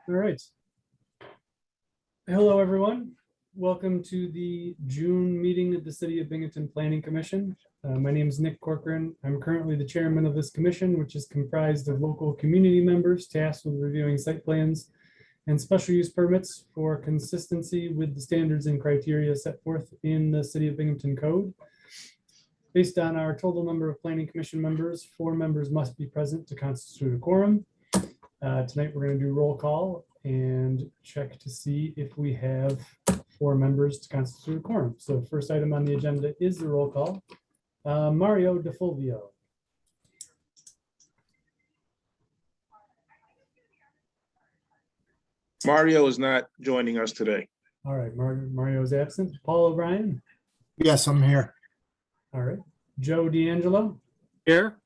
All right. Hello, everyone. Welcome to the June meeting of the City of Binghamton Planning Commission. My name is Nick Corcoran. I'm currently the chairman of this commission, which is comprised of local community members tasked with reviewing site plans and special use permits for consistency with the standards and criteria set forth in the City of Binghamton Code. Based on our total number of planning commission members, 4 members must be present to constitute a quorum. Tonight, we're going to do roll call and check to see if we have 4 members to constitute a quorum. So first item on the agenda is the roll call. Mario DeFulvio. Mario is not joining us today. All right, Mario is absent. Paul O'Brien. Yes, I'm here. All right. Joe D'Angelo. Here.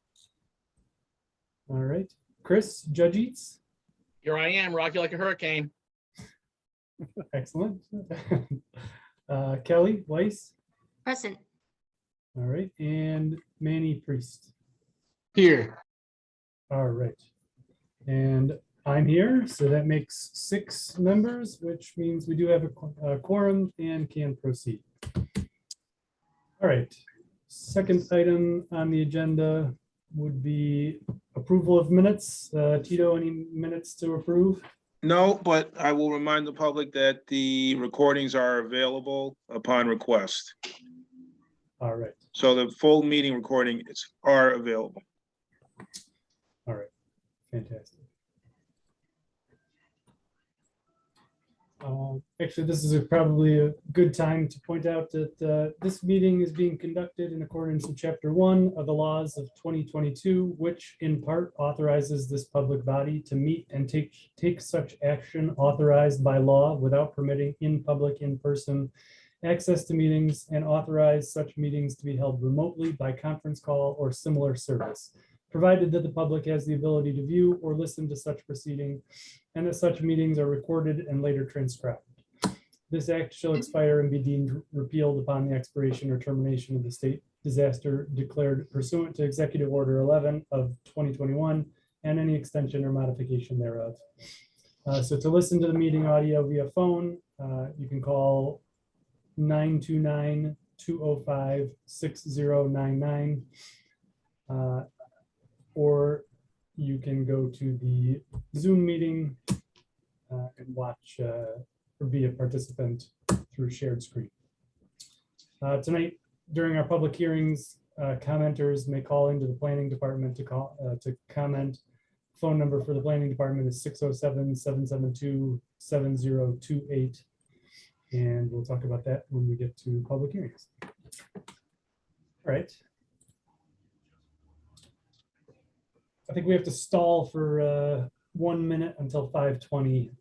All right. Chris Judgeets. Here I am, rock you like a hurricane. Excellent. Kelly Weiss. Present. All right. And Manny Priest. Here. All right. And I'm here, so that makes 6 members, which means we do have a quorum and can proceed. All right. Second item on the agenda would be approval of minutes. Tito, any minutes to approve? No, but I will remind the public that the recordings are available upon request. All right. So the full meeting recordings are available. All right. Fantastic. Actually, this is probably a good time to point out that this meeting is being conducted in accordance with Chapter 1 of the laws of 2022, which in part authorizes this public body to meet and take such action authorized by law without permitting in-person access to meetings, and authorize such meetings to be held remotely by conference call or similar service, provided that the public has the ability to view or listen to such proceeding, and that such meetings are recorded and later transcribed. This act shall expire and be deemed repealed upon the expiration or termination of the state disaster declared pursuant to Executive Order 11 of 2021 and any extension or modification thereof. So to listen to the meeting audio via phone, you can call 929-205-6099. Or you can go to the Zoom meeting and watch or be a participant through shared screen. Tonight, during our public hearings, commenters may call into the planning department to comment. Phone number for the planning department is 607-772-7028. And we'll talk about that when we get to public hearings. All right. I think we have to stall for 1 minute until 5:20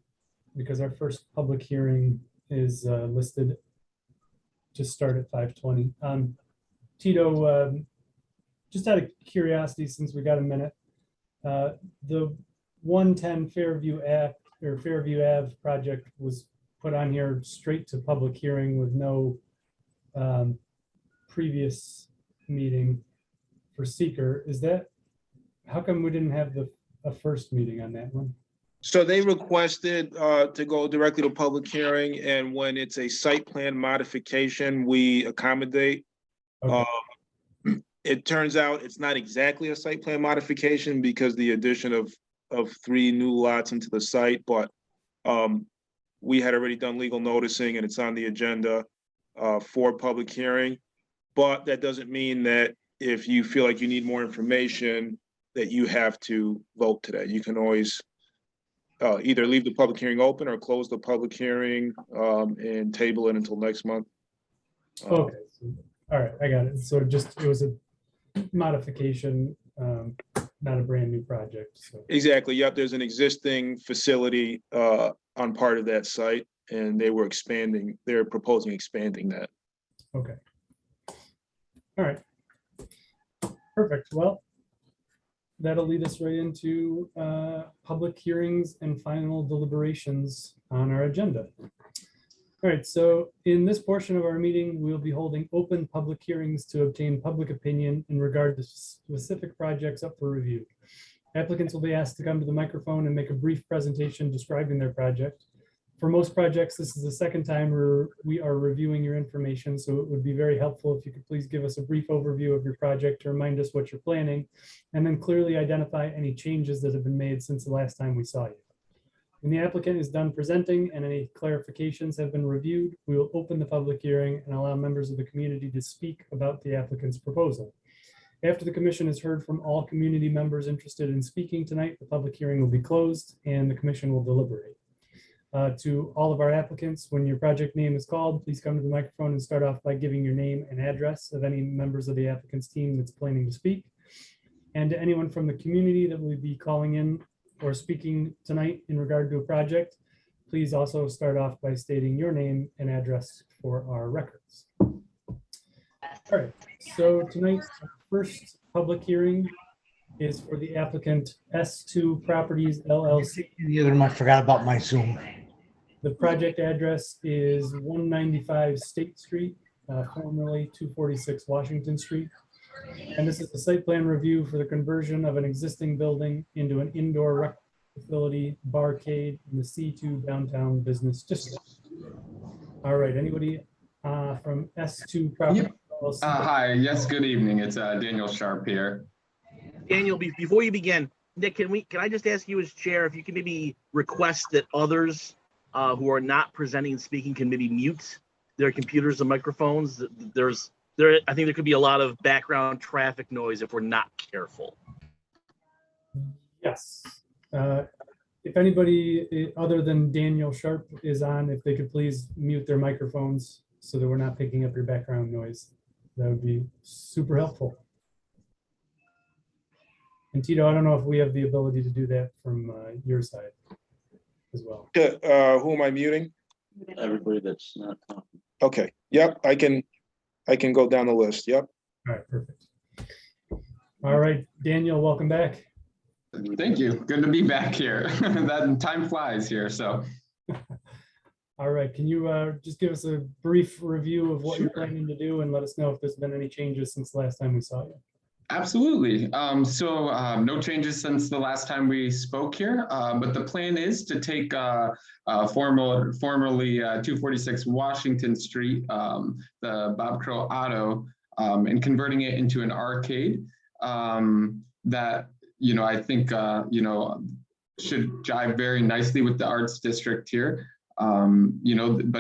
because our first public hearing is listed to start at 5:20. Tito, just out of curiosity, since we got a minute, the 110 Fairview Ave project was put on here straight to public hearing with no previous meeting for seeker. Is that, how come we didn't have a first meeting on that one? So they requested to go directly to public hearing, and when it's a site plan modification, we accommodate. Okay. It turns out it's not exactly a site plan modification because the addition of 3 new lots into the site, but we had already done legal noticing and it's on the agenda for public hearing. But that doesn't mean that if you feel like you need more information that you have to vote today. You can always either leave the public hearing open or close the public hearing and table it until next month. Okay. All right, I got it. So it was a modification, not a brand new project. So. Exactly. Yep. There's an existing facility on part of that site, and they were expanding. They're proposing expanding that. Okay. All right. Perfect. Well, that'll lead us right into public hearings and final deliberations on our agenda. All right, so in this portion of our meeting, we'll be holding open public hearings to obtain public opinion in regard to specific projects up for review. Applicants will be asked to come to the microphone and make a brief presentation describing their project. For most projects, this is the second time we are reviewing your information, so it would be very helpful if you could please give us a brief overview of your project to remind us what you're planning, and then clearly identify any changes that have been made since the last time we saw you. When the applicant is done presenting and any clarifications have been reviewed, we will open the public hearing and allow members of the community to speak about the applicant's proposal. After the commission has heard from all community members interested in speaking tonight, the public hearing will be closed and the commission will deliberate. To all of our applicants, when your project name is called, please come to the microphone and start off by giving your name and address of any members of the applicant's team that's planning to speak. And to anyone from the community that will be calling in or speaking tonight in regard to a project, please also start off by stating your name and address for our records. All right, so tonight's first public hearing is for the applicant S2 Properties LLC. The other one, I forgot about my Zoom. The project address is 195 State Street, formerly 246 Washington Street. And this is the site plan review for the conversion of an existing building into an indoor rec facility, barcade in the C2 downtown business district. All right, anybody from S2 Properties LLC? Hi, yes, good evening. It's Daniel Sharp here. Daniel, before you begin, Nick, can I just ask you as chair if you can maybe request that others who are not presenting and speaking can maybe mute their computers and microphones? I think there could be a lot of background traffic noise if we're not careful. Yes. If anybody other than Daniel Sharp is on, if they could please mute their microphones so that we're not picking up your background noise, that would be super helpful. And Tito, I don't know if we have the ability to do that from your side as well. Who am I muting? Everybody that's not talking. Okay, yep, I can go down the list, yep. All right, perfect. All right, Daniel, welcome back. Thank you. Good to be back here. That time flies here, so. All right, can you just give us a brief review of what Sure. you're planning to do and let us know if there's been any changes since the last time we saw you? Absolutely. No changes since the last time we spoke here, but the plan is to take formerly 246 Washington Street, the Bob Crow Auto, and converting it into an arcade that, I think, should jive very nicely with the arts district here. But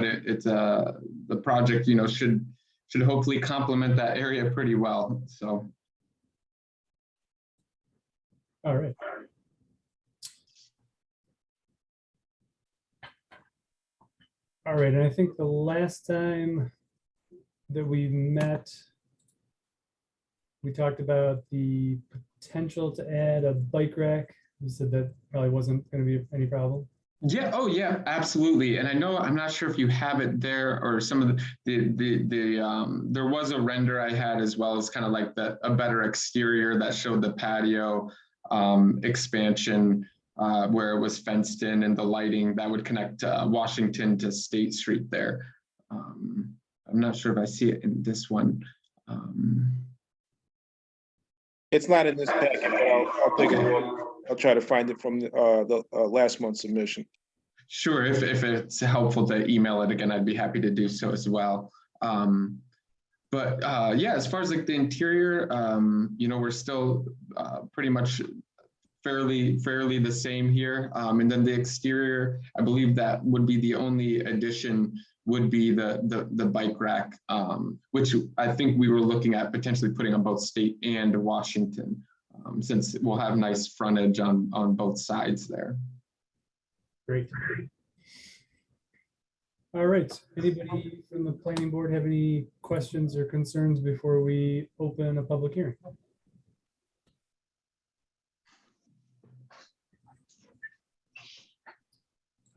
the project, should hopefully complement that area pretty well. So. All right. All right, and I think the last time that we met, we talked about the potential to add a bike rack. You said that probably wasn't going to be any problem. Yeah. Oh, yeah. Absolutely. And I know I'm not sure if you have it there or some of there was a render I had as well as kind of like a better exterior that showed the patio expansion where it was fenced in and the lighting that would connect Washington to State Street there. I'm not sure if I see it in this one. It's not in this packet, but I'll take a look. I'll try to find it from the last month's submission. Sure, if it's helpful to email it again, I'd be happy to do so as well. But yeah, as far as like the interior, we're still pretty much fairly the same here. And then the exterior, I believe that would be the only addition would be the bike rack, which I think we were looking at potentially putting on both State and Washington, since we'll have nice frontage on both sides there. Great. All right, anybody from the planning board have any questions or concerns before we open a public hearing?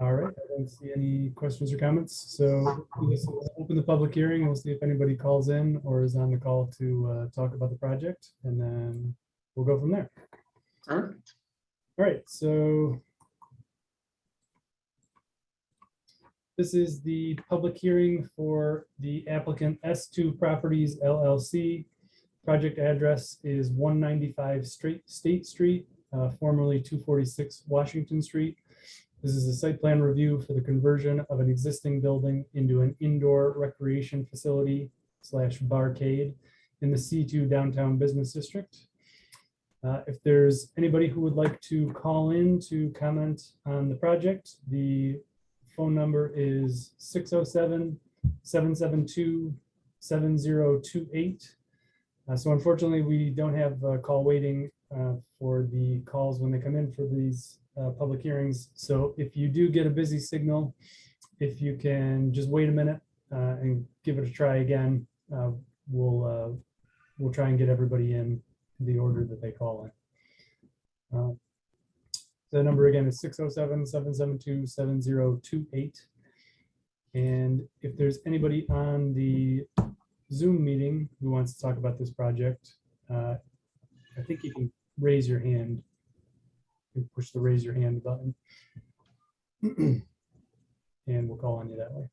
All right, I don't see any questions or comments. So let's open the public hearing. We'll see if anybody calls in or is on the call to talk about the project, and then we'll go from there. Perfect. All right, so this is the public hearing for the applicant S2 Properties LLC. Project address is 195 State Street, formerly 246 Washington Street. This is a site plan review for the conversion of an existing building into an indoor recreation facility / barcade in the C2 Downtown Business District. If there's anybody who would like to call in to comment on the project, the phone number is 607-772-7028. So unfortunately, we don't have call waiting for the calls when they come in for these public hearings. So if you do get a busy signal, if you can just wait a minute and give it a try again, we'll try and get everybody in the order that they call in. The number again is 607-772-7028. And if there's anybody on the Zoom meeting who wants to talk about this project, I think you can raise your hand. You can push the raise your hand button. And we'll call on you that way.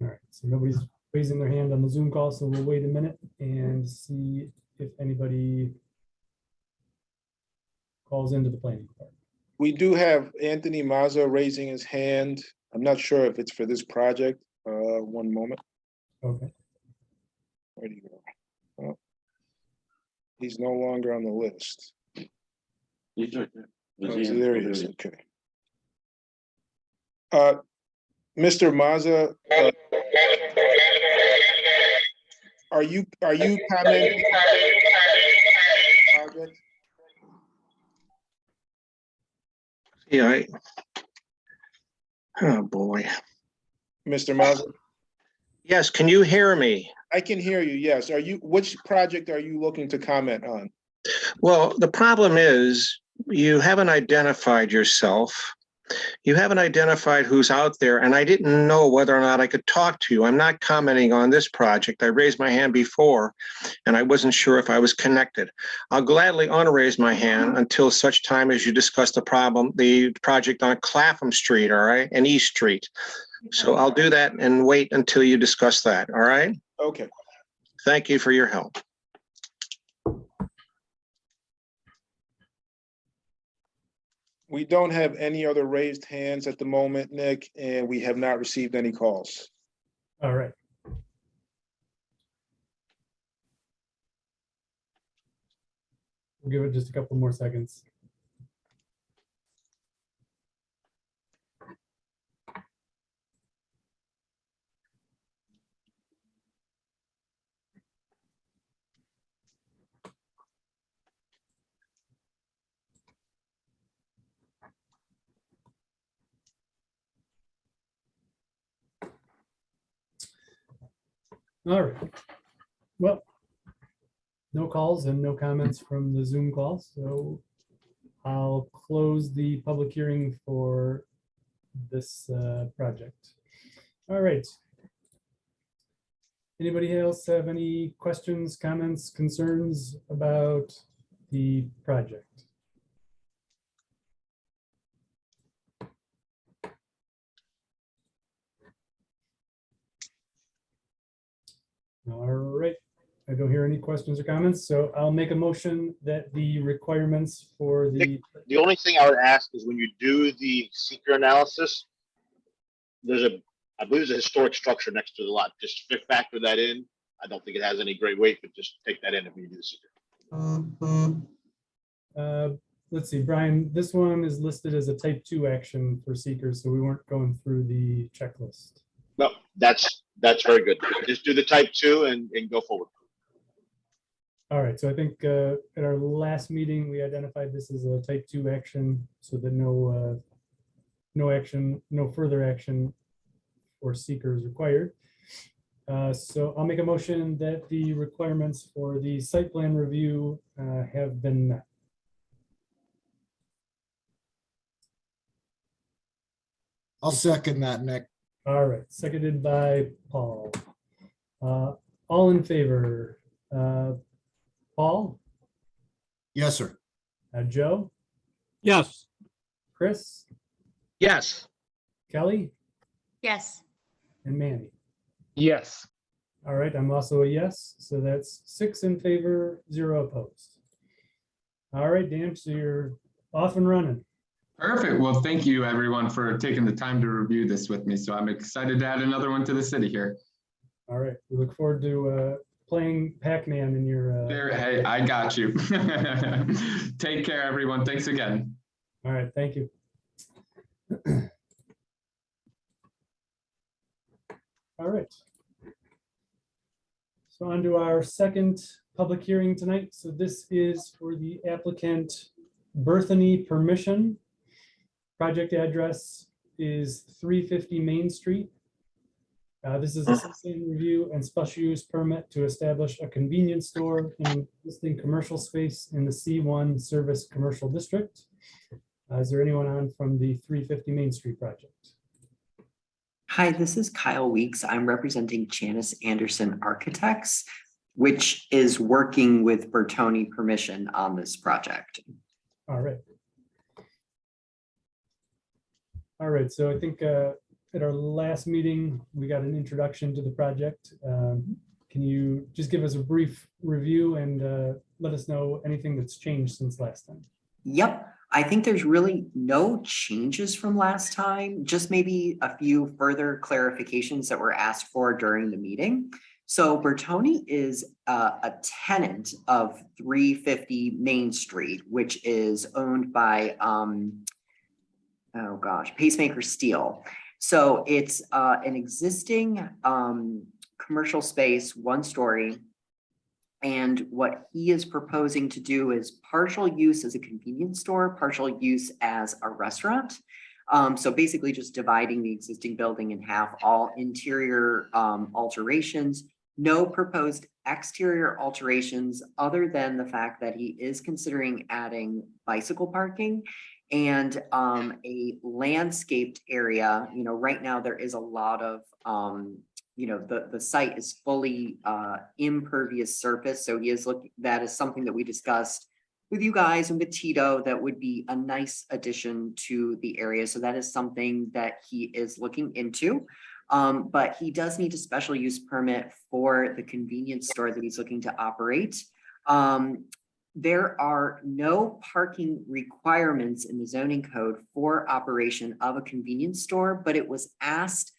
All right, so nobody's raising their hand on the Zoom call, so we'll wait a minute and see if anybody calls into the planning department. We do have Anthony Mazza raising his hand. I'm not sure if it's for this project. One moment. Okay. Where do you go? Oh. He's no longer on the list. He's right there. Oh, so there he is. Okay. Mr. Mazza, are you commenting? Project? Yeah. Oh, boy. Mr. Mazza, Yes, can you hear me? I can hear you. Yes. Which project are you looking to comment on? Well, the problem is you haven't identified yourself. You haven't identified who's out there, and I didn't know whether or not I could talk to you. I'm not commenting on this project. I raised my hand before, and I wasn't sure if I was connected. I'll gladly unraise my hand until such time as you discuss the project on Clapham Street, all right, and East Street. So I'll do that and wait until you discuss that, all right? Okay. Thank you for your help. We don't have any other raised hands at the moment, Nick, and we have not received any calls. All right. We'll give it just a couple more seconds. All right. Well, no calls and no comments from the Zoom call, so I'll close the public hearing for this project. All right. Anybody else have any questions, comments, concerns about the project? All right, I don't hear any questions or comments, so I'll make a motion that the requirements for the, The only thing I would ask is when you do the seeker analysis, there's I believe there's a historic structure next to the lot. Just factor that in. I don't think it has any great weight, but just take that in if you do the seeker. let's see, Brian, this one is listed as a type 2 action for seekers, so we weren't going through the checklist. No, that's very good. Just do the type 2 and go forward. All right, so I think at our last meeting, we identified this as a type 2 action, so that no further action for seeker is required. So I'll make a motion that the requirements for the site plan review have been met. I'll second that, Nick. All right, seconded by Paul. All in favor? Paul? Yes, sir. Joe? Yes. Chris? Yes. Kelly? Yes. And Manny? Yes. All right, I'm also a yes, so that's 6 in favor, 0 opposed. All right, Dan, so you're off and running. Perfect. Well, thank you everyone for taking the time to review this with me. So I'm excited to add another one to the city here. All right, we look forward to playing Pac-Man in your. There, hey, I got you. Take care, everyone. Thanks again. All right, thank you. All right. So on to our second public hearing tonight. So this is for the applicant Berthany Permission. Project address is 350 Main Street. This is a site plan review and special use permit to establish a convenience store in existing commercial space in the C1 Service Commercial District. Is there anyone on from the 350 Main Street project? Hi, this is Kyle Weeks. I'm representing Janice Anderson Architects, which is working with Bertoni Permission on this project. All right. All right, so I think at our last meeting, we got an introduction to the project. Can you just give us a brief review and let us know anything that's changed since last time? Yep, I think there's really no changes from last time, just maybe a few further clarifications that were asked for during the meeting. So Bertoni is a tenant of 350 Main Street, which is owned by, oh gosh, Pacemaker Steel. So it's an existing commercial space, 1 story. And what he is proposing to do is partial use as a convenience store, partial use as a restaurant. So basically just dividing the existing building in half, all interior alterations, no proposed exterior alterations other than the fact that he is considering adding bicycle parking and a landscaped area. You know, right now there is a lot of, you know, the site is fully impervious surface. So he is looking, that is something that we discussed with you guys and with Tito, that would be a nice addition to the area. So that is something that he is looking into. But he does need a special use permit for the convenience store that he's looking to operate. There are no parking requirements in the zoning code for operation of a convenience store, but it was asked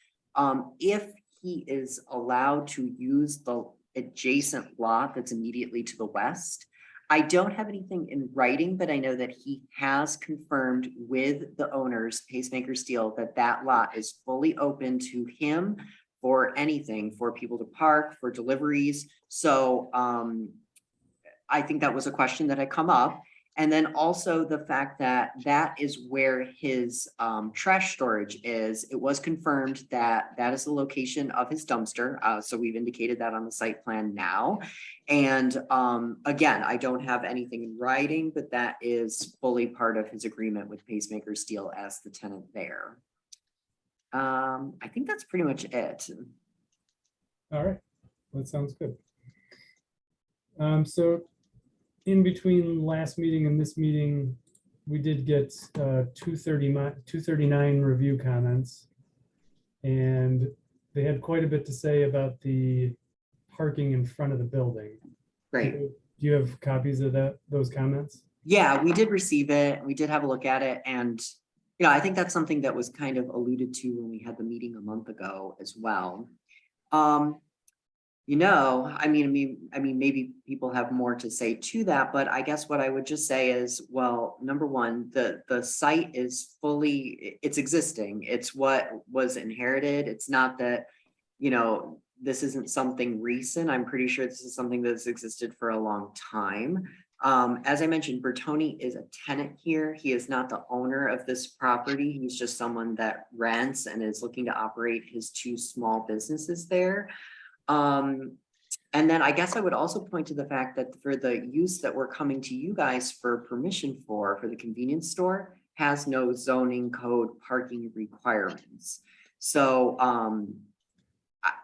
if he is allowed to use the adjacent lot that's immediately to the west. I don't have anything in writing, but I know that he has confirmed with the owners, Pacemaker Steel, that that lot is fully open to him for anything, for people to park, for deliveries. So I think that was a question that had come up. And then also the fact that that is where his trash storage is. It was confirmed that that is the location of his dumpster. So we've indicated that on the site plan now. And again, I don't have anything in writing, but that is fully part of his agreement with Pacemaker Steel as the tenant there. I think that's pretty much it. All right, that sounds good. So in between last meeting and this meeting, we did get 239 review comments. And they had quite a bit to say about the parking in front of the building. Great. Do you have copies of those comments? Yeah, we did receive it. We did have a look at it. And, you know, I think that's something that was kind of alluded to when we had the meeting a month ago as well. You know, I mean, maybe people have more to say to that, but I guess what I would just say is, well, number one, the site is fully, it's existing. It's what was inherited. It's not that, you know, this isn't something recent. I'm pretty sure this is something that's existed for a long time. As I mentioned, Bertoni is a tenant here. He is not the owner of this property. He's just someone that rents and is looking to operate his 2 small businesses there. And then I guess I would also point to the fact that for the use that we're coming to you guys for permission for the convenience store has no zoning code parking requirements. So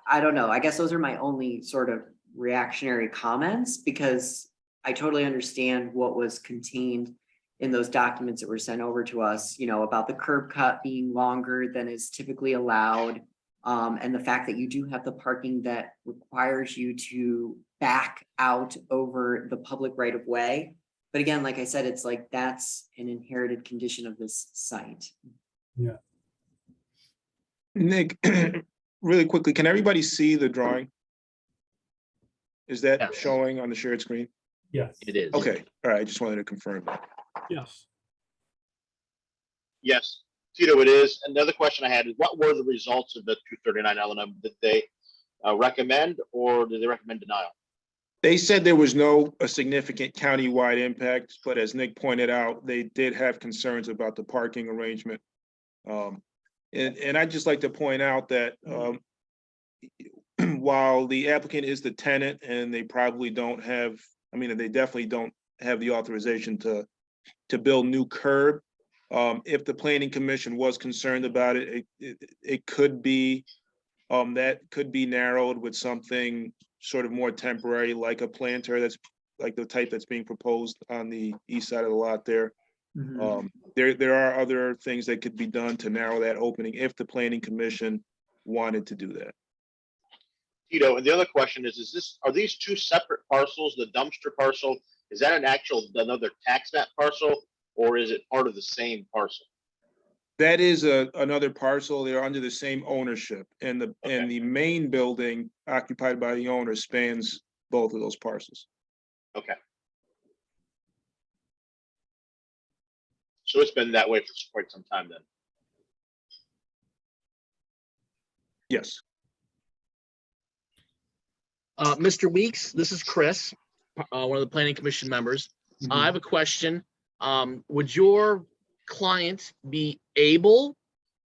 I don't know. I guess those are my only sort of reactionary comments, because I totally understand what was contained in those documents that were sent over to us, you know, about the curb cut being longer than is typically allowed. And the fact that you do have the parking that requires you to back out over the public right of way. But again, like I said, it's like, that's an inherited condition of this site. Nick, really quickly, can everybody see the drawing? Is that Yes. showing on the shared screen? Yes. It is. Okay, all right, I just wanted to confirm that. Yes. Yes, Tito, it is. And the other question I had is, what were the results of the 239 L&M? Did they recommend, or did they recommend denial? They said there was no significant countywide impact, but as Nick pointed out, they did have concerns about the parking arrangement. And I'd just like to point out that while the applicant is the tenant and they probably don't have, I mean, they definitely don't have the authorization to build new curb. If the planning commission was concerned about it, it could be, that could be narrowed with something sort of more temporary, like a planter that's like the type that's being proposed on the east side of the lot there. There are other things that could be done to narrow that opening if the planning commission wanted to do that. Tito, and the other question is are these two separate parcels? The dumpster parcel, is that another tax map parcel, or is it part of the same parcel? That is another parcel. They're under the same ownership, and the main building occupied by the owner spans both of those parcels. Okay. So it's been that way for quite some time then. Yes. Mr. Weeks, this is Chris, one of the planning commission members. I have a question. Would your client be able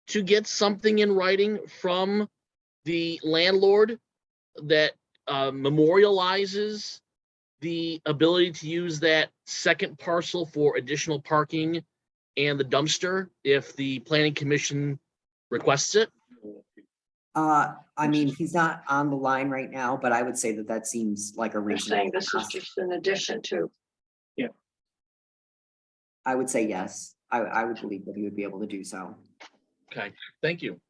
to get something in writing from the landlord that memorializes the ability to use that second parcel for additional parking and the dumpster if the planning commission requests it? I mean, he's not on the line right now, but I would say that that seems like a You're saying reasonable this is request. just in addition to. I would say yes. I would believe that he would be able to do so. Okay, thank you.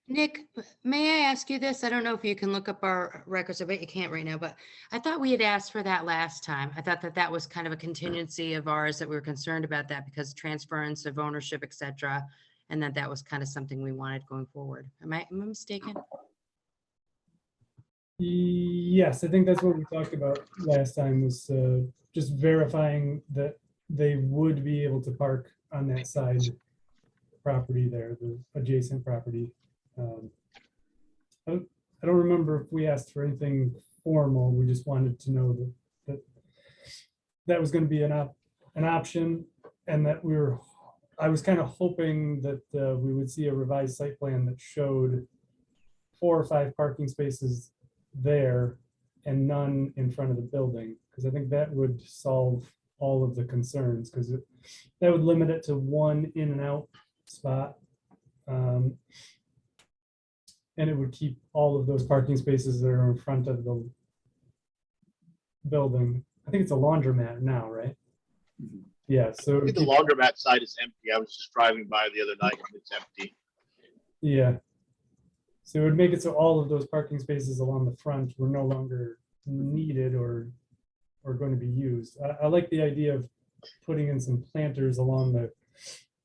Nick, may I ask you this? I don't know if you can look up our records. I bet you can't right now, but I thought we had asked for that last time. I thought that that was kind of a contingency of ours, that we were concerned about that because transference of ownership, et cetera, and that was kind of something we wanted going forward. Am I mistaken? Yes, I think that's what we talked about last time, was just verifying that they would be able to park on that side property there, the adjacent property. I don't remember if we asked for anything formal. We just wanted to know that was going to be an option, and that I was kind of hoping that we would see a revised site plan that showed 4 or 5 parking spaces there and none in front of the building, because I think that would solve all of the concerns, because that would limit it to 1 in and out spot. And it would keep all of those parking spaces that are in front of the building. I think it's a laundromat now, right? Yeah, so I think the laundromat side is empty. I was just driving by the other night and it's empty. yeah. So it would make it so all of those parking spaces along the front were no longer needed or going to be used. I like the idea of putting in some planters along the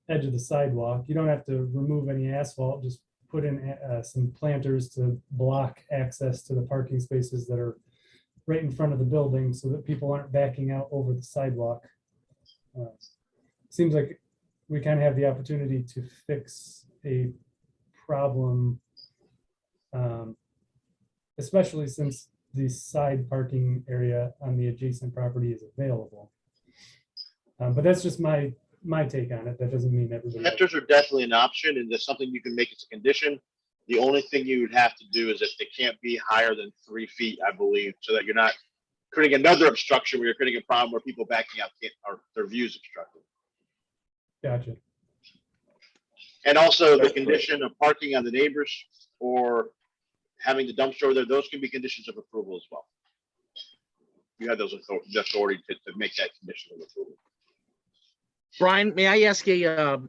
edge of the sidewalk. You don't have to remove any asphalt, just put in some planters to block access to the parking spaces that are right in front of the building so that people aren't backing out over the sidewalk. Seems like we kind of have the opportunity to fix a problem, especially since the side parking area on the adjacent property is available. But that's just my take on it. That doesn't mean everybody. Planters are definitely an option, and there's something you can make as a condition. The only thing you would have to do is that they can't be higher than 3 feet, I believe, so that you're not creating another obstruction where you're creating a problem where people backing out can't, or their views obstructed. Gotcha. And also the condition of parking on the neighbors or having the dumpster over there, those can be conditions of approval as well. You have those authority to make that condition of approval. Brian, may I ask a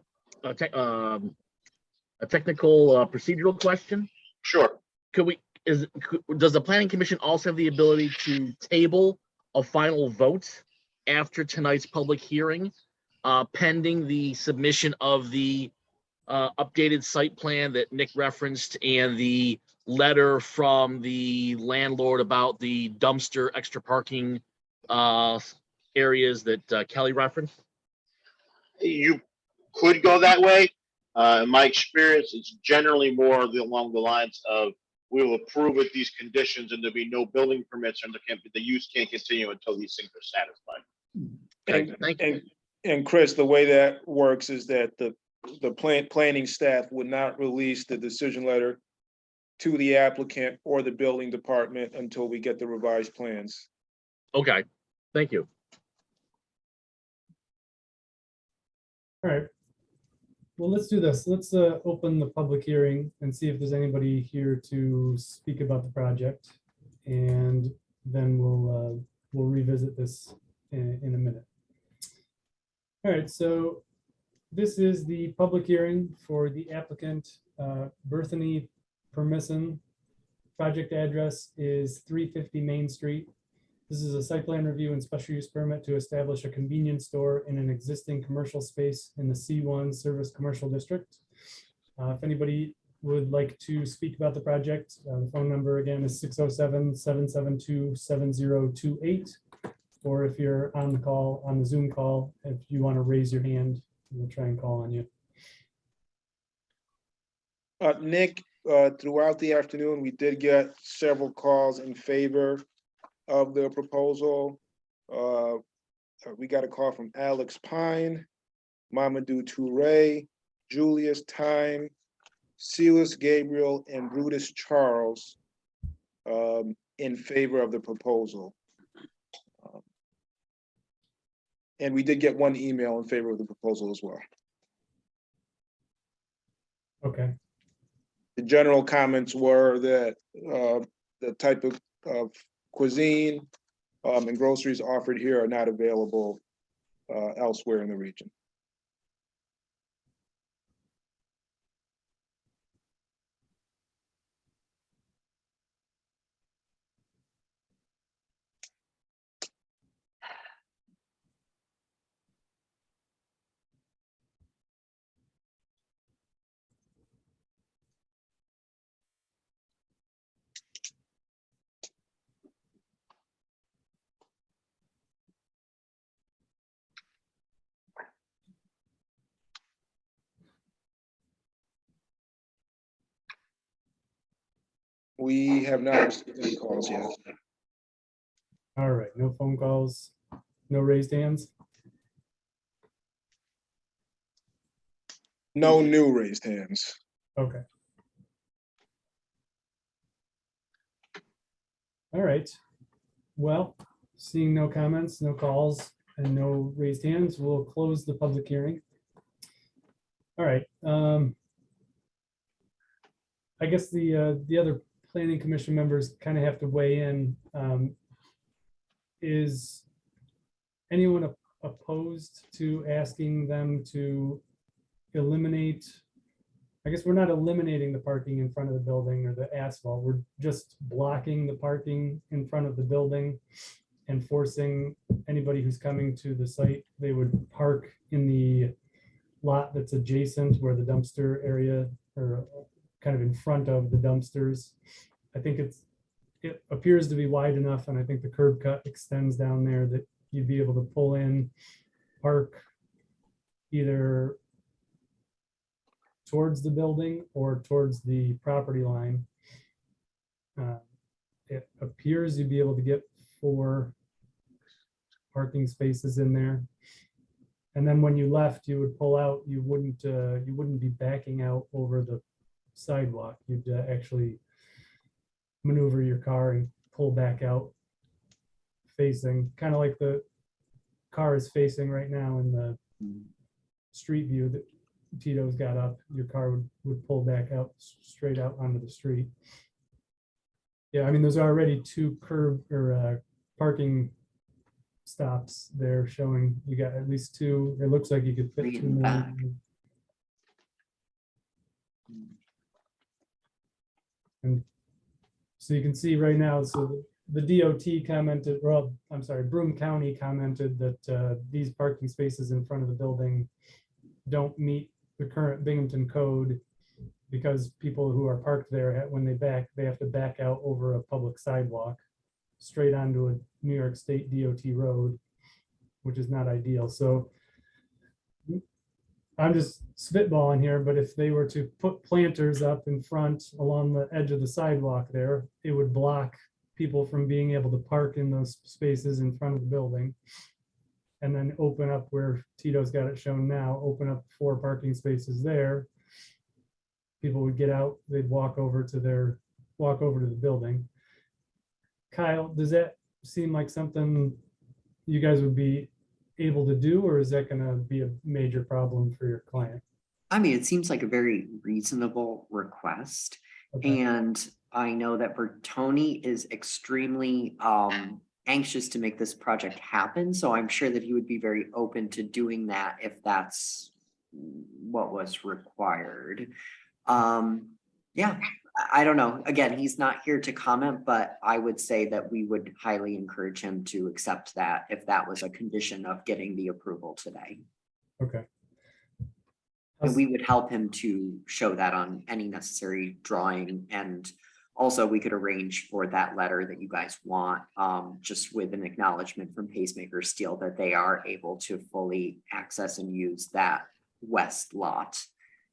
a technical procedural question. Sure. Does the planning commission also have the ability to table a final vote after tonight's public hearing, pending the submission of the updated site plan that Nick referenced and the letter from the landlord about the dumpster extra parking areas that Kelly referenced? You could go that way. In my experience, it's generally more along the lines of we will approve with these conditions and there'll be no building permits and the use can't continue until these things are satisfied. Okay, thank you. And Chris, the way that works is that the planning staff would not release the decision letter to the applicant or the building department until we get the revised plans. Okay, thank you. All right. Well, let's do this. Let's open the public hearing and see if there's anybody here to speak about the project. And then we'll revisit this in a minute. All right, so this is the public hearing for the applicant, Berthany Permisson. Project address is 350 Main Street. This is a site plan review and special use permit to establish a convenience store in an existing commercial space in the C1 Service Commercial District. If anybody would like to speak about the project, the phone number again is 607-772-7028. Or if you're on the call, on the Zoom call, if you want to raise your hand, we'll try and call on you. Nick, throughout the afternoon, we did get several calls in favor of the proposal. We got a call from Alex Pine, Mamadou Toure, Julius Time, Silas Gabriel, and Brutus Charles in favor of the proposal. And we did get one email in favor of the proposal as well. Okay. The general comments were that the type of cuisine and groceries offered here are not available elsewhere in the region. We have not received any calls yet. All right, no phone calls, no raised hands. No new raised hands. Okay. All right. Well, seeing no comments, no calls, and no raised hands, we'll close the public hearing. All right. I guess the other planning commission members kind of have to weigh in. Is anyone opposed to asking them to eliminate? I guess we're not eliminating the parking in front of the building or the asphalt. We're just blocking the parking in front of the building and forcing anybody who's coming to the site, they would park in the lot that's adjacent where the dumpster area, or kind of in front of the dumpsters. I think it appears to be wide enough, and I think the curb cut extends down there that you'd be able to pull in, park either towards the building or towards the property line. It appears you'd be able to get 4 parking spaces in there. And then when you left, you would pull out, you wouldn't be backing out over the sidewalk. You'd actually maneuver your car and pull back out facing, kind of like the car is facing right now in the street view that Tito's got up. Your car would pull back out straight out onto the street. Yeah, I mean, there's already 2 curb or parking stops there showing you got at least 2. It looks like you could fit 2 more. And so you can see right now, so the DOT commented, well, I'm sorry, Broome County commented that these parking spaces in front of the building don't meet the current Binghamton code because people who are parked there, when they have to back out over a public sidewalk straight onto a New York State DOT road, which is not ideal. So I'm just spitballing here, but if they were to put planters up in front along the edge of the sidewalk there, it would block people from being able to park in those spaces in front of the building. And then open up where Tito's got it shown now, open up 4 parking spaces there. People would get out, they'd walk over to the building. Kyle, does that seem like something you guys would be able to do, or is that gonna be a major problem for your client? I mean, it seems like a very reasonable request. Okay. And I know that Bertoni is extremely anxious to make this project happen. So I'm sure that he would be very open to doing that if that's what was required. Yeah, I don't know. Again, he's not here to comment, but I would say that we would highly encourage him to accept that if that was a condition of getting the approval today. Okay. And we would help him to show that on any necessary drawing. And also we could arrange for that letter that you guys want, just with an acknowledgement from Pacemaker Steel that they are able to fully access and use that west lot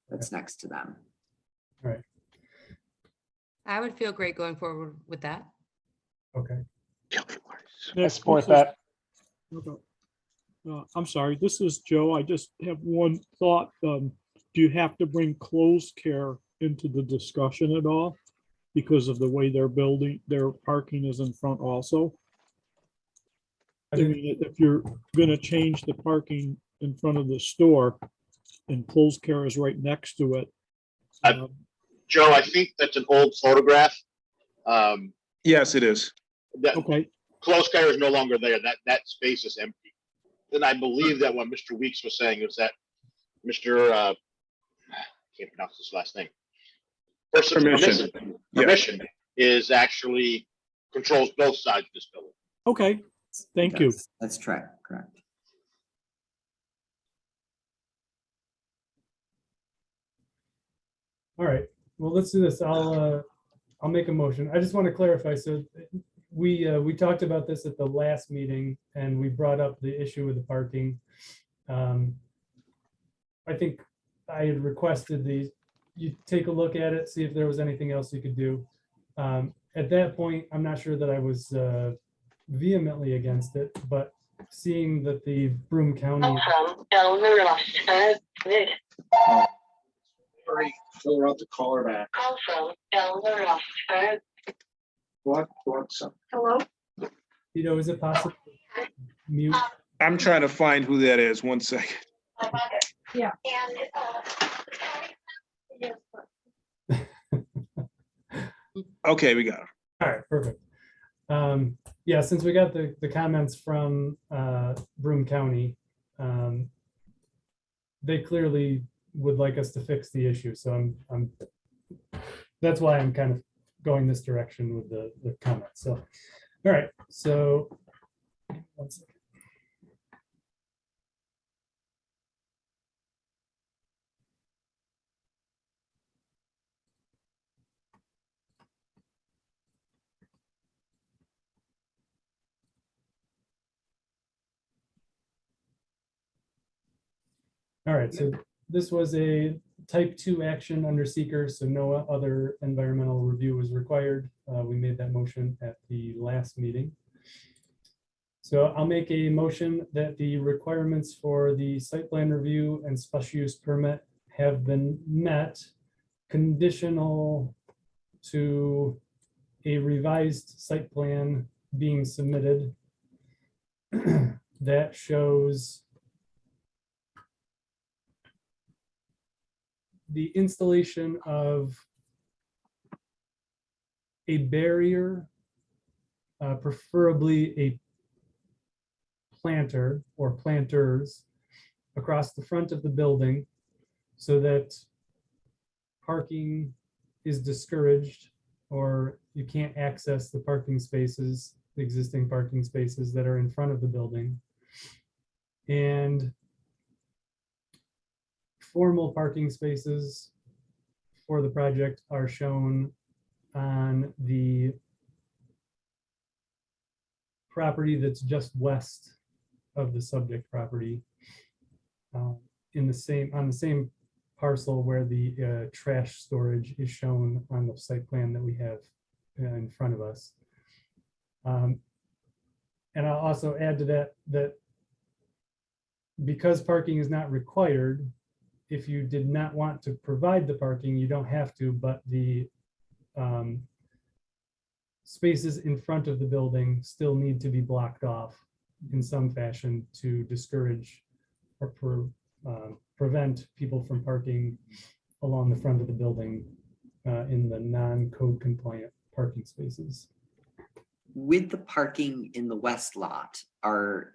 that's next to them. All right. I would feel great going forward with that. Okay. I support that. I'm sorry, this is Joe. I just have one thought. Do you have to bring closed care into the discussion at all? Because of the way they're building, their parking is in front also? I mean, if you're gonna change the parking in front of the store and closed care is right next to it. Joe, I think that's an old photograph. Yes, it is. That Okay, close care is no longer there. That space is empty. And I believe that what Mr. Weeks was saying is that Mr. Can't pronounce his last name. Permission is actually controls both sides of this building. okay, thank you. That's correct. All right, well, let's do this. I'll make a motion. I just want to clarify. So we talked about this at the last meeting and we brought up the issue with the parking. I think I had requested you take a look at it, see if there was anything else you could do. At that point, I'm not sure that I was vehemently against it, but seeing that the Broome County. Fill out the caller back. What's up? Hello? Tito, is it possible? Mute. I'm trying to find who that is. 1 second. Yeah. Okay, we got it. All right, perfect. Yeah, since we got the comments from Broome County, they clearly would like us to fix the issue. So that's why I'm kind of going this direction with the comments. So, all right, so 1 second. All right, so this was a type 2 action under seeker, so no other environmental review was required. We made that motion at the last meeting. So I'll make a motion that the requirements for the site plan review and special use permit have been met, conditional to a revised site plan being submitted that shows the installation of a barrier, preferably a planter or planters across the front of the building so that parking is discouraged, or you can't access the parking spaces, the existing parking spaces that are in front of the building. And formal parking spaces for the project are shown on the property that's just west of the subject property, on the same parcel where the trash storage is shown on the site plan that we have in front of us. And I'll also add to that because parking is not required, if you did not want to provide the parking, you don't have to, but the spaces in front of the building still need to be blocked off in some fashion to discourage or prevent people from parking along the front of the building in the non-code compliant parking spaces. With the parking in the west lot,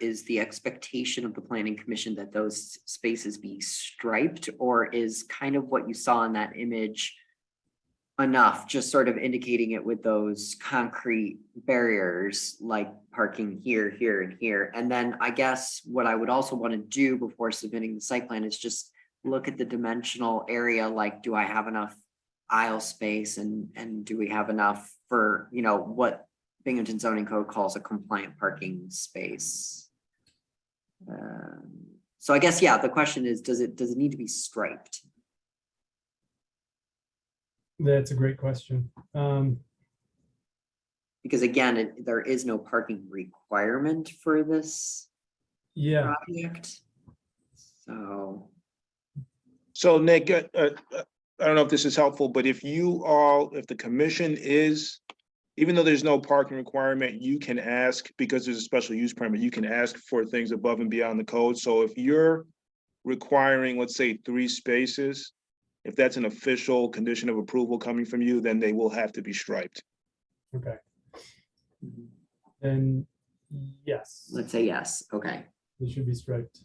is the expectation of the planning commission that those spaces be striped, or is kind of what you saw in that image enough, just sort of indicating it with those concrete barriers, like parking here, here, and here? And then I guess what I would also want to do before submitting the site plan is just look at the dimensional area, like, do I have enough aisle space, and do we have enough for, you know, what Binghamton zoning code calls a compliant parking space? So I guess, yeah, the question is, does it need to be striped? That's a great question. Because again, there is no parking requirement for this Yeah, project. So Nick, I don't know if this is helpful, but if the commission is, even though there's no parking requirement, you can ask, because there's a special use permit, you can ask for things above and beyond the code. So if you're requiring, let's say, 3 spaces, if that's an official condition of approval coming from you, then they will have to be striped. okay. And yes, Let's say yes, okay. they should be striped.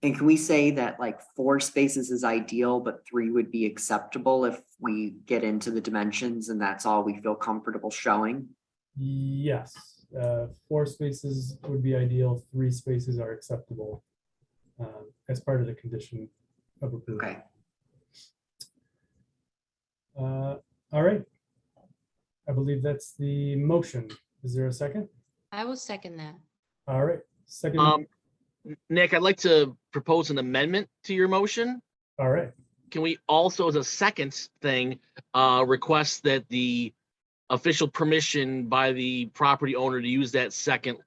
And can we say that like 4 spaces is ideal, but 3 would be acceptable if we get into the dimensions and that's all we feel comfortable showing? Yes, 4 spaces would be ideal. 3 spaces are acceptable as part of the condition of approval. Okay. All right. I believe that's the motion. Is there a second? I will second that. All right, second. Nick, I'd like to propose an amendment to your motion. All right, Can we also, as a second thing, request that the official permission by the property owner to use that second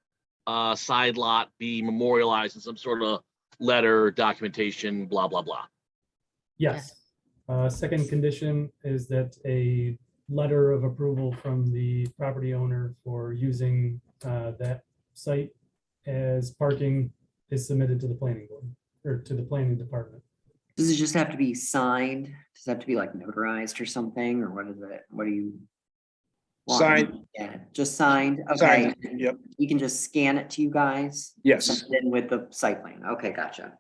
side lot be memorialized in some sort of letter, documentation, blah, blah, blah? yes. Second condition is that a letter of approval from the property owner for using that site as parking is submitted to the planning board or to the planning department. Does it just have to be signed? Does it have to be like notarized or something, or what is it? What do you want? Signed. Yeah, just signed, okay. Signed, yep. You can just scan it to you guys? Yes. Send it in with the site plan, okay, gotcha.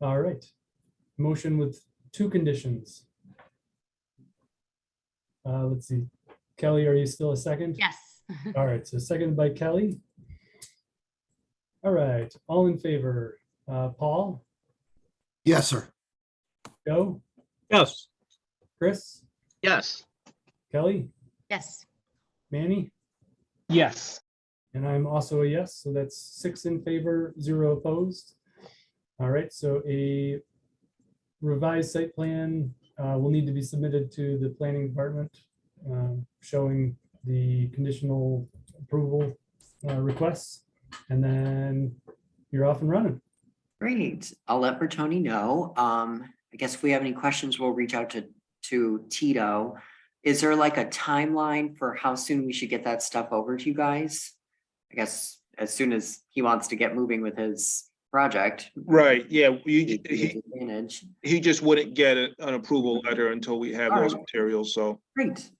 All right. Motion with 2 conditions. Let's see. Kelly, are you still a second? Yes. All right, so seconded by Kelly. All right, all in favor. Paul, Yes, sir. Joe, Yes. Chris, Yes. Kelly, Yes. Manny, Yes. and I'm also a yes, so that's 6 in favor, 0 opposed. All right, so a revised site plan will need to be submitted to the planning department showing the conditional approval requests, and then you're off and running. Great, I'll let Bertoni know. I guess if we have any questions, we'll reach out to Tito. Is there like a timeline for how soon we should get that stuff over to you guys? I guess as soon as he wants to get moving with his project. Right, yeah, Advantage. he just wouldn't get an approval letter until we have those Alright. materials, so. Great.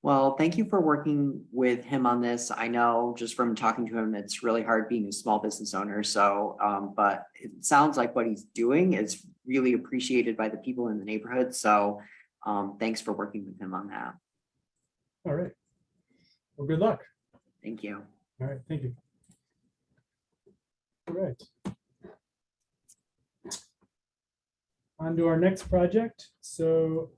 Well, thank you for working with him on this. I know just from talking to him, it's really hard being a small business owner. So, but it sounds like what he's doing is really appreciated by the people in the neighborhood. So, thanks for working with him on that. All right. Well, good luck. Thank you. All right, thank you. All right. On to our next project. So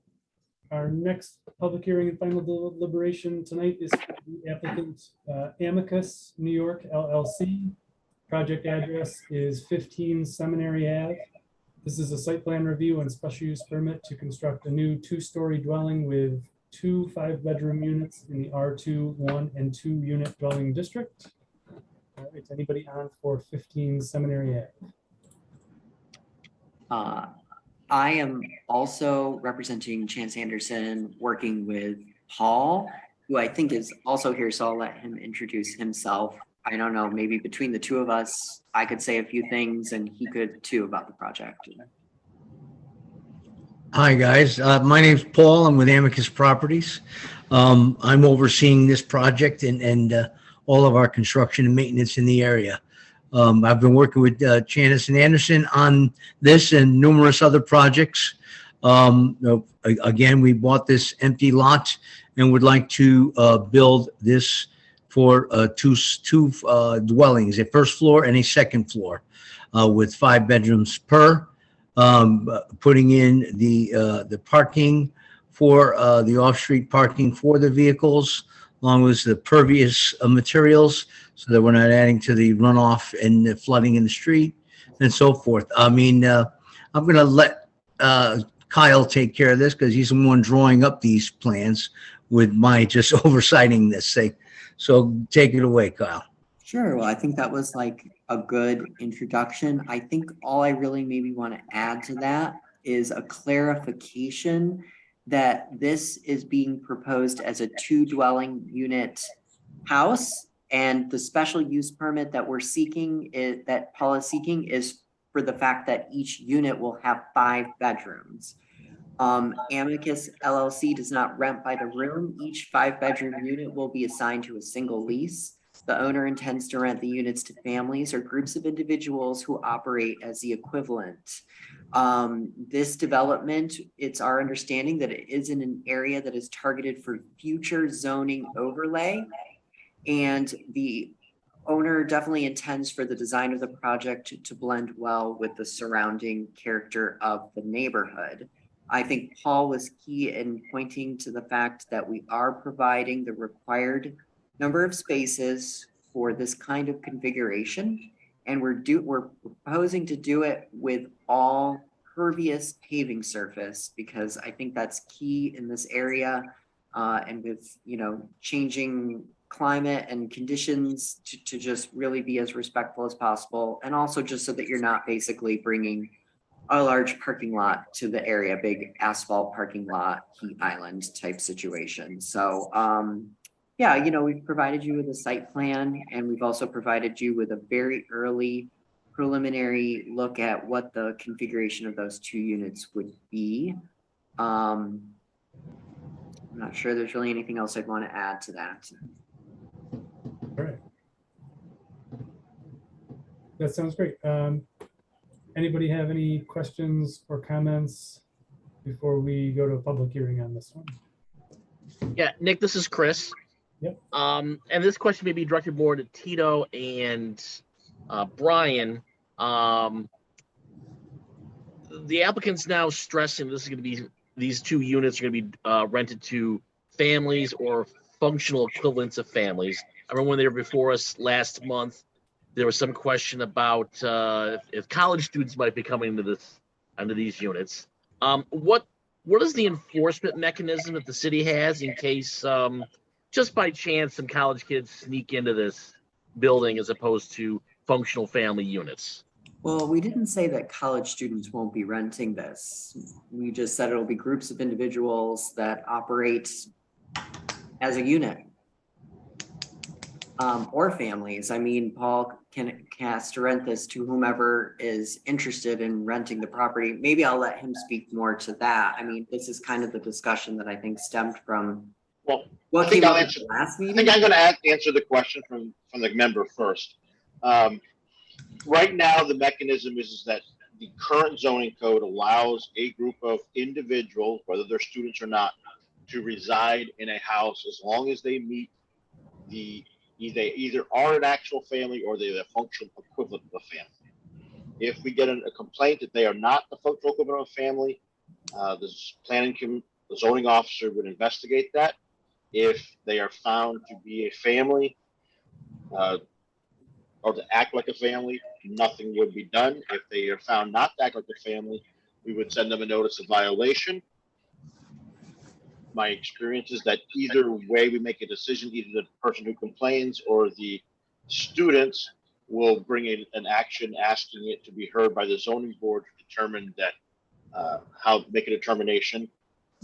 our next public hearing and final deliberation tonight is for the applicant Amicus New York LLC. Project address is 15 Seminary Ave. This is a site plan review and special use permit to construct a new 2-story dwelling with 2 5-bedroom units in the R2, 1 and 2 unit dwelling district. All right, anybody on for 15 Seminary Ave? I am also representing Chance Anderson, working with Paul, who I think is also here, so I'll let him introduce himself. I don't know, maybe between the two of us, I could say a few things and he could too about the project. Hi, guys. My name's Paul. I'm with Amicus Properties. I'm overseeing this project and all of our construction and maintenance in the area. I've been working with Janice and Anderson on this and numerous other projects. Again, we bought this empty lot and would like to build this for two dwellings, a first floor and a second floor with 5 bedrooms per. Putting in the parking for the off-street parking for the vehicles, along with the pervious materials, so that we're not adding to the runoff and the flooding in the street and so forth. I mean, I'm going to let Kyle take care of this because he's the one drawing up these plans with my just oversighting this thing. So take it away, Kyle. Sure. Well, I think that was like a good introduction. I think all I really maybe want to add to that is a clarification that this is being proposed as a 2-dwelling unit house. And the special use permit that we're seeking is that Paul is seeking is for the fact that each unit will have 5 bedrooms. Amicus LLC does not rent by the room. Each 5-bedroom unit will be assigned to a single lease. The owner intends to rent the units to families or groups of individuals who operate as the equivalent. This development, it's our understanding that it is in an area that is targeted for future zoning overlay. And the owner definitely intends for the design of the project to blend well with the surrounding character of the neighborhood. I think Paul was key in pointing to the fact that we are providing the required number of spaces for this kind of configuration. And we're proposing to do it with all pervious paving surface, because I think that's key in this area. And with, changing climate and conditions to just really be as respectful as possible. And also just so that you're not basically bringing a large parking lot to the area, big asphalt parking lot, heat island type situation. So, yeah, we've provided you with a site plan, and we've also provided you with a very early preliminary look at what the configuration of those 2 units would be. I'm not sure there's really anything else I'd want to add to that. All right. That sounds great. Anybody have any questions or comments before we go to a public hearing on this one? Yeah, Nick, this is Chris. Yep. And this question may be directed more to Tito and Brian. The applicant's now stressing this is going to be, these 2 units are going to be rented to families or functional equivalents of families. I remember when they were before us last month, there was some question about if college students might be coming into these units. What is the enforcement mechanism that the city has in case just by chance some college kids sneak into this building as opposed to functional family units? Well, we didn't say that college students won't be renting this. We just said it'll be groups of individuals that operate as a unit. Or families. I mean, Paul can ask to rent this to whomever is interested in renting the property. Maybe I'll let him speak more to that. I mean, this is kind of the discussion that I think stemmed from Well, What I think came I'll up at answer- the last I meeting? think I'm gonna answer the question from the member first. Right now, the mechanism is that the current zoning code allows a group of individuals, whether they're students or not, to reside in a house as long as they meet they either are an actual family or they're the functional equivalent of a family. If we get a complaint that they are not the functional equivalent of a family, the zoning officer would investigate that. If they are found to be a family, or to act like a family, nothing would be done. If they are found not to act like a family, we would send them a notice of violation. My experience is that either way we make a decision, either the person who complains or the students will bring an action asking it to be heard by the zoning board to determine that, make a determination.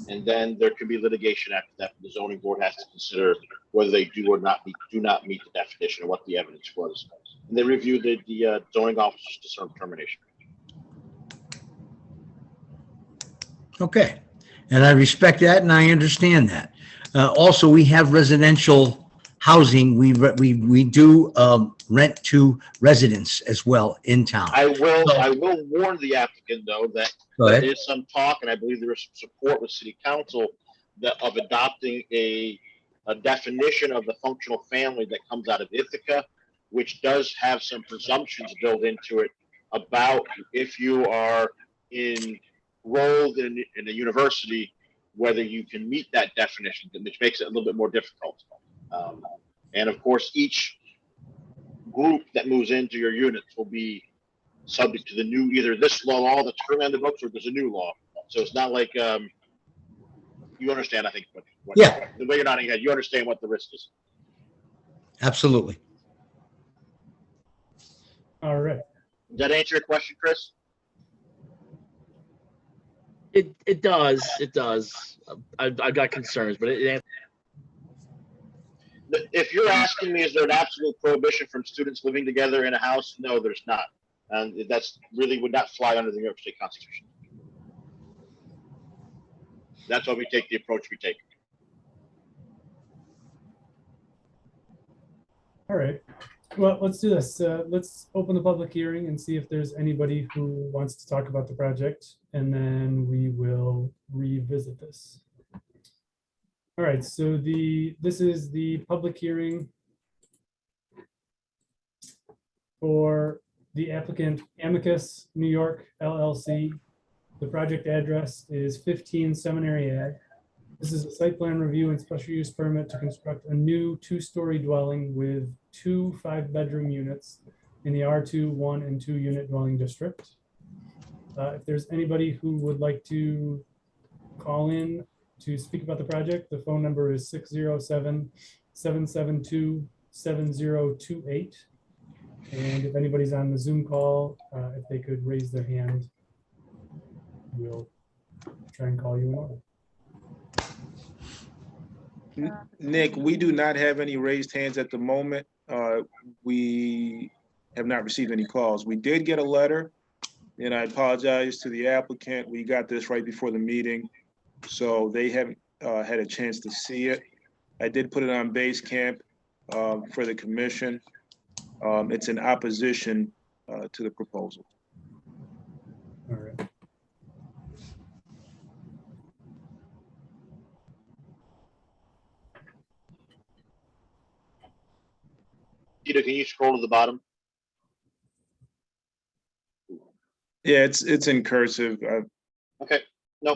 And then there could be litigation after that. The zoning board has to consider whether they do or do not meet the definition of what the evidence was. And they review the zoning officer's determination. Okay, and I respect that and I understand that. Also, we have residential housing. We do rent to residents as well in town. I will warn the applicant though that Go there ahead. is some talk, and I believe there is some support with city council of adopting a definition of the functional family that comes out of Ithaca, which does have some presumptions built into it about if you are enrolled in a university, whether you can meet that definition, which makes it a little bit more difficult. And of course, each group that moves into your units will be subject to the new, either this law that's currently on the books or there's a new law. So it's not like, you understand, I think, Yeah. the way you're nodding your head, you understand what the risk is. Absolutely. All right. Does that answer your question, Chris? It does. I've got concerns, but If you're asking me, is there an absolute prohibition from students living together in a house? No, there's not. And that's really would not fly under the New York State Constitution. That's why we take the approach we take. All right. Well, let's do this. Let's open the public hearing and see if there's anybody who wants to talk about the project, and then we will revisit this. All right, so this is the public hearing for the applicant Amicus New York LLC. The project address is 15 Seminary Ave. This is a site plan review and special use permit to construct a new 2-story dwelling with 2 5-bedroom units in the R2 1 and 2 unit dwelling district. If there's anybody who would like to call in to speak about the project, the phone number is 607-772-7028. And if anybody's on the Zoom call, if they could raise their hand, we'll try and call you in order. Nick, we do not have any raised hands at the moment. We have not received any calls. We did get a letter, and I apologize to the applicant. We got this right before the meeting, so they haven't had a chance to see it. I did put it on Basecamp for the commission. It's in opposition to the proposal. All right. Peter, can you scroll to the bottom? Yeah, it's in cursive. Okay, no.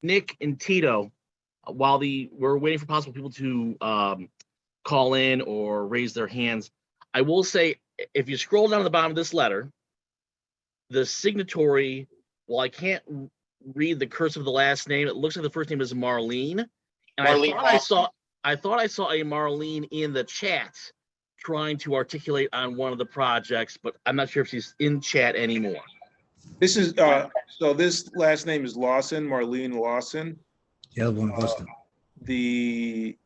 Nick and Tito, while we're waiting for possible people to call in or raise their hands, I will say, if you scroll down to the bottom of this letter, the signatory, while I can't read the cursive of the last name, it looks like the first name is Marlene. And Marlene I thought I saw a Marlene in the chat trying to articulate on one of the projects, but I'm not sure if she's in chat anymore. This is, so this last name is Lawson, Marlene Lawson. The other one wasn't. The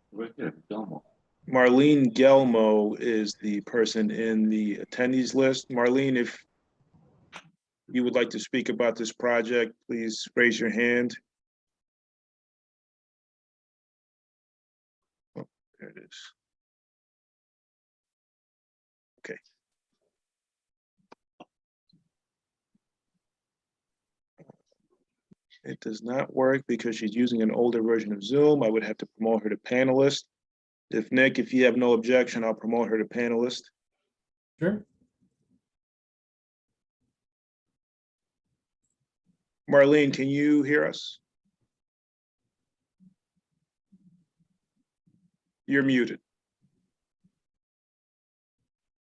Marlene Gelmo is the person in the attendees list. Marlene, if you would like to speak about this project, please raise your hand. Oh, there it is. Okay. It does not work because she's using an older version of Zoom. I would have to promote her to panelist. Nick, if you have no objection, I'll promote her to panelist. Sure. Marlene, can you hear us? You're muted.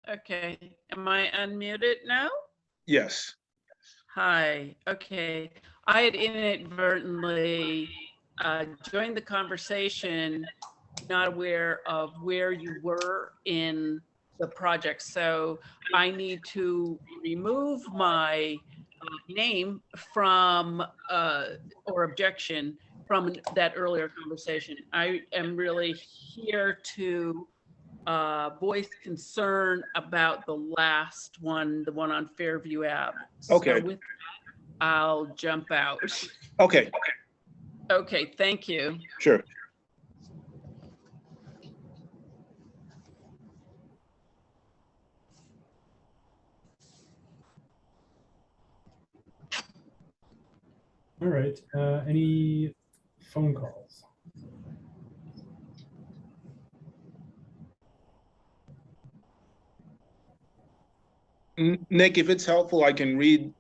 Okay, am I unmuted now? Yes. Hi, okay. I had inadvertently joined the conversation, not aware of where you were in the project. So I need to remove my name from, or objection from that earlier conversation. I am really here to voice concern about the last one, the one on Fairview Ave. Okay. So with, I'll jump out. Okay, Okay, thank you. sure. All right, any phone calls? Nick, if it's helpful, I can read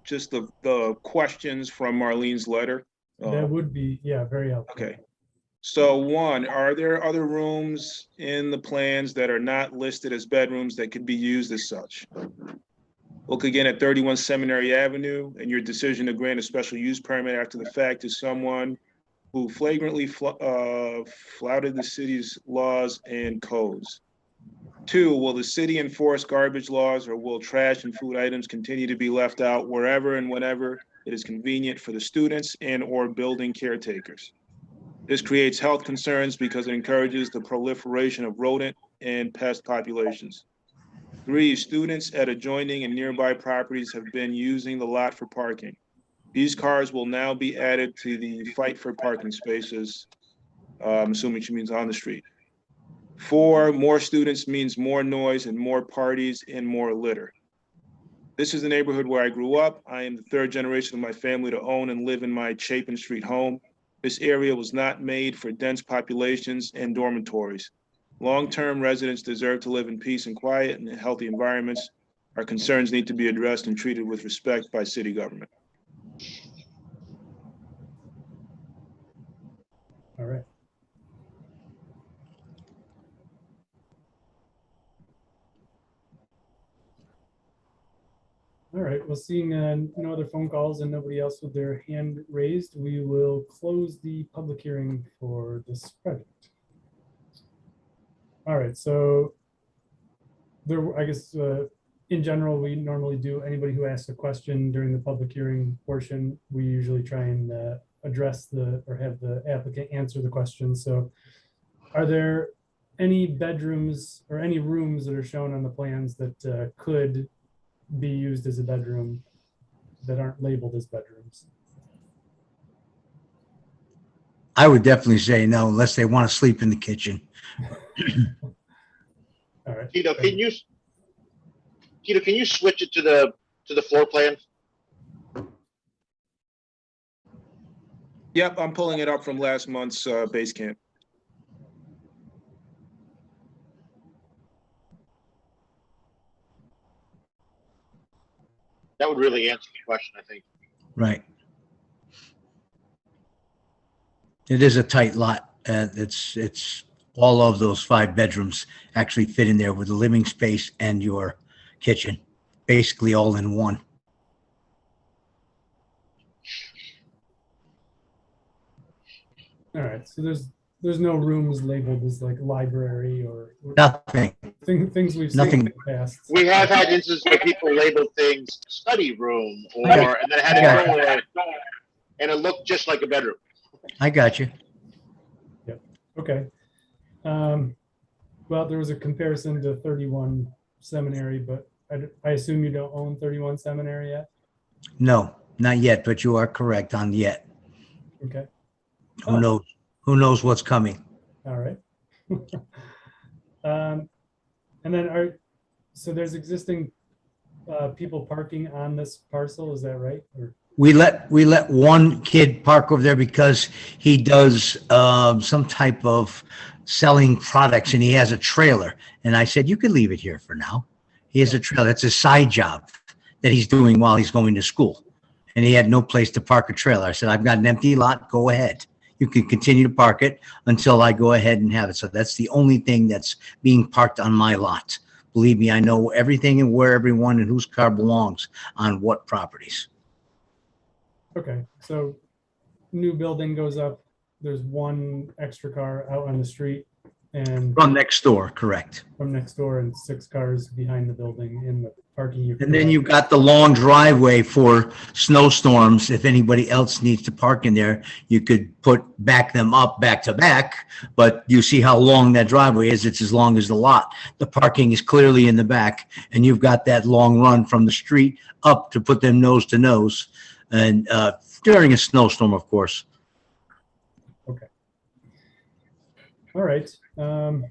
just the questions from Marlene's letter. That would be, yeah, very helpful. Okay. So one, are there other rooms in the plans that are not listed as bedrooms that could be used as such? Look again at 31 Seminary Avenue, and your decision to grant a special use permit after the fact is someone who flagrantly flouted the city's laws and codes. Two, will the city enforce garbage laws, or will trash and food items continue to be left out wherever and whenever it is convenient for the students and or building caretakers? This creates health concerns because it encourages the proliferation of rodent and pest populations. Three, students at adjoining and nearby properties have been using the lot for parking. These cars will now be added to the fight for parking spaces. I'm assuming she means on the street. Four, more students means more noise and more parties and more litter. This is the neighborhood where I grew up. I am the third generation of my family to own and live in my Chapin Street home. This area was not made for dense populations and dormitories. Long-term residents deserve to live in peace and quiet and in healthy environments. Our concerns need to be addressed and treated with respect by city government. All right. All right, well, seeing no other phone calls and nobody else with their hand raised, we will close the public hearing for this project. All right, so there, I guess, in general, we normally do, anybody who asks a question during the public hearing portion, we usually try and address or have the applicant answer the question. So are there any bedrooms or any rooms that are shown on the plans that could be used as a bedroom that aren't labeled as bedrooms? I would definitely say no, unless they want to sleep in the kitchen. All right. Tito, can you switch it to the floor plan? Yep, I'm pulling it up from last month's base camp. That would really answer the question, I think. Right. It is a tight lot. It's all of those 5 bedrooms actually fit in there with the living space and your kitchen, basically all in one. All right, so there's no rooms labeled as like library or Nothing. things we've seen in Nothing. the past. We have had instances where people labeled things study room or, I got and then had I a door and it looked just like a bedroom. I got you. Okay. Well, there was a comparison to 31 Seminary, but I assume you don't own 31 Seminary yet? No, not yet, but you are correct on yet. Okay, Who knows? Who knows what's coming? all right. And then so there's existing people parking on this parcel, is that right? Or We let one kid park over there because he does some type of selling products and he has a trailer. And I said, you can leave it here for now. He has a trailer. It's a side job that he's doing while he's going to school. And he had no place to park a trailer. I said, I've got an empty lot. Go ahead. You can continue to park it until I go ahead and have it. So that's the only thing that's being parked on my lot. Believe me, I know everything and where everyone and whose car belongs on what properties. okay, so new building goes up, there's one extra car out on the street and From next door, correct. from next door and 6 cars behind the building in the parking. And then you've got the long driveway for snowstorms. If anybody else needs to park in there, you could back them up back to back. But you see how long that driveway is. It's as long as the lot. The parking is clearly in the back and you've got that long run from the street up to put them nose to nose. And during a snowstorm, of course. Okay. All right. All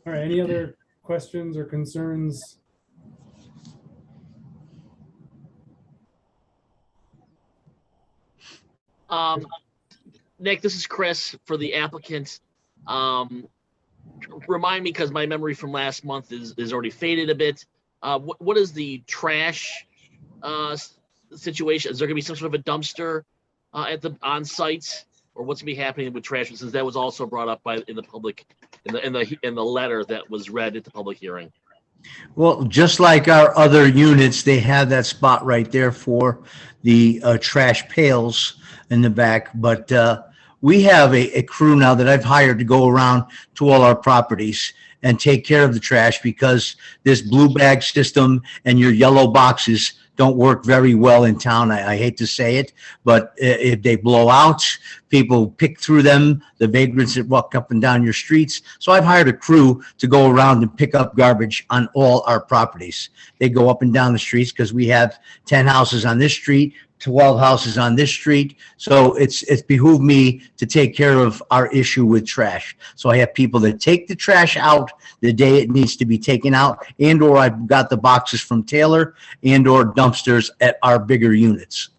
right, any other questions or concerns? Nick, this is Chris for the applicant. Remind me, because my memory from last month is already faded a bit. What is the trash situation? Is there gonna be some sort of a dumpster at the on site, or what's gonna be happening with trash? Since that was also brought up in the letter that was read at the public hearing. Well, just like our other units, they have that spot right there for the trash pails in the back. But we have a crew now that I've hired to go around to all our properties and take care of the trash, because this blue bag system and your yellow boxes don't work very well in town. I hate to say it, but if they blow out, people pick through them, the vagrants that walk up and down your streets. So I've hired a crew to go around and pick up garbage on all our properties. They go up and down the streets because we have 10 houses on this street, 12 houses on this street. So it's behooved me to take care of our issue with trash. So I have people that take the trash out the day it needs to be taken out, and or I've got the boxes from Taylor and or dumpsters at our bigger units.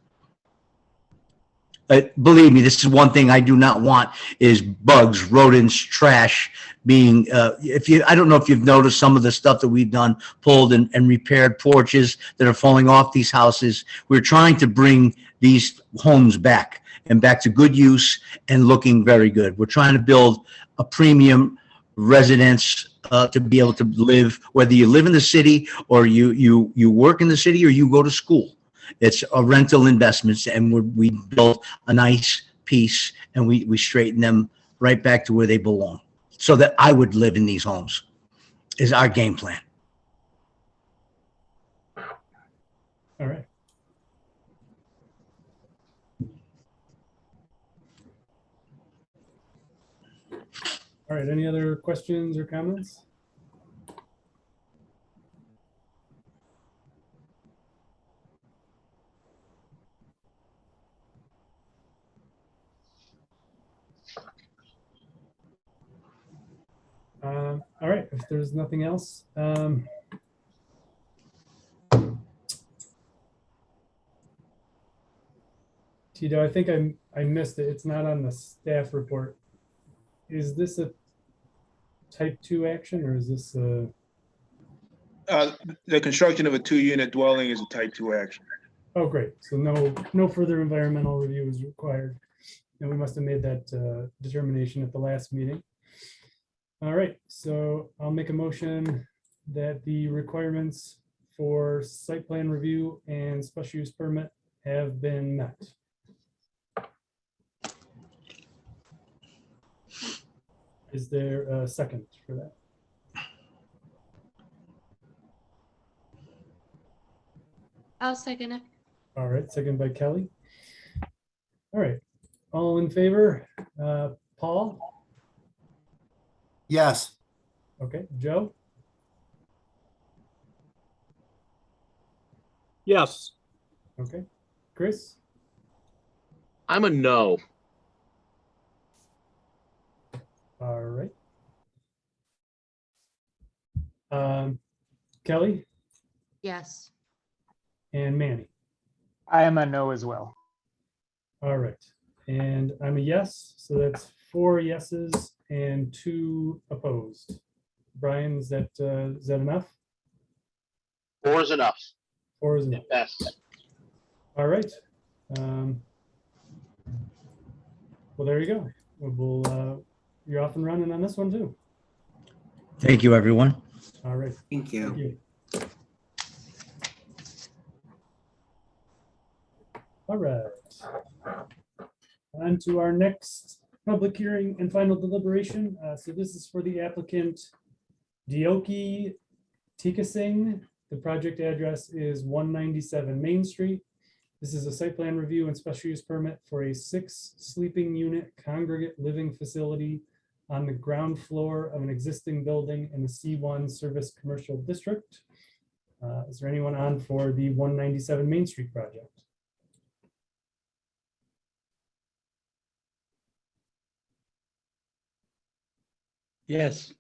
Believe me, this is one thing I do not want is bugs, rodents, trash being, I don't know if you've noticed some of the stuff that we've done, pulled and repaired porches that are falling off these houses. We're trying to bring these homes back and back to good use and looking very good. We're trying to build a premium residence to be able to live, whether you live in the city or you work in the city or you go to school. It's a rental investments, and we build a nice piece and we straighten them right back to where they belong, so that I would live in these homes is our game plan. All right. All right, any other questions or comments? All right, if there's nothing else, Tito, I think I missed it. It's not on the staff report. Is this a type 2 action, or is this a? The construction of a 2-unit dwelling is a type 2 action. Oh, great. So no further environmental review is required. And we must have made that determination at the last meeting. All right, so I'll make a motion that the requirements for site plan review and special use permit have been met. Is there a second for that? I'll second it. All right, second by Kelly. All right, all in favor? Paul? Yes. Okay, Joe? Yes. Okay, Chris? I'm a no. All right. Kelly Yes. and Manny. I am a no as well. All right, and I'm a yes, so that's 4 yeses and 2 opposed. Brian, is that enough? 4 is enough. 4 is enough. Yes. All right. Well, there you go. You're off and running on this one too. Thank you, everyone. All right. Thank you. Thank you. All right. On to our next public hearing and final deliberation. So this is for the applicant Dioki Tikasing. The project address is 197 Main Street. This is a site plan review and special use permit for a 6 sleeping unit congregate living facility on the ground floor of an existing building in the C1 Service Commercial District. Is there anyone on for the 197 Main Street project? Yes,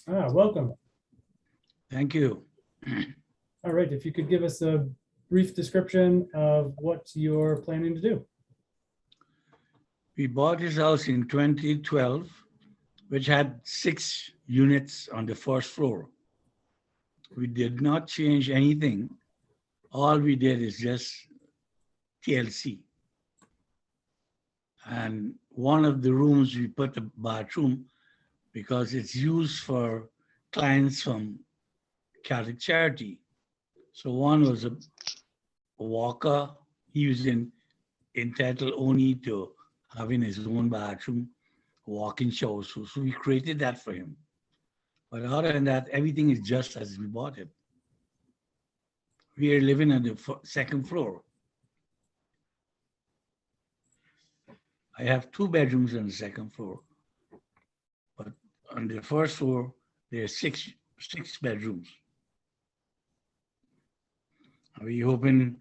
Welcome. thank you. All right, if you could give us a brief description of what you're planning to do. We bought this house in 2012, which had 6 units on the first floor. We did not change anything. All we did is just TLC. And one of the rooms we put a bathroom because it's used for clients from Catholic Charity. So one was a walker. He was entitled only to having his own bathroom, walk-in shower. So we created that for him. But other than that, everything is just as we bought it. We are living on the second floor. I have 2 bedrooms on the second floor. But on the first floor, there are six bedrooms. We're hoping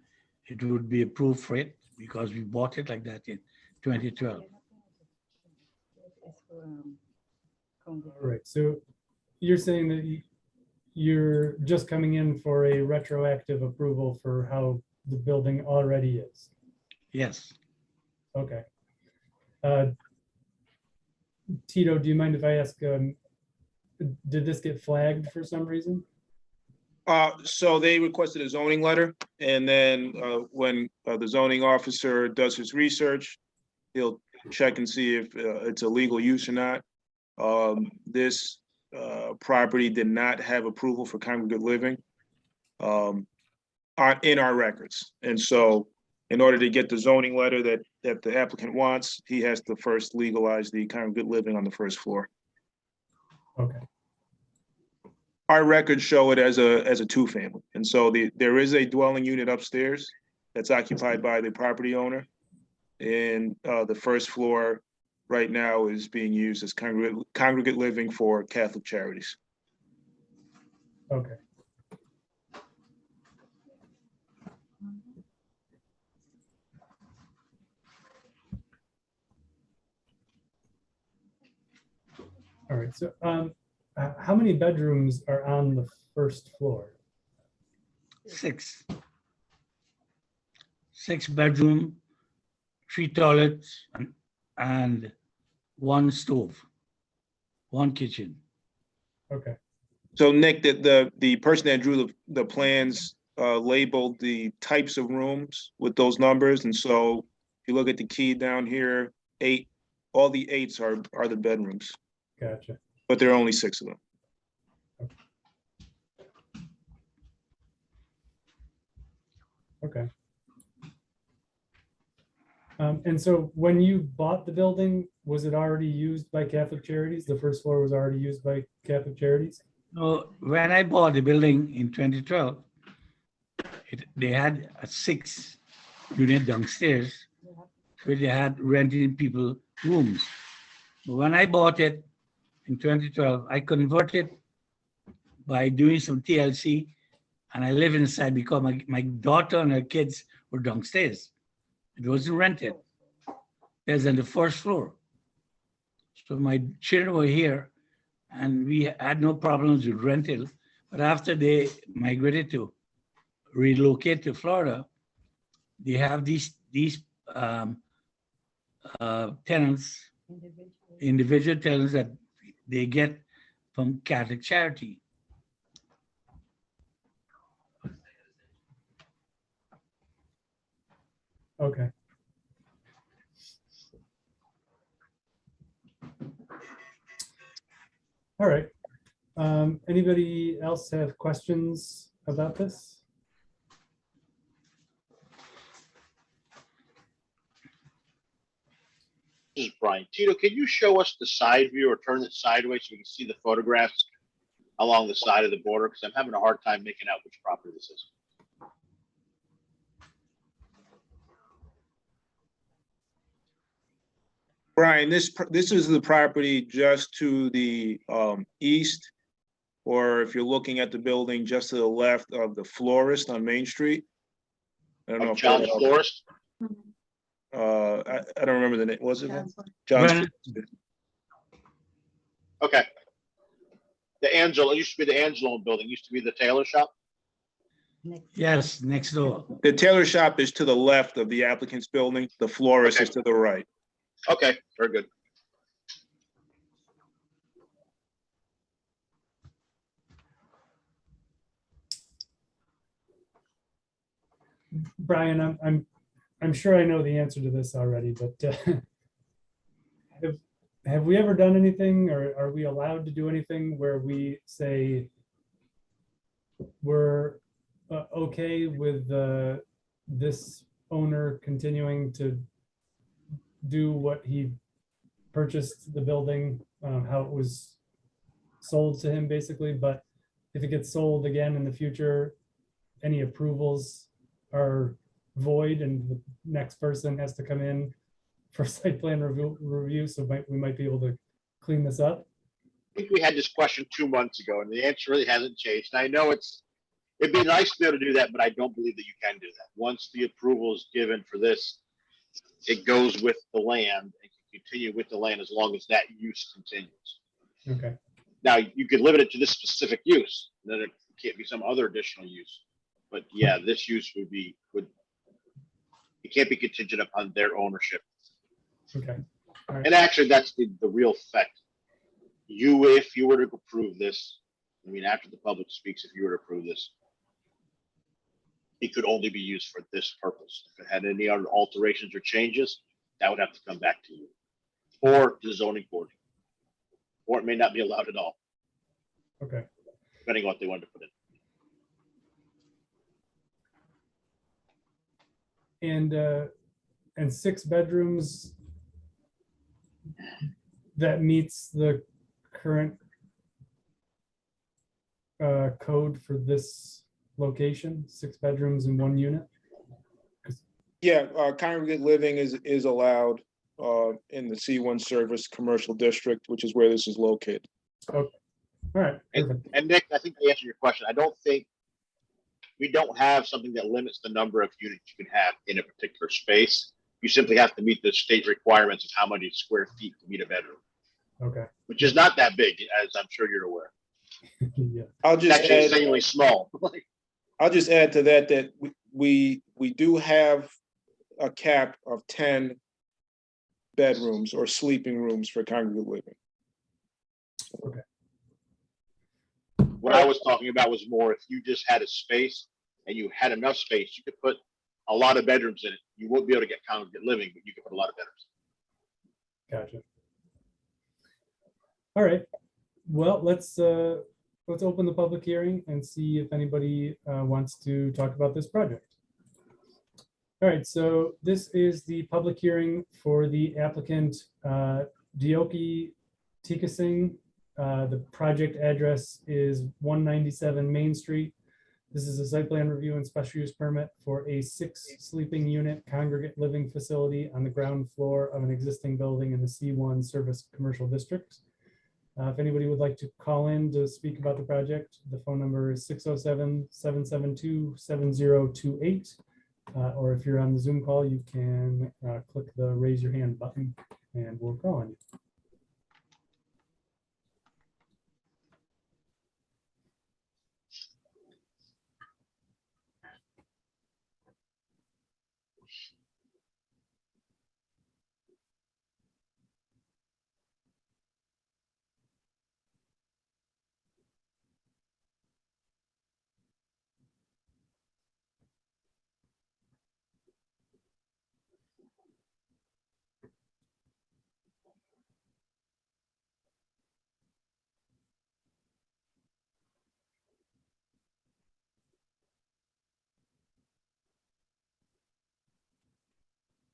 it would be approved for it because we bought it like that in 2012. All right, so you're saying that you're just coming in for a retroactive approval for how the building already is? Yes. Okay. Tito, do you mind if I ask, did this get flagged for some reason? So they requested a zoning letter, and then when the zoning officer does his research, he'll check and see if it's a legal use or not. This property did not have approval for congregate living in our records. And so in order to get the zoning letter that the applicant wants, he has to first legalize the congregate living on the first floor. Okay. Our records show it as a 2-family. And so there is a dwelling unit upstairs that's occupied by the property owner. And the first floor right now is being used as congregate living for Catholic Charities. Okay. All right, so how many bedrooms are on the first floor? 6. 6 bedroom, 3 toilets, and 1 stove, 1 kitchen. Okay. So Nick, the person that drew the plans labeled the types of rooms with those numbers. And so if you look at the key down here, 8, all the 8s are the bedrooms. Gotcha. But there are only 6 of them. Okay. And so when you bought the building, was it already used by Catholic Charities? The first floor was already used by Catholic Charities? So when I bought the building in 2012, They had a 6-unit downstairs where they had renting people rooms. But when I bought it in 2012, I converted by doing some TLC, and I live inside because my daughter and her kids were downstairs. It wasn't rented. It was on the first floor. So my children were here, and we had no problems with rental. But after they migrated to relocate to Florida, they have these tenants, individual tenants that they get from Catholic Charity. Okay. All right. Anybody else have questions about this? This is Brian. Tito, can you show us the side view or turn it sideways so we can see the photographs along the side of the border? Because I'm having a hard time making out which property this is. Brian, this is the property just to the east, or if you're looking at the building just to the left of the florist on Main Street. I don't know. John's Florist? I don't remember the name. Was it? Well, Okay. The Angelo, it used to be the Angelo building, used to be the tailor shop. yes, next door. The tailor shop is to the left of the applicant's building. The florist is to the right. Okay, very good. Brian, I'm sure I know the answer to this already, but have we ever done anything, or are we allowed to do anything where we say we're okay with this owner continuing to do what he purchased the building, how it was sold to him basically, but if it gets sold again in the future, any approvals are void and the next person has to come in for site plan review, so we might be able to clean this up? I think we had this question 2 months ago and the answer really hasn't changed. And I know it'd be nice to be able to do that, but I don't believe that you can do that. Once the approval is given for this, it goes with the land and can continue with the land as long as that use continues. Okay. Now, you could limit it to this specific use, then it can't be some other additional use. But yeah, this use it can't be contingent upon their ownership. Okay. All right. And actually, that's the real effect. If you were to approve this, I mean, after the public speaks, if you were to approve this, it could only be used for this purpose. If it had any other alterations or changes, that would have to come back to you or the zoning board, or it may not be allowed at all. Okay. Depending on what they wanted to put in. And 6 bedrooms, that meets the current code for this location, 6 bedrooms in 1 unit? Yeah, congregate living is allowed in the C1 service commercial district, which is where this is located. Okay. All right. And Nick, I think to answer your question, I don't think we don't have something that limits the number of units you can have in a particular space. You simply have to meet the state requirements of how many square feet to meet a bedroom. Okay. Which is not that big, as I'm sure you're aware. Yeah. I'll just Actually, add, insanely small. I'll just add to that we do have a cap of 10 bedrooms or sleeping rooms for congregate living. Okay. What I was talking about was more if you just had a space and you had enough space, you could put a lot of bedrooms in it. You won't be able to get congregate living, but you could put a lot of bedrooms. Gotcha. All right. Well, let's open the public hearing and see if anybody wants to talk about this project. All right, so this is the public hearing for the applicant Dioki Tikasing. The project address is 197 Main Street, This is a site plan review and special use permit for a 6 sleeping unit congregate living facility on the ground floor of an existing building in the C1 Service Commercial District. If anybody would like to call in to speak about the project, the phone number is 607-772-7028. Or if you're on the Zoom call, you can click the raise your hand button and we'll call on you.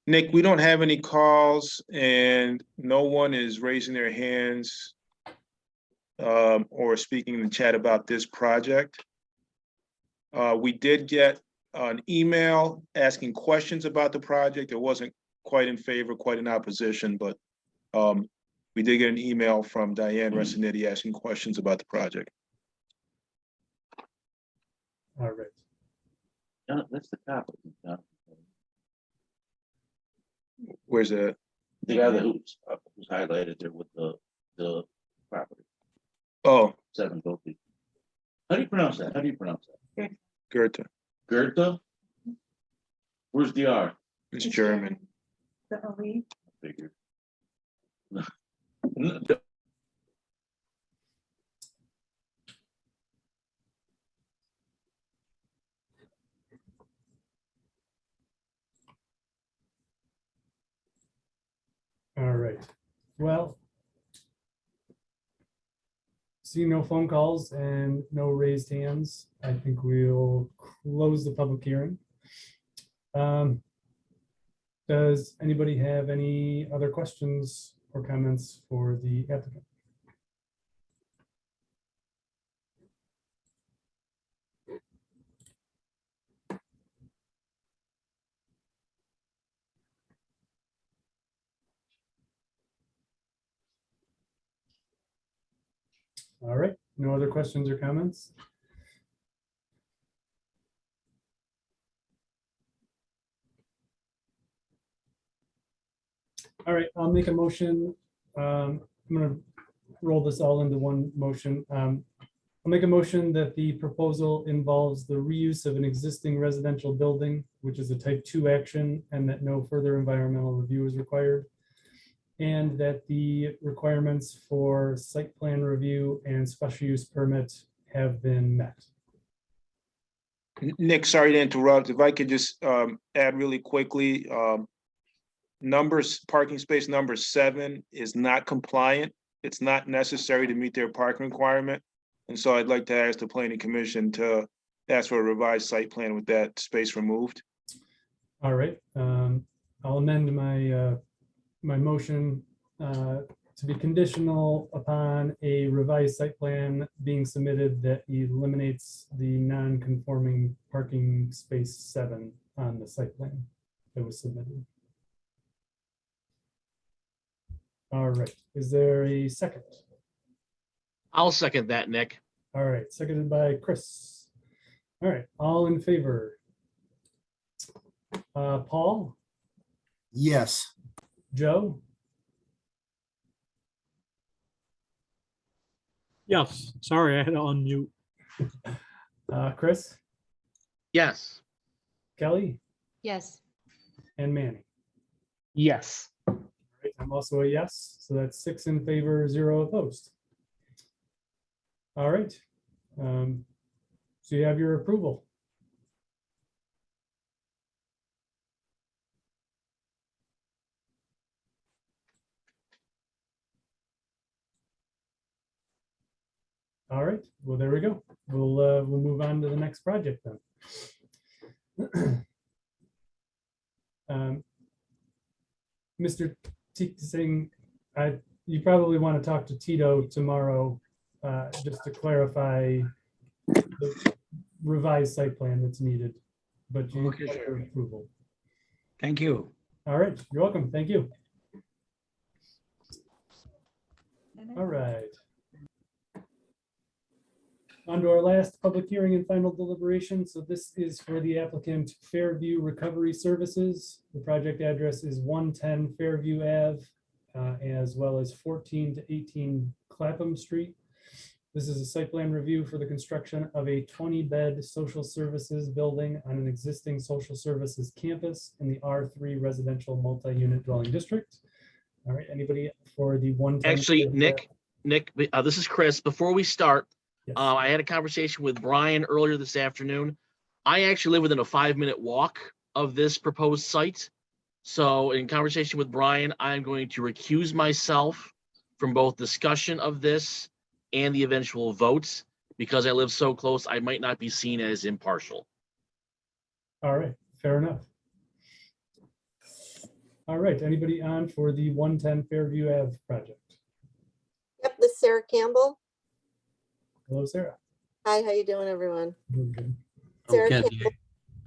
Nick, we don't have any calls and no one is raising their hands or speaking in the chat about this project. We did get an email asking questions about the project. It wasn't quite in favor, quite in opposition, but we did get an email from Diane Resinetti asking questions about the project. All right. That's the top. Where's that? The other who's highlighted there with the property. Oh, 7 Gopi. How do you pronounce that? How do you pronounce that? Goethe. Goethe? Where's the R? It's German. I figured. All right. Well, see no phone calls and no raised hands. I think we'll close the public hearing. Does anybody have any other questions or comments for the applicant? All right, no other questions or comments? All right, I'll make a motion. I'm gonna roll this all into one motion. I'll make a motion that the proposal involves the reuse of an existing residential building, which is a type 2 action, and that no further environmental review is required. And that the requirements for site plan review and special use permit have been met. Nick, sorry to interrupt. If I could just add really quickly, parking space number 7 is not compliant. It's not necessary to meet their parking requirement. And so I'd like to ask the planning commission to ask for a revised site plan with that space removed. All right, I'll amend my my motion to be conditional upon a revised site plan being submitted that eliminates the non-conforming parking space 7 on the site plan that was submitted. All right, is there a second? I'll second that, Nick. All right, seconded by Chris. All right, all in favor? Paul? Yes. Joe? Yes, sorry, I had to unmute. Chris? Yes. Kelly? Yes. And Manny? Yes. All right, I'm also a yes, so that's 6 in favor, 0 opposed. All right. So you have your approval. All right, well, there we go. We'll move on to the next project then. Mr. Singh, you probably want to talk to Tito tomorrow, just to clarify revised site plan that's needed, but you Okay, get your approval. Thank you. All right, you're welcome. Thank you. All right. On to our last public hearing and final deliberation. So this is for the applicant Fairview Recovery Services. The project address is 110 Fairview Ave, as well as 14 to 18 Clapham Street. This is a site plan review for the construction of a 20-bed social services building on an existing social services campus in the R3 residential multi-unit dwelling district. All right, anybody for the 110? Actually, Nick, this is Chris. Before we start, Yes. I had a conversation with Brian earlier this afternoon. I actually live within a 5-minute walk of this proposed site. So in conversation with Brian, I'm going to recuse myself from both discussion of this and the eventual votes because I live so close, I might not be seen as impartial. All right, fair enough. All right, anybody on for the 110 Fairview Ave project? Yep, this is Sarah Campbell. Hello, Sarah. Hi, how you doing, everyone? Doing good. Sarah I'm Ken Campbell. Gay.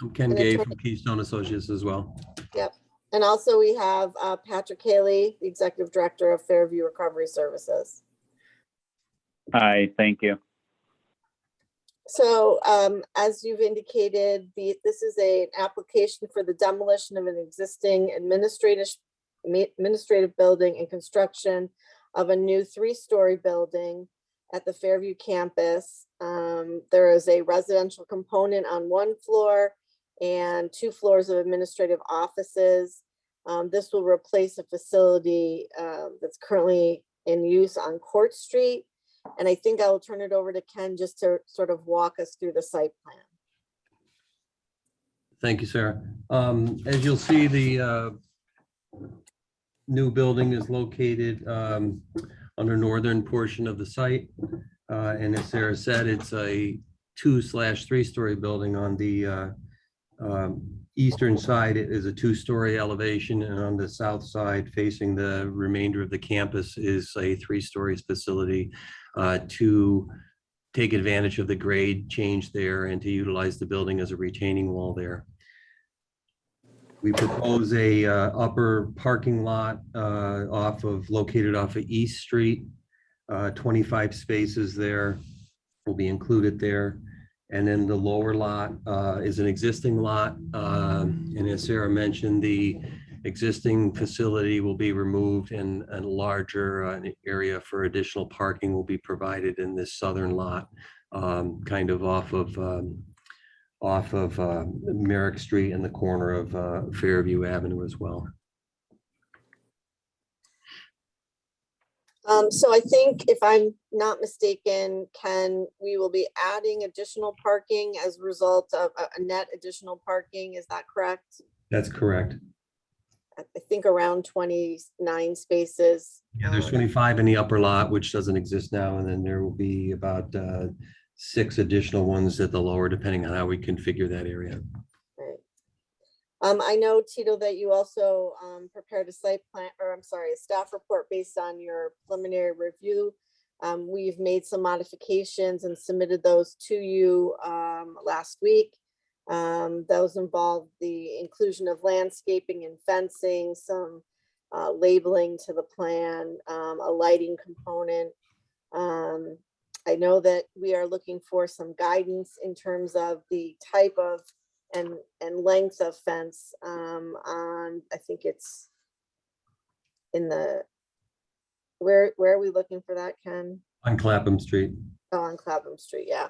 I'm Ken an Gay attorney. from Keystone Associates as well. Yep. And also we have Patrick Haley, the Executive Director of Fairview Recovery Services. Hi, thank you. So as you've indicated, this is an application for the demolition of an existing administrative building and construction of a new 3-story building at the Fairview campus. There is a residential component on 1 floor and 2 floors of administrative offices. This will replace a facility that's currently in use on Court Street. And I think I will turn it over to Ken just to sort of walk us through the site plan. Thank you, Sarah. As you'll see, the new building is located on the northern portion of the site. And as Sarah said, it's a 2/3-story building. On the eastern side, it is a 2-story elevation, and on the south side, facing the remainder of the campus, is a 3-story facility to take advantage of the grade change there and to utilize the building as a retaining wall there. We propose a upper parking lot located off of East Street. 25 spaces there will be included there. And then the lower lot is an existing lot. And as Sarah mentioned, the existing facility will be removed and a larger area for additional parking will be provided in this southern lot, kind of off of Merrick Street and the corner of Fairview Avenue as well. So I think if I'm not mistaken, Ken, we will be adding additional parking as a result of a net additional parking. Is that correct? That's correct. I think around 29 spaces. Yeah, there's 25 in the upper lot, which doesn't exist now. And then there will be about 6 additional ones at the lower, depending on how we configure that area. Right. I know, Tito, that you also prepared a site plan, or I'm sorry, a staff report based on your preliminary review. We've made some modifications and submitted those to you last week. Those involve the inclusion of landscaping and fencing, some labeling to the plan, a lighting component. I know that we are looking for some guidance in terms of the type of and length of fence on, I think it's in the, where are we looking for that, Ken? On Clapham Street. Oh, on Clapham Street, yeah.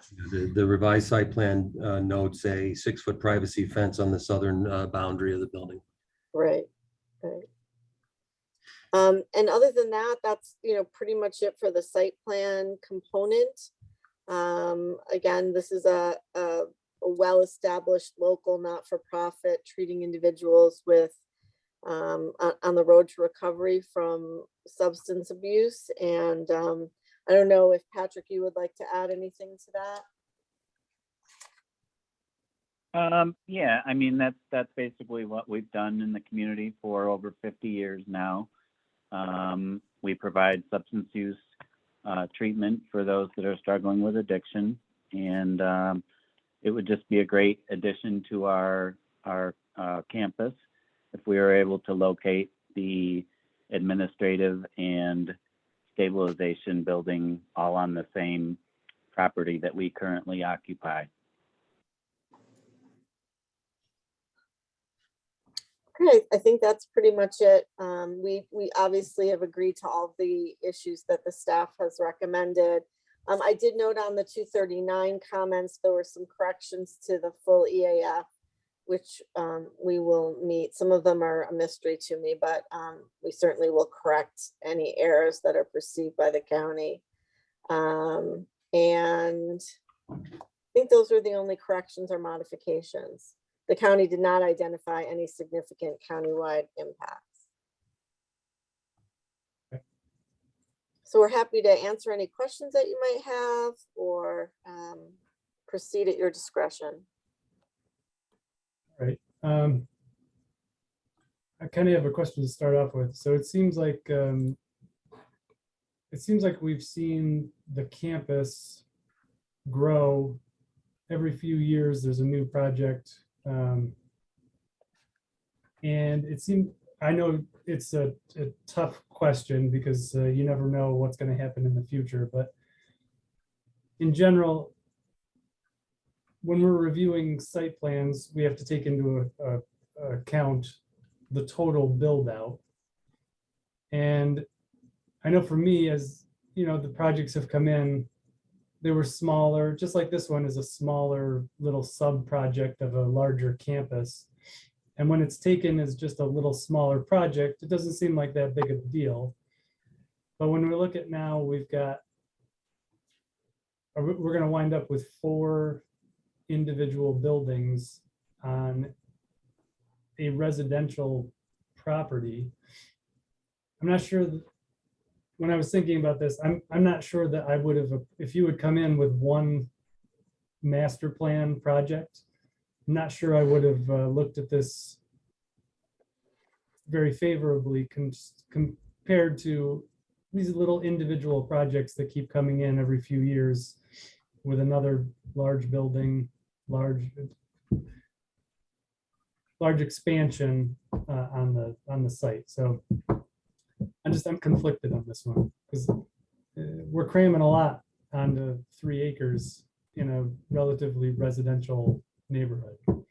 The revised site plan notes a 6-foot privacy fence on the southern boundary of the building. Right, right. And other than that, that's, pretty much it for the site plan component. Again, this is a well-established local not-for-profit treating individuals with on the road to recovery from substance abuse. And I don't know if Patrick, you would like to add anything to that? Yeah, I mean, that's basically what we've done in the community for over 50 years now. We provide substance use treatment for those that are struggling with addiction. And it would just be a great addition to our campus if we were able to locate the administrative and stabilization building all on the same property that we currently occupy. Okay, I think that's pretty much it. We obviously have agreed to all the issues that the staff has recommended. I did note on the 239 comments, there were some corrections to the full EAF, which we will meet. Some of them are a mystery to me, but we certainly will correct any errors that are perceived by the county. And I think those were the only corrections or modifications. The county did not identify any significant countywide impacts. Okay. So we're happy to answer any questions that you might have or proceed at your discretion. Right. I kind of have a question to start off with. So it seems like we've seen the campus grow every few years. There's a new project. And it seemed, I know it's a tough question because you never know what's going to happen in the future, but in general, when we're reviewing site plans, we have to take into account the total build out. And I know for me, as you know, the projects have come in, they were smaller, just like this one is a smaller little sub project of a larger campus. And when it's taken as just a little smaller project, it doesn't seem like that big of a deal. But when we look at now, we're going to wind up with 4 individual buildings on a residential property. I'm not sure that, when I was thinking about this, I'm not sure that I would have, if you would come in with one master plan project, I'm not sure I would have looked at this very favorably compared to these little individual projects that keep coming in every few years with another large building, large expansion on the site. So I'm conflicted on this one because we're cramming a lot onto 3 acres in a relatively residential neighborhood. I mean,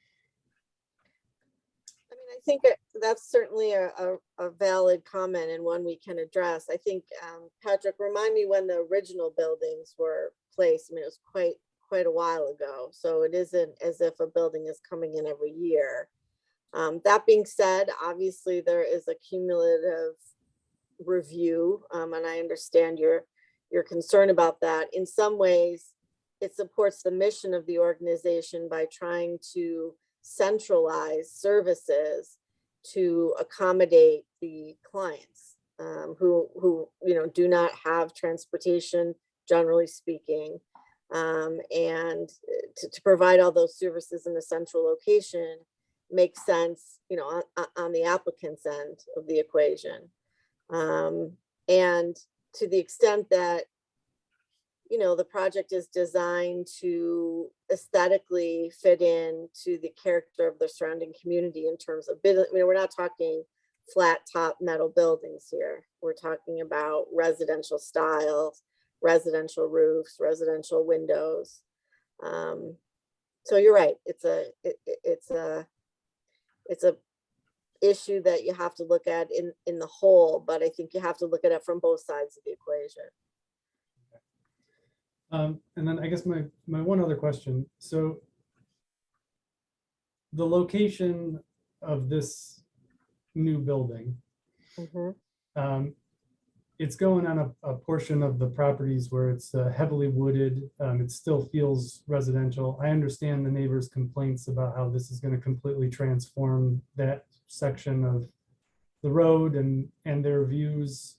I think that's certainly a valid comment and one we can address. I think, Patrick, remind me when the original buildings were placed. I mean, it was quite a while ago. So it isn't as if a building is coming in every year. That being said, obviously there is a cumulative review, and I understand your concern about that. In some ways, it supports the mission of the organization by trying to centralize services to accommodate the clients who do not have transportation, generally speaking, and to provide all those services in a central location makes sense, on the applicant's end of the equation. And to the extent that, the project is designed to aesthetically fit in to the character of the surrounding community in terms of business. We're not talking flat top metal buildings here. We're talking about residential styles, residential roofs, residential windows. So you're right. It's a issue that you have to look at in the whole, but I think you have to look at it from both sides of the equation. And then I guess my one other question. So the location of this new building, it's going on a portion of the properties where it's heavily wooded. It still feels residential. I understand the neighbors' complaints about how this is going to completely transform that section of the road and their views.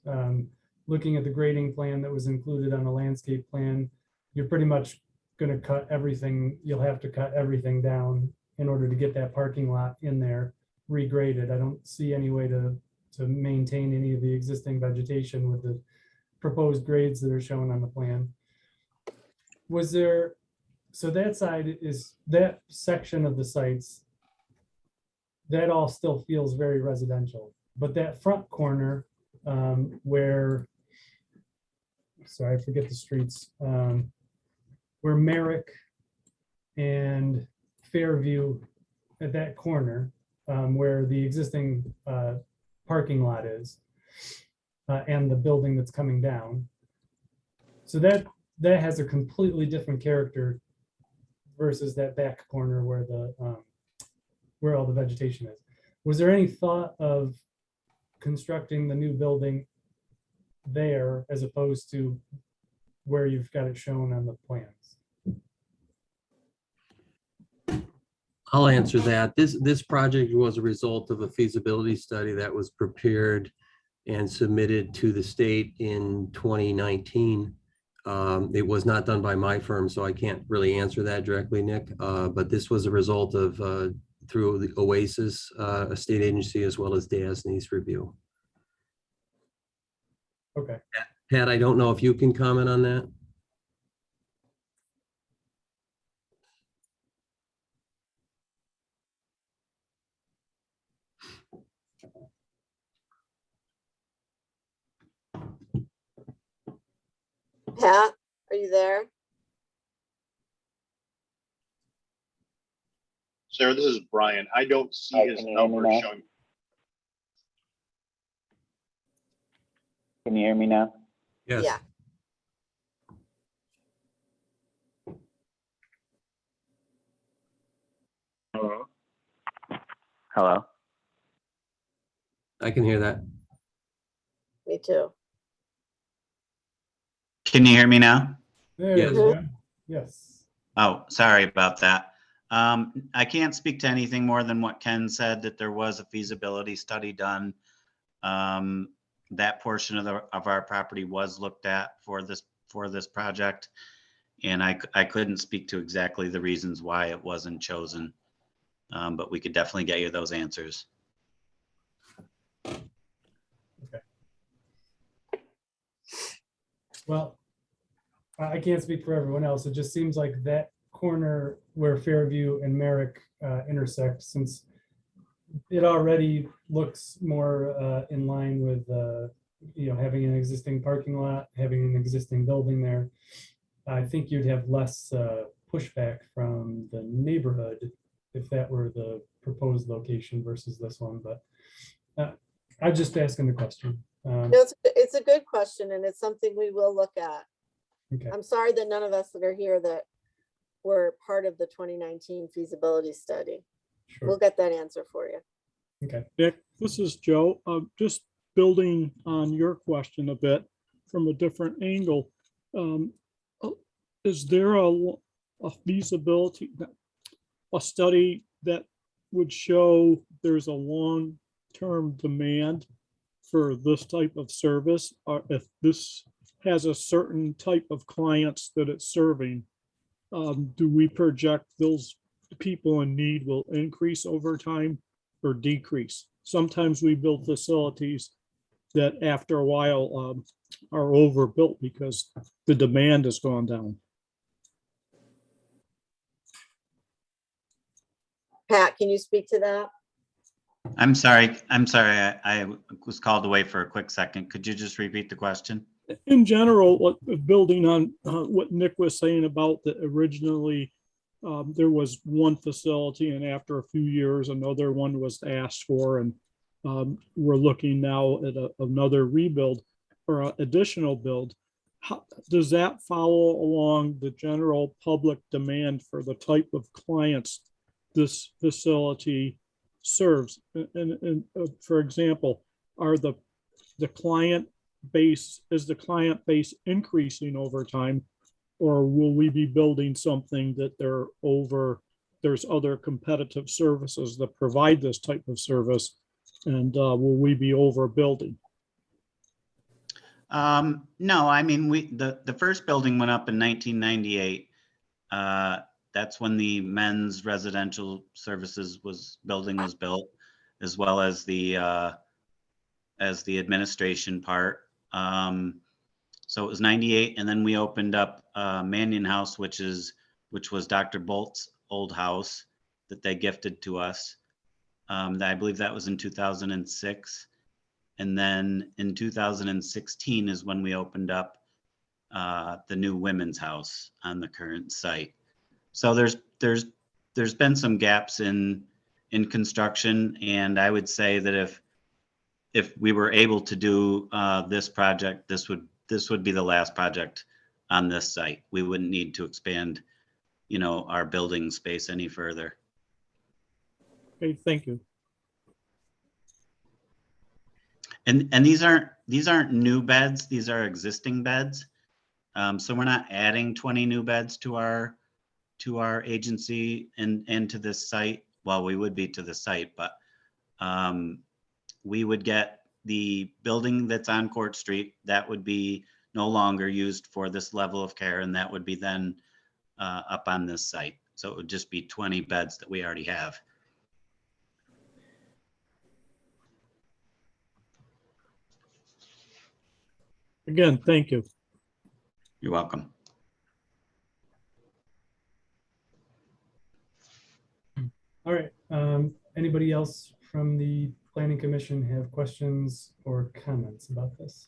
Looking at the grading plan that was included on the landscape plan, you're pretty much going to cut everything. You'll have to cut everything down in order to get that parking lot in there regraded. I don't see any way to maintain any of the existing vegetation with the proposed grades that are shown on the plan. Was there So that side is, that section of the sites, that all still feels very residential. But that front corner where, sorry, I forget the streets, where Merrick and Fairview, at that corner, where the existing parking lot is, and the building that's coming down. So that has a completely different character versus that back corner where the where all the vegetation is. Was there any thought of constructing the new building there as opposed to where you've got it shown on the plans? I'll answer that. This project was a result of a feasibility study that was prepared and submitted to the state in 2019. It was not done by my firm, so I can't really answer that directly, Nick. But this was a result of through the OASIS, a state agency, as well as DASNY's review. Okay. Pat, I don't know if you can comment on that. Pat, are you there? Sarah, this is Brian. I don't see his number showing. Can you hear me now? Yes. Yeah. Hello? Hello? I can hear that. Me too. Can you hear me now? There Yes. we go. Yes. Oh, sorry about that. I can't speak to anything more than what Ken said, that there was a feasibility study done. That portion of our property was looked at for this project. And I couldn't speak to exactly the reasons why it wasn't chosen. But we could definitely get you those answers. Okay. Well, I can't speak for everyone else. It just seems like that corner where Fairview and Merrick intersect, since it already looks more in line with having an existing parking lot, having an existing building there. I think you'd have less pushback from the neighborhood if that were the proposed location versus this one. But I'm just asking the question. No, it's a good question, and it's something we will look at. Okay. I'm sorry that none of us that are here that were part of the 2019 feasibility study. Sure. We'll get that answer for you. Okay. Nick, this is Joe. Just building on your question a bit from a different angle. Is there a feasibility, a study that would show there's a long-term demand for this type of service, or if this has a certain type of clients that it's serving? Do we project those people in need will increase over time or decrease? Sometimes we build facilities that after a while are overbuilt because the demand has gone down. Pat, can you speak to that? I'm sorry. I was called away for a quick second. Could you just repeat the question? In general, building on what Nick was saying about that originally there was one facility and after a few years, another one was asked for, and we're looking now at another rebuild or additional build. How does that follow along the general public demand for the type of clients this facility serves? And for example, are the client base, is the client base increasing over time, or will we be building something that there's other competitive services that provide this type of service, and will we be overbuilding? No, I mean, the first building went up in 1998. That's when the men's residential services building was built, as well as the administration part. So it was 98, and then we opened up Mannion House, which is which was Dr. Bolt's old house that they gifted to us. I believe that was in 2006. And then in 2016 is when we opened up the new women's house on the current site. So there's been some gaps in construction, and I would say that if we were able to do this project, this would be the last project on this site. We wouldn't need to expand, our building space any further. Okay, thank you. And these aren't new beds, these are existing beds. So we're not adding 20 new beds to our agency and to this site. Well, we would be to the site, but we would get the building that's on Court Street, that would be no longer used for this level of care, and that would be then up on this site. So it would just be 20 beds that we already have. Again, thank you. You're welcome. All right. Anybody else from the Planning Commission have questions or comments about this?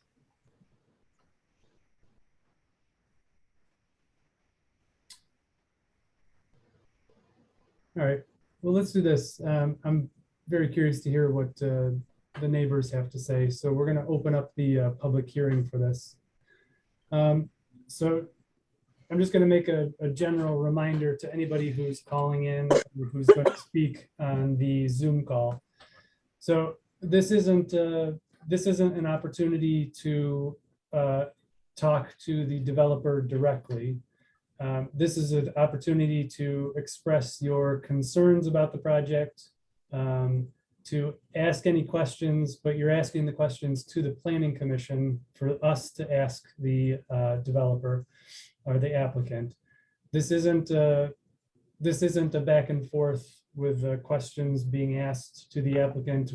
All right. Well, let's do this. I'm very curious to hear what the neighbors have to say. So we're going to open up the public hearing for this. So I'm just going to make a general reminder to anybody who's calling in, who's going to speak on the Zoom call. So this isn't an opportunity to talk to the developer directly. This is an opportunity to express your concerns about the project, to ask any questions, but you're asking the questions to the Planning Commission for us to ask the developer or the applicant. This isn't a back and forth with questions being asked to the applicant,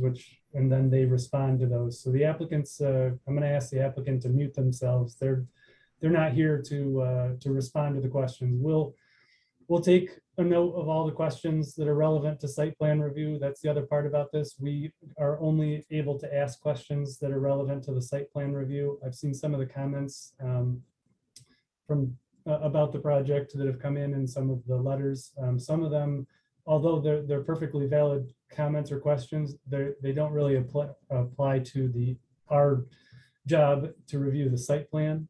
and then they respond to those. So the applicants, I'm going to ask the applicant to mute themselves. They're not here to respond to the questions. We'll take a note of all the questions that are relevant to site plan review. That's the other part about this. We are only able to ask questions that are relevant to the site plan review. I've seen some of the comments from about the project that have come in some of the letters. Some of them, although they're perfectly valid comments or questions, they don't really apply to our job to review the site plan.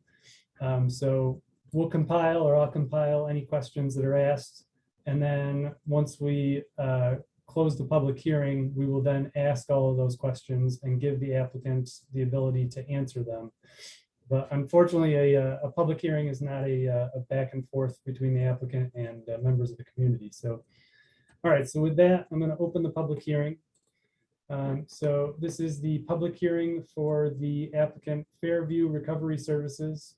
So we'll compile, or I'll compile any questions that are asked. And then once we close the public hearing, we will then ask all of those questions and give the applicants the ability to answer them. But unfortunately, a public hearing is not a back and forth between the applicant and members of the community. So, all right, so with that, I'm going to open the public hearing. So this is the public hearing for the applicant Fairview Recovery Services.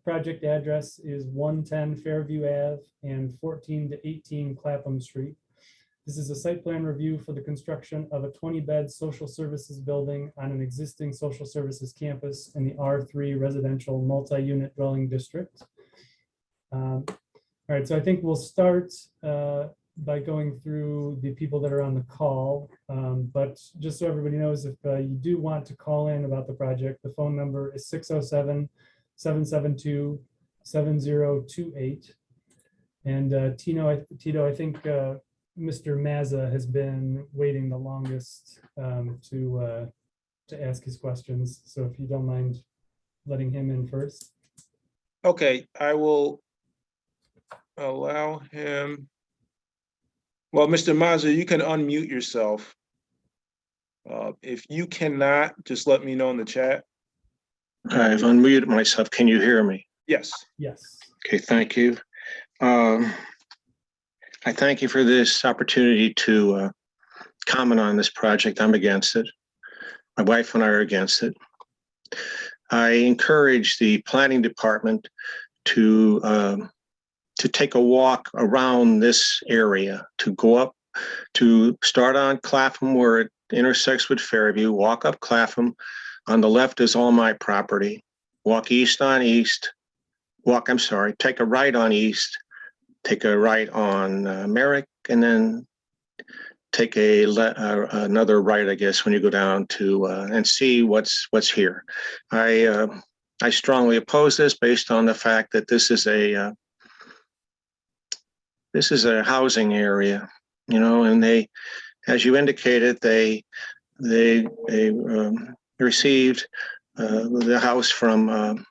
Project address is 110 Fairview Ave and 14 to 18 Clapham Street. This is a site plan review for the construction of a 20-bed social services building on an existing social services campus in the R3 residential multi-unit dwelling district. All right, so I think we'll start by going through the people that are on the call. But just so everybody knows, if you do want to call in about the project, the phone number is 607-772-7028. And Tito, I think Mr. Mazza has been waiting the longest to ask his questions. So if you don't mind letting him in first. Okay, I will allow him. Well, Mr. Mazza, you can unmute yourself. If you cannot, just let me know in the chat. I've unmuted myself. Can you hear me? Yes. Yes. Okay, thank you. I thank you for this opportunity to comment on this project. I'm against it. My wife and I are against it. I encourage the planning department to take a walk around this area, to go up, to start on Clapham where it intersects with Fairview, walk up Clapham. On the left is all my property. Walk east on East. Take a right on East. take a right on Merrick, and then take another right, I guess, when you go down to and see what's here. I strongly oppose this based on the fact that this is a housing area, and they, as you indicated, they received the house from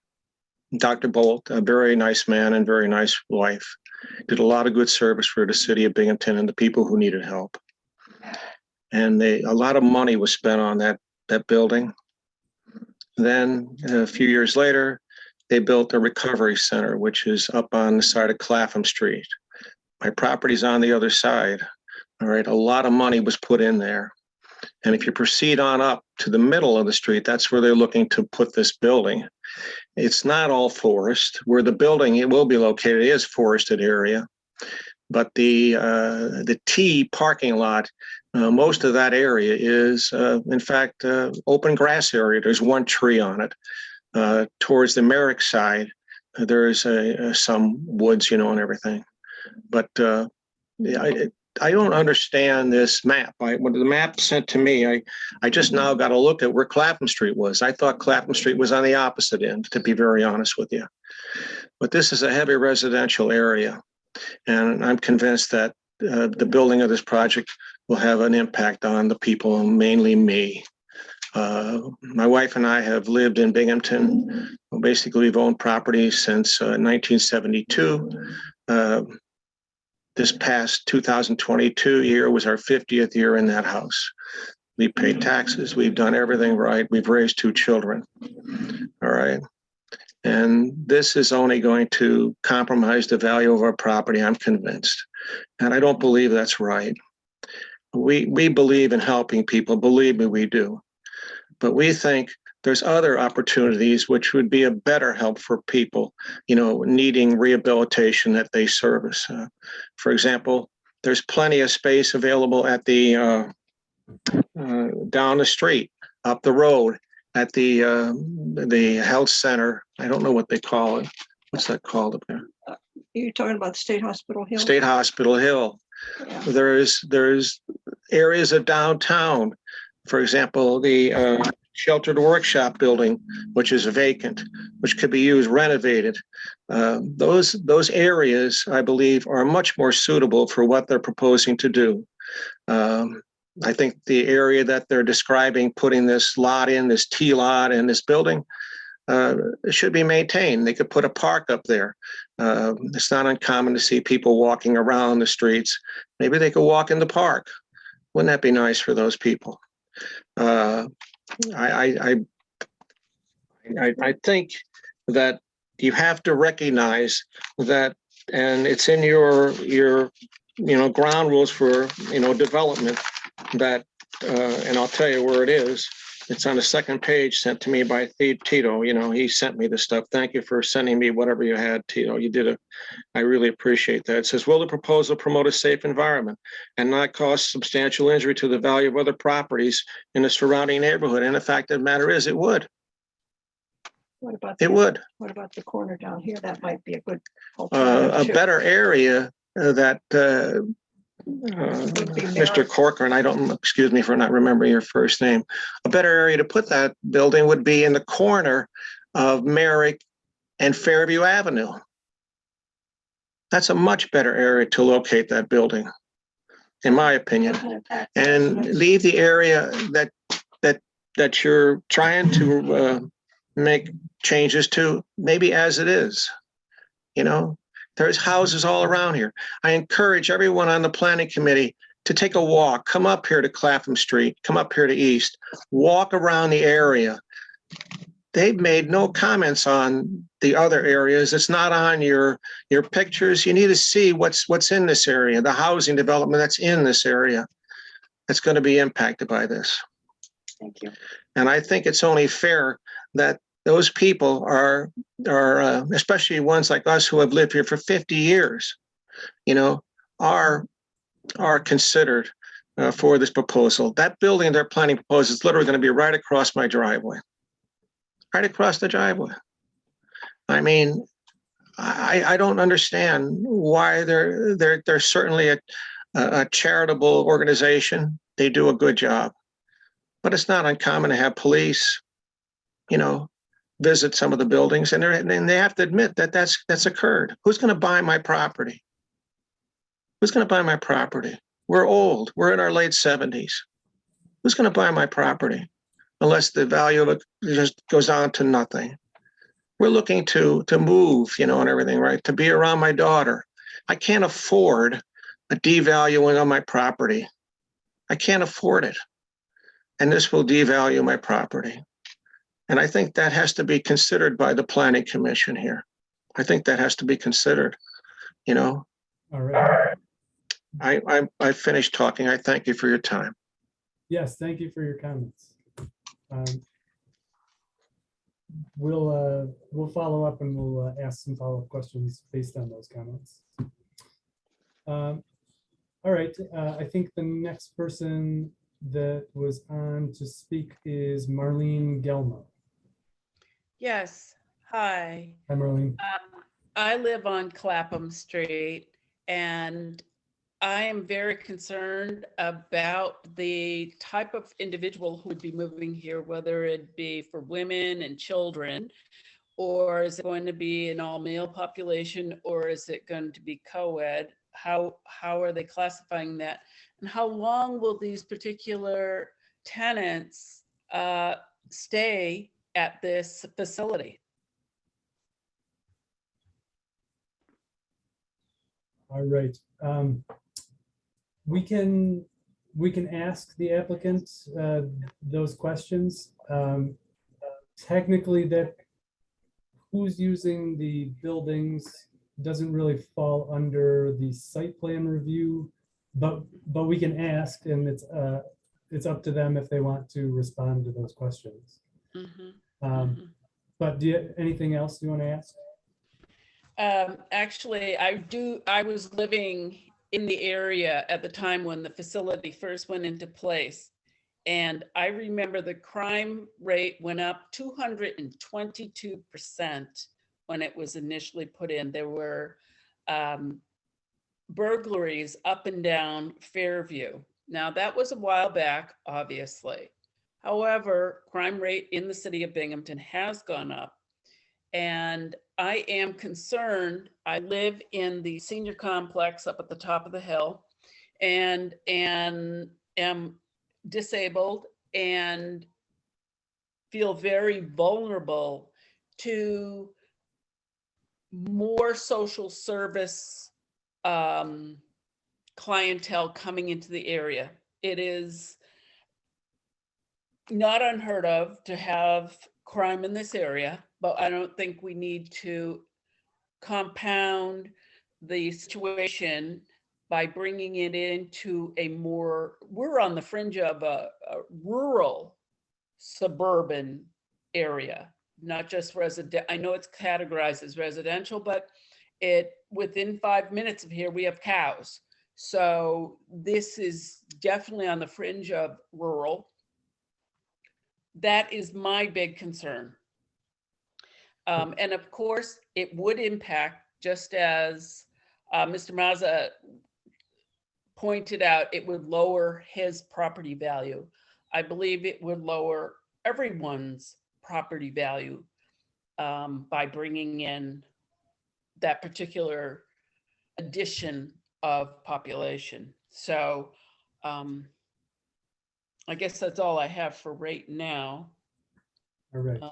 Dr. Bolt, a very nice man and very nice wife. Did a lot of good service for the city of Binghamton and the people who needed help. And a lot of money was spent on that building. Then a few years later, they built a recovery center, which is up on the side of Clapham Street. My property's on the other side. All right, a lot of money was put in there. And if you proceed on up to the middle of the street, that's where they're looking to put this building. It's not all forest. Where the building it will be located is forested area. But the T parking lot, most of that area is, in fact, open grass area. There's one tree on it. Towards the Merrick side, there's some woods, and everything. But I don't understand this map. When the map sent to me, I just now got to look at where Clapham Street was. I thought Clapham Street was on the opposite end, to be very honest with you. But this is a heavy residential area. And I'm convinced that the building of this project will have an impact on the people, mainly me. My wife and I have lived in Binghamton. Basically, we've owned property since 1972. This past 2022 year was our 50th year in that house. We paid taxes. We've done everything right. We've raised 2 children. All right. And this is only going to compromise the value of our property, I'm convinced. And I don't believe that's right. We believe in helping people. Believe me, we do. But we think there's other opportunities which would be a better help for people, needing rehabilitation that they service. For example, there's plenty of space available at the down the street, up the road, at the health center. I don't know what they call it. What's that called up there? You're talking about State Hospital Hill? State Hospital Hill. Yeah. There's areas of downtown. For example, the sheltered workshop building, which is vacant, which could be used, renovated. Those areas, I believe, are much more suitable for what they're proposing to do. I think the area that they're describing, putting this lot in, this T lot in this building, should be maintained. They could put a park up there. It's not uncommon to see people walking around the streets. Maybe they could walk in the park. Wouldn't that be nice for those people? I think that you have to recognize that, and it's in your ground rules for development, that and I'll tell you where it is. It's on the second page sent to me by Tito. He sent me this stuff. Thank you for sending me whatever you had, Tito. I really appreciate that. It says, will the proposal promote a safe environment and not cause substantial injury to the value of other properties in the surrounding neighborhood? And the fact of the matter is, it would. What about What about the corner down here? That might be a good a better area that Mr. Corcoran, excuse me for not remembering your first name. A better area to put that building would be in the corner of Merrick and Fairview Avenue. That's a much better area to locate that building, in my opinion. And leave the area that you're trying to make changes to, maybe as it is. There's houses all around here. I encourage everyone on the planning committee to take a walk, come up here to Clapham Street, come up here to East, walk around the area. They've made no comments on the other areas. It's not on your pictures. You need to see what's in this area, the housing development that's in this area that's going to be impacted by this. Thank you. And I think it's only fair that those people are especially ones like us who have lived here for 50 years, are considered for this proposal. That building they're planning to propose is literally going to be right across my driveway, right across the driveway. I mean, I don't understand why they're certainly a charitable organization. They do a good job, but it's not uncommon to have police, visit some of the buildings, and they have to admit that that's occurred. Who's going to buy my property? Who's going to buy my property? We're old. We're in our late 70s. Who's going to buy my property unless the value of it just goes on to nothing? We're looking to move, and everything, right? To be around my daughter. I can't afford a devaluing of my property. I can't afford it. And this will devalue my property. And I think that has to be considered by the Planning Commission here. I think that has to be considered, All right. I finished talking. I thank you for your time. Yes, thank you for your comments. We'll follow up and we'll ask some follow-up questions based on those comments. All right, I think the next person that was on to speak is Marlene Gelmo. Yes, hi. Hi, Marlene. I live on Clapham Street, and I am very concerned about the type of individual who would be moving here, whether it be for women and children, or is it going to be an all-male population, or is it going to be co-ed? How are they classifying that? And how long will these particular tenants stay at this facility? All right. We can ask the applicant those questions. Technically, that who's using the buildings doesn't really fall under the site plan review, but we can ask, and it's up to them if they want to respond to those questions. But do you anything else you want to ask? Actually, I was living in the area at the time when the facility first went into place. And I remember the crime rate went up 222% when it was initially put in. There were burglaries up and down Fairview. Now, that was a while back, obviously. However, crime rate in the city of Binghamton has gone up. And I am concerned. I live in the senior complex up at the top of the hill and am disabled and feel very vulnerable to more social service clientele coming into the area. It is not unheard of to have crime in this area, but I don't think we need to compound the situation by bringing it into a more, we're on the fringe of a rural suburban area, not just resident. I know it's categorized as residential, but within 5 minutes of here, we have cows. So this is definitely on the fringe of rural. That is my big concern. And of course, it would impact, just as Mr. Mazza pointed out, it would lower his property value. I believe it would lower everyone's property value by bringing in that particular addition of population. So I guess that's all I have for right now. All right.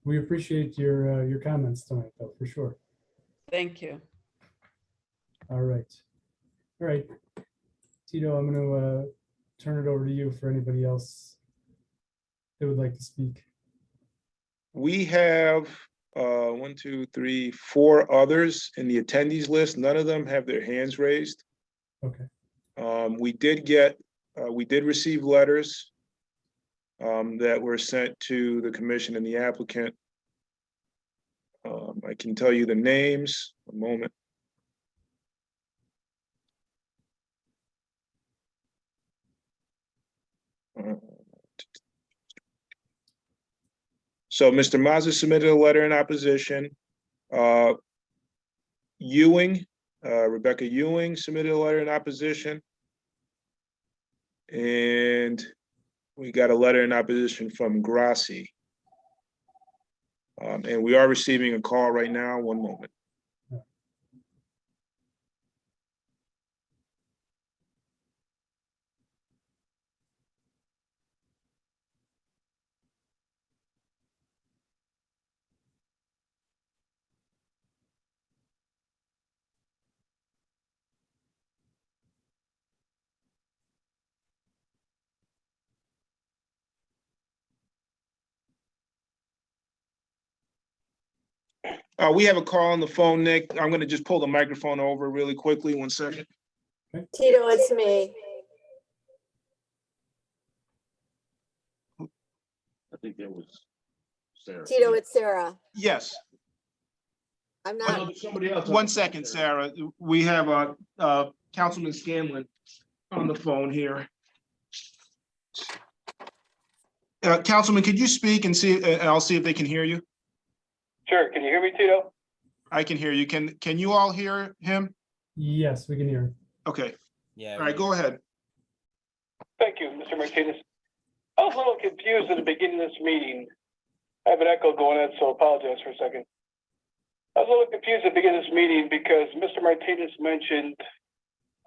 We appreciate your comments tonight, though, for sure. Thank you. All right. All right. Tito, I'm going to turn it over to you for anybody else that would like to speak. We have 1, 2, 3, 4 others in the attendees list. None of them have their hands raised. Okay. We did receive letters that were sent to the commission and the applicant. I can tell you the names. A moment. So Mr. Mazza submitted a letter in opposition. Ewing, Rebecca Ewing submitted a letter in opposition. And we got a letter in opposition from Grassi. And we are receiving a call right now. One moment. We have a call on the phone, Nick. I'm going to just pull the microphone over really quickly. 1 second. Tito, it's me. I think that was Sarah. Tito, it's Sarah. Yes. I'm not. Somebody else. 1 second, Sarah. We have Councilman Scanlon on the phone here. Councilman, could you speak and see? I'll see if they can hear you. Sure. Can you hear me, Tito? I can hear you. Can you all hear him? Yes, we can hear. Okay. Yeah. All right, go ahead. Thank you, Mr. Martinez. I was a little confused at the beginning of this meeting. I have an echo going on, so apologize for a second. I was a little confused at the beginning of this meeting because Mr. Martinez mentioned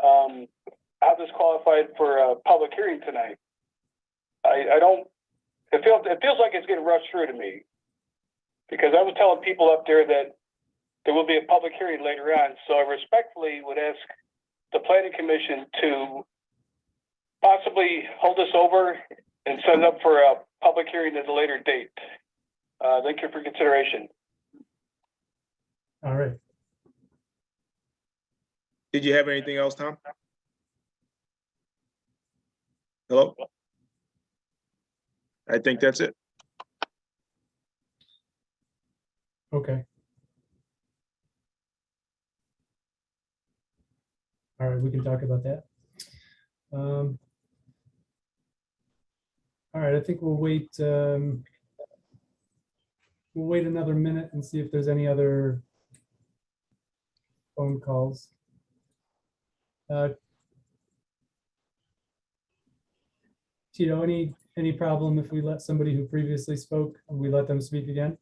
how this qualified for a public hearing tonight. I don't. It feels like it's getting rushed through to me because I was telling people up there that there will be a public hearing later on. So I respectfully would ask the planning commission to possibly hold this over and set it up for a public hearing at a later date. Thank you for consideration. All right. Did you have anything else, Tom? Hello? I think that's it. Okay. All right, we can talk about that. All right, I think we'll wait. We'll wait another minute and see if there's any other phone calls. Tito, any problem if we let somebody who previously spoke, we let them speak again?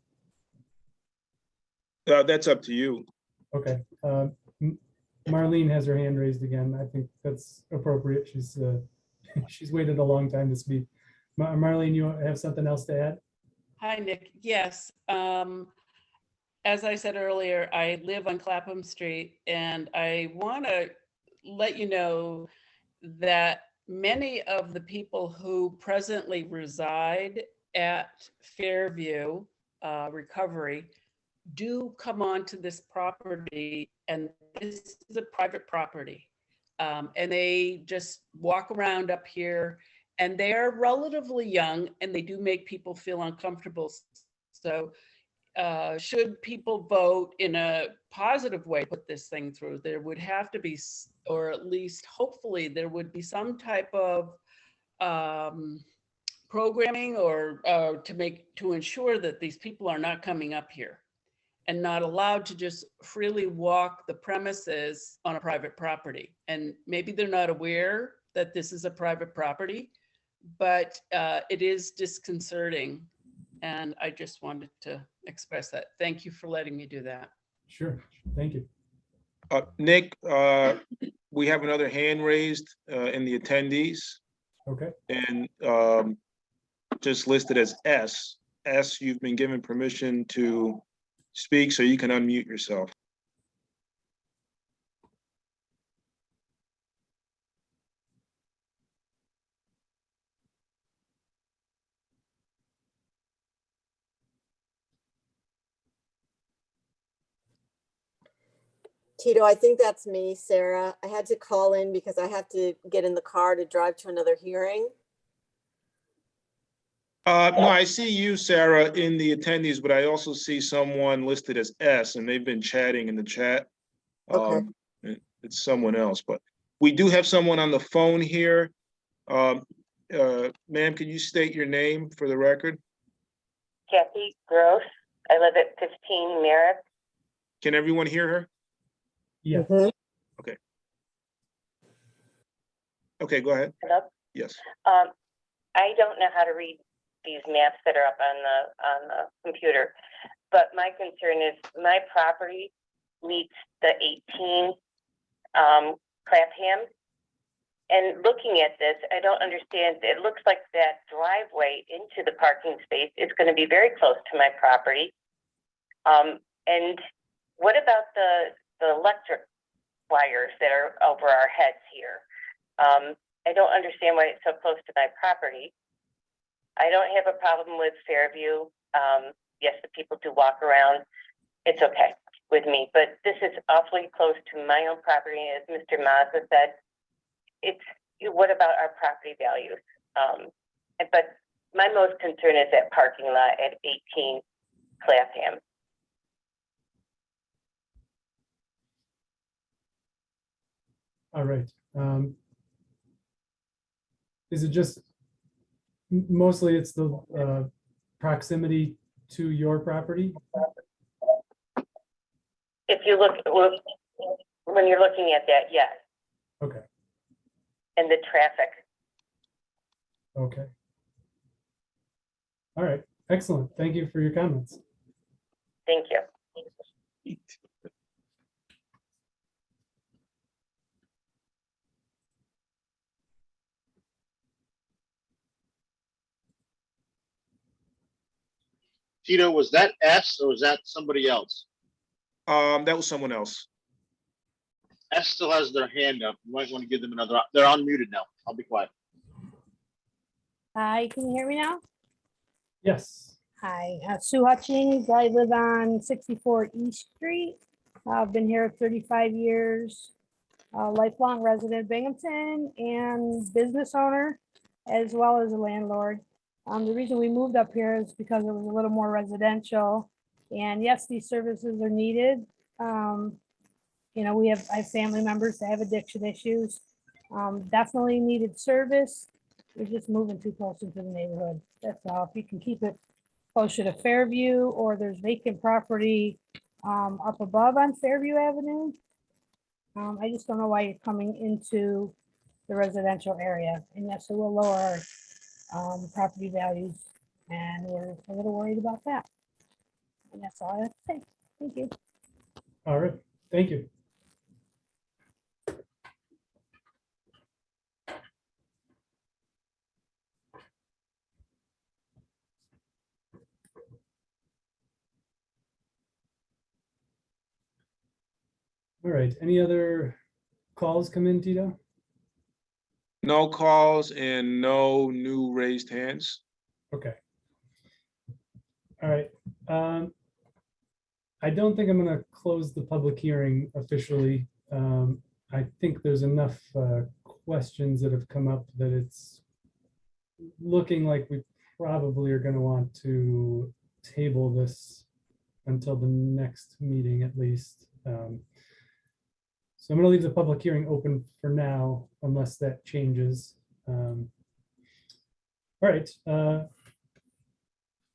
That's up to you. Okay. Marlene has her hand raised again. I think that's appropriate. She's she's waited a long time to speak. Marlene, you have something else to add? Hi, Nick. Yes. As I said earlier, I live on Clapham Street, and I want to let you know that many of the people who presently reside at Fairview Recovery do come onto this property, and this is a private property. And they just walk around up here, and they are relatively young, and they do make people feel uncomfortable. So should people vote in a positive way, put this thing through, there would have to be, or at least hopefully there would be some type of programming or to ensure that these people are not coming up here and not allowed to just freely walk the premises on a private property. And maybe they're not aware that this is a private property, but it is disconcerting. And I just wanted to express that. Thank you for letting me do that. Sure, thank you. Nick, we have another hand raised in the attendees. Okay. And just listed as S. S, you've been given permission to speak, so you can unmute yourself. Tito, I think that's me, Sarah. I had to call in because I have to get in the car to drive to another hearing. No, I see you, Sarah, in the attendees, but I also see someone listed as S, and they've been chatting in the chat. Okay. It's someone else, but we do have someone on the phone here. Ma'am, can you state your name for the record? Kathy Gross. I live at 15 Merritt. Can everyone hear her? Yeah. Okay. Okay, go ahead. Hello? Yes. I don't know how to read these maps that are up on the computer, but my concern is my property meets the 18 Clapham. And looking at this, I don't understand. It looks like that driveway into the parking space is going to be very close to my property. And what about the electric wires that are over our heads here? I don't understand why it's so close to my property. I don't have a problem with Fairview. Yes, the people do walk around. It's okay with me, but this is awfully close to my own property. As Mr. Mazza said, what about our property values? But my most concern is that parking lot at 18 Clapham. All right. Is it just mostly it's the proximity to your property? If you look, when you're looking at that, yes. Okay. And the traffic. Okay. All right. Excellent. Thank you for your comments. Thank you. Tito, was that S or was that somebody else? That was someone else. S still has their hand up. You might want to give them another. They're unmuted now. I'll be quiet. Hi, can you hear me now? Yes. Hi, Sue Hutchings. I live on 64 East Street. I've been here 35 years, lifelong resident of Binghamton and business owner, as well as a landlord. The reason we moved up here is because it was a little more residential. And yes, these services are needed. You know, I have family members that have addiction issues. Definitely needed service. We're just moving too close into the neighborhood. That's all. If you can keep it closer to Fairview, or there's vacant property up above on Fairview Avenue. I just don't know why you're coming into the residential area. And yes, it will lower our property values, and we're a little worried about that. And that's all I have to say. Thank you. All right. Thank you. All right. Any other calls come in, Tito? No calls and no new raised hands. Okay. All right. I don't think I'm going to close the public hearing officially. I think there's enough questions that have come up that it's looking like we probably are going to want to table this until the next meeting at least. So I'm going to leave the public hearing open for now, unless that changes. All right. But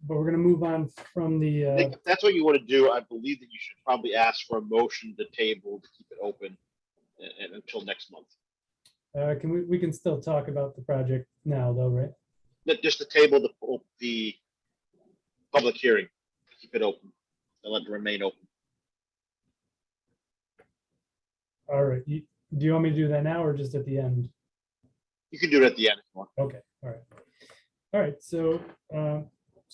we're going to move on from the. Nick, if that's what you want to do, I believe that you should probably ask for a motion to table to keep it open and until next month. We can still talk about the project now, though, right? Just to table the public hearing, keep it open and let it remain open. All right. Do you want me to do that now or just at the end? You can do it at the end if you want. Okay. All right. All right. So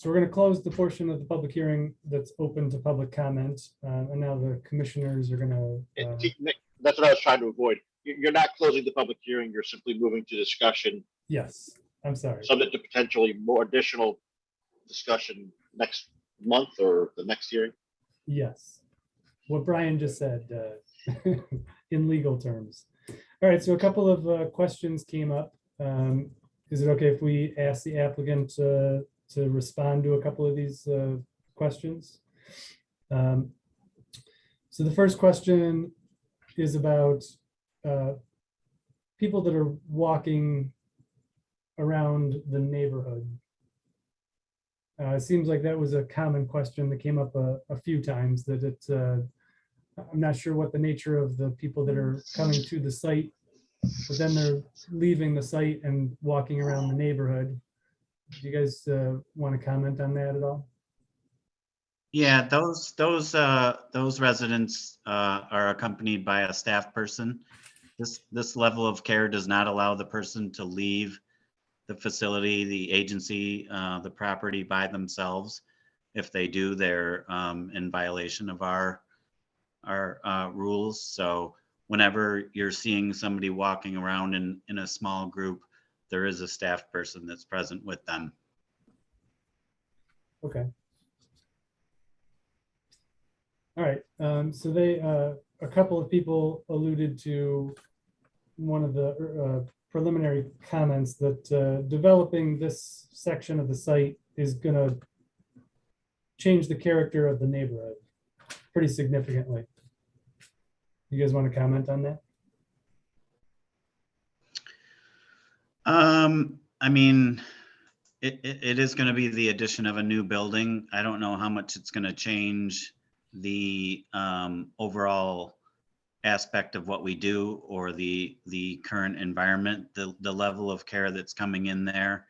we're going to close the portion of the public hearing that's open to public comment, and now the commissioners are going to. Nick, that's what I was trying to avoid. You're not closing the public hearing. You're simply moving to discussion. Yes. I'm sorry. Subject to potentially more additional discussion next month or the next hearing. Yes. What Brian just said in legal terms. All right. So a couple of questions came up. Is it okay if we ask the applicant to respond to a couple of these questions? So the first question is about people that are walking around the neighborhood. It seems like that was a common question that came up a few times, that I'm not sure what the nature of the people that are coming to the site, but then they're leaving the site and walking around the neighborhood. Do you guys want to comment on that at all? Yeah, those residents are accompanied by a staff person. This level of care does not allow the person to leave the facility, the agency, the property by themselves. If they do, they're in violation of our rules. So whenever you're seeing somebody walking around in a small group, there is a staff person that's present with them. Okay. All right. So they, a couple of people alluded to one of the preliminary comments that developing this section of the site is going to change the character of the neighborhood pretty significantly. You guys want to comment on that? I mean, it is going to be the addition of a new building. I don't know how much it's going to change the overall aspect of what we do or the current environment. The level of care that's coming in there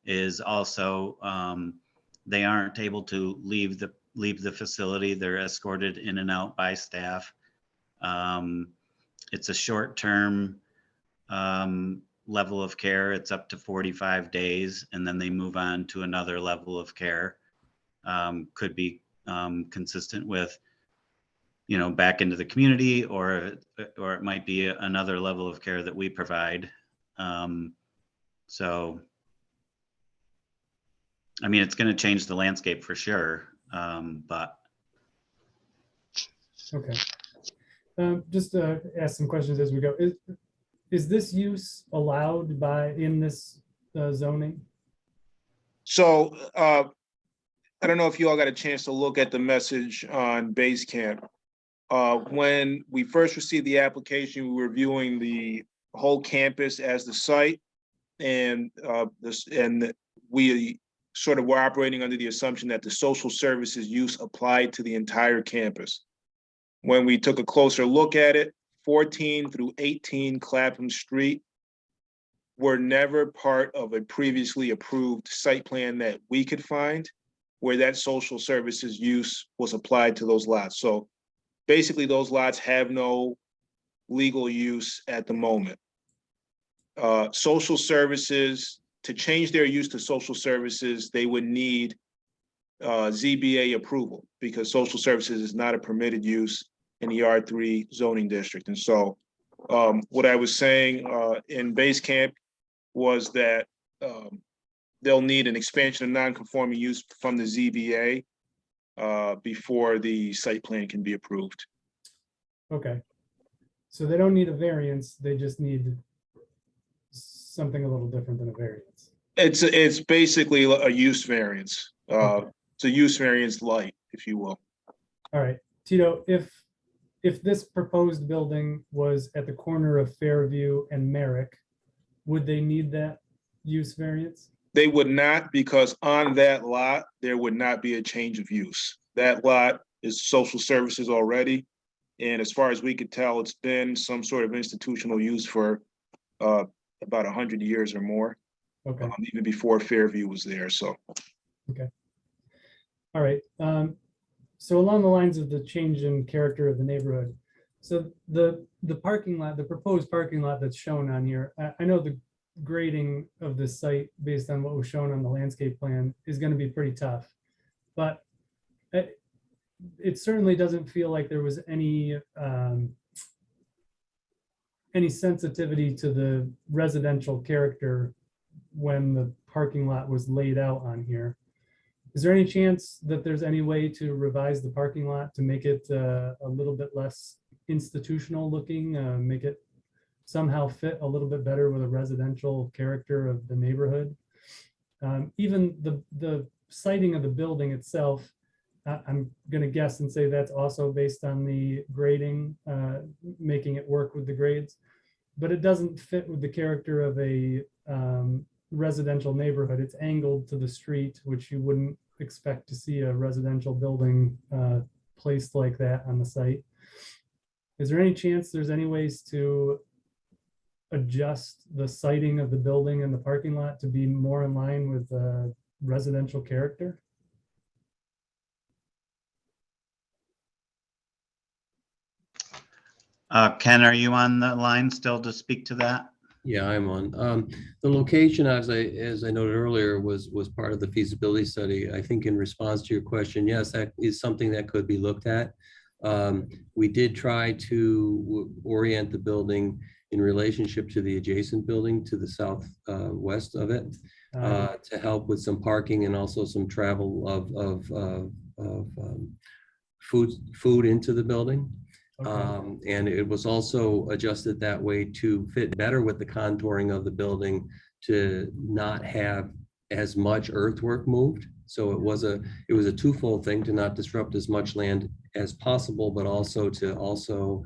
is also they aren't able to leave the facility. They're escorted in and out by staff. It's a short-term level of care. It's up to 45 days, and then they move on to another level of care. Could be consistent with, back into the community, or it might be another level of care that we provide. So, I mean, it's going to change the landscape for sure, but. Okay. Just to ask some questions as we go. Is this use allowed in this zoning? So I don't know if you all got a chance to look at the message on Basecamp. When we first received the application, we were viewing the whole campus as the site, and we sort of were operating under the assumption that the social services use applied to the entire campus. When we took a closer look at it, 14 through 18 Clapham Street were never part of a previously approved site plan that we could find where that social services use was applied to those lots. So basically those lots have no legal use at the moment. Social services, to change their use to social services, they would need ZBA approval because social services is not a permitted use in the R3 zoning district. And so what I was saying in Basecamp was that they'll need an expansion of non-conforming use from the ZBA before the site plan can be approved. Okay. So they don't need a variance, they just need something a little different than a variance. It's basically a use variance. Okay. It's a use variance light, if you will. All right, Tito, if this proposed building was at the corner of Fairview and Merrick, would they need that use variance? They would not, because on that lot, there would not be a change of use. That lot is social services already. And as far as we could tell, it's been some sort of institutional use for about 100 years or more. Okay. Even before Fairview was there, so. Okay. All right. So along the lines of the change in character of the neighborhood, so the parking lot, the proposed parking lot that's shown on here, I know the grading of this site based on what was shown on the landscape plan is going to be pretty tough, but it certainly doesn't feel like there was any sensitivity to the residential character when the parking lot was laid out on here. Is there any chance that there's any way to revise the parking lot to make it a little bit less institutional looking, make it somehow fit a little bit better with a residential character of the neighborhood? Even the siting of the building itself, I'm going to guess and say that's also based on the grading, making it work with the grades, but it doesn't fit with the character of a residential neighborhood. It's angled to the street, which you wouldn't expect to see a residential building placed like that on the site. is there any chance there's any ways to adjust the siting of the building and the parking lot to be more in line with residential character? Ken, are you on the line still to speak to that? Yeah, I'm on. The location, as I noted earlier, was part of the feasibility study. I think in response to your question, yes, that is something that could be looked at. We did try to orient the building in relationship to the adjacent building to the south west of it, to help with some parking and also some travel of food into the building. And it was also adjusted that way to fit better with the contouring of the building, to not have as much earthwork moved. So it was a twofold thing, to not disrupt as much land as possible, but also to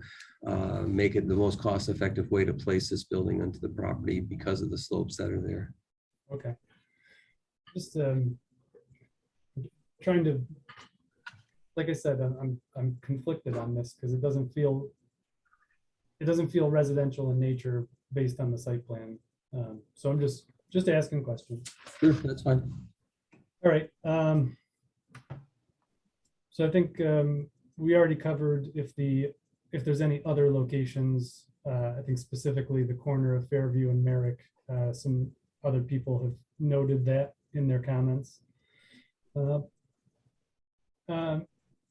make it the most cost-effective way to place this building onto the property because of the slopes that are there. Okay. Just trying to, like I said, I'm conflicted on this because it doesn't feel residential in nature based on the site plan. So I'm just asking questions. Sure, that's fine. All right. So I think we already covered if there's any other locations. I think specifically the corner of Fairview and Merrick. Some other people have noted that in their comments.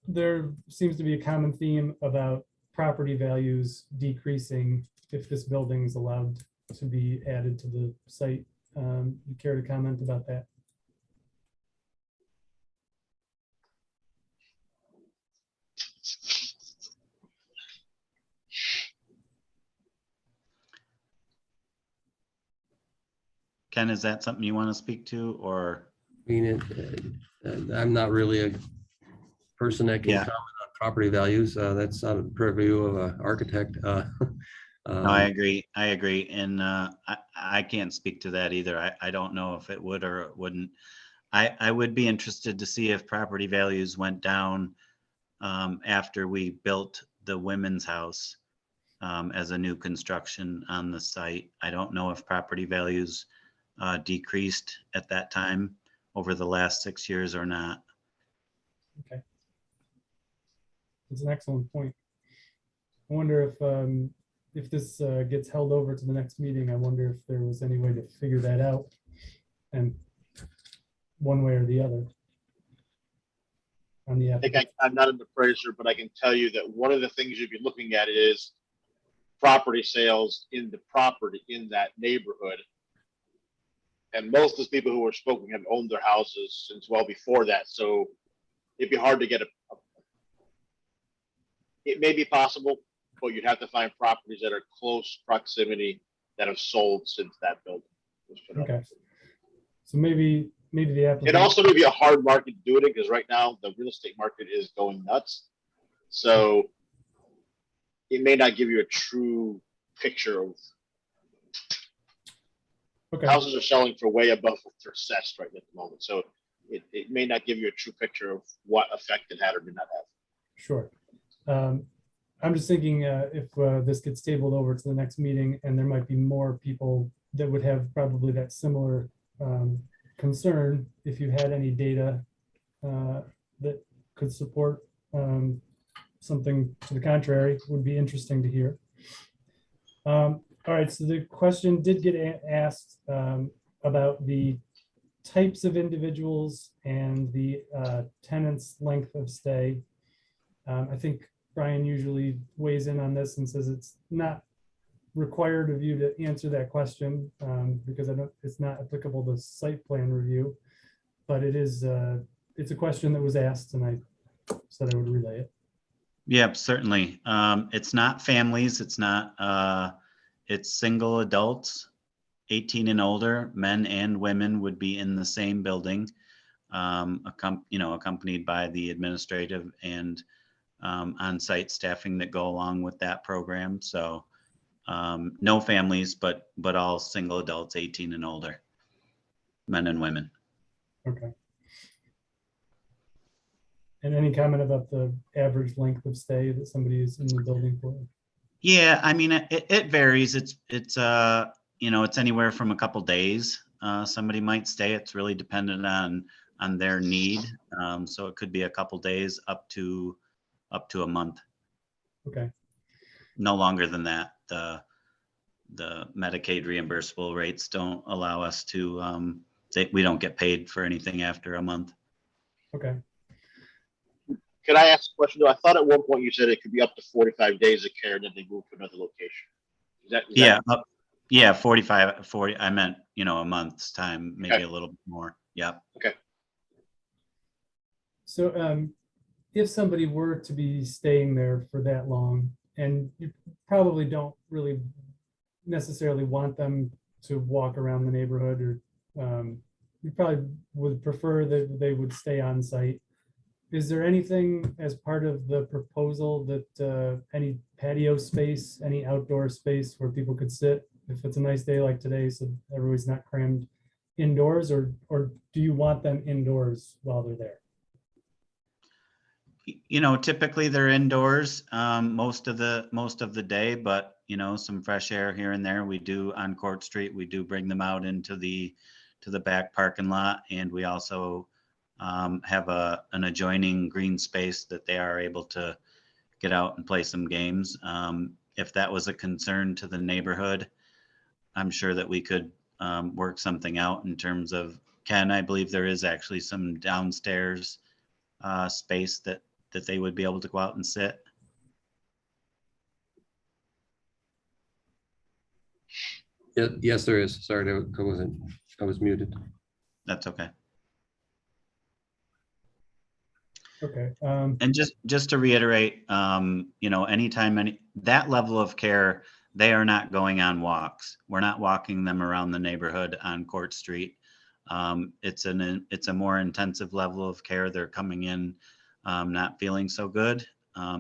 There seems to be a common theme about property values decreasing if this building is allowed to be added to the site. You care to comment about that? Ken, is that something you want to speak to, or? I mean, I'm not really a person that can comment on property values. That's not a purview of an architect. No, I agree. And I can't speak to that either. I don't know if it would or it wouldn't. I would be interested to see if property values went down after we built the women's house as a new construction on the site. I don't know if property values decreased at that time over the last 6 years or not. Okay. It's an excellent point. I wonder if this gets held over to the next meeting, I wonder if there was any way to figure that out, and one way or the other. On the I'm not an appraiser, but I can tell you that one of the things you'd be looking at is property sales in the property in that neighborhood. And most of the people who are spoken have owned their houses since well before that. So it'd be hard to get it may be possible, but you'd have to find properties that are close proximity that have sold since that building. Okay. So maybe the applicant. It also may be a hard market to do it because right now the real estate market is going nuts. So it may not give you a true picture of. Okay. Houses are selling for way above what they're assessed right at the moment. So it may not give you a true picture of what effect it had or did not have. Sure. I'm just thinking if this gets tabled over to the next meeting, and there might be more people that would have probably that similar concern, if you had any data that could support something to the contrary, would be interesting to hear. All right, so the question did get asked about the types of individuals and the tenant's length of stay. I think Brian usually weighs in on this and says it's not required of you to answer that question because it's not applicable to site plan review, but it is it's a question that was asked and I said I would relay it. Yep, certainly. It's not families. It's not. It's single adults, 18 and older, men and women would be in the same building, accompanied by the administrative and on-site staffing that go along with that program. So no families, but all single adults, 18 and older, men and women. Okay. And any comment about the average length of stay that somebody is in the building for? Yeah, I mean, it varies. It's you know, it's anywhere from a couple days. Somebody might stay. It's really dependent on their need. So it could be a couple days up to a month. Okay. No longer than that. The Medicaid reimbursable rates don't allow us to, we don't get paid for anything after a month. Okay. Can I ask a question though? I thought at one point you said it could be up to 45 days of care and then they move to another location. Is Yeah. that Yeah. 45, 40. I meant, you know, a month's time, maybe a little bit more. Yeah. okay? So if somebody were to be staying there for that long, and you probably don't really necessarily want them to walk around the neighborhood, or you probably would prefer that they would stay on site. Is there anything as part of the proposal that any patio space, any outdoor space where people could sit if it's a nice day like today, so everybody's not crammed indoors, or do you want them indoors while they're there? You know, typically they're indoors most of the day, but you know, some fresh air here and there. We do on Court Street. We do bring them out into the back parking lot, and we also have an adjoining green space that they are able to get out and play some games. If that was a concern to the neighborhood, I'm sure that we could work something out in terms of, Ken, I believe there is actually some downstairs space that they would be able to go out and sit. Yes, there is. Sorry, I was muted. That's okay. Okay. And just to reiterate, you know, anytime that level of care, they are not going on walks. We're not walking them around the neighborhood on Court Street. It's a more intensive level of care. They're coming in not feeling so good.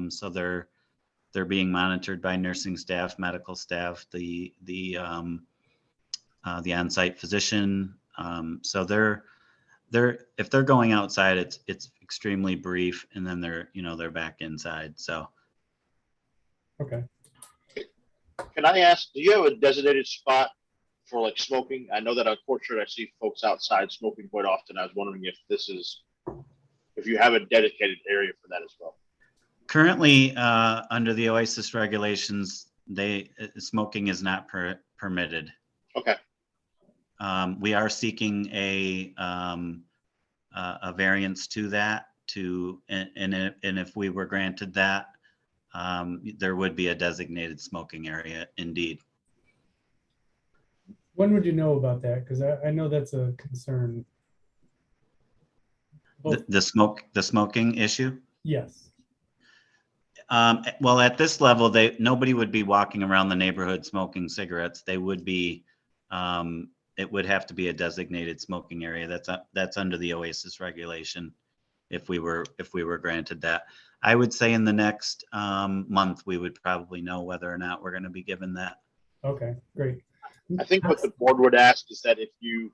So they're being monitored by nursing staff, medical staff, the on-site physician. So if they're going outside, it's extremely brief, and then they're back inside. So. Okay. Can I ask, do you have a designated spot for like smoking? I know that on Court Street, I see folks outside smoking quite often. I was wondering if you have a dedicated area for that as well. Currently, under the Oasis regulations, smoking is not permitted. Okay. We are seeking a variance to that. And if we were granted that, there would be a designated smoking area, indeed. When would you know about that? Because I know that's a concern. The smoking issue? Yes. Well, at this level, nobody would be walking around the neighborhood smoking cigarettes. They would be, it would have to be a designated smoking area. That's under the Oasis regulation. If we were granted that, I would say in the next month we would probably know whether or not we're going to be given that. Okay, great. I think what the board would ask is that if you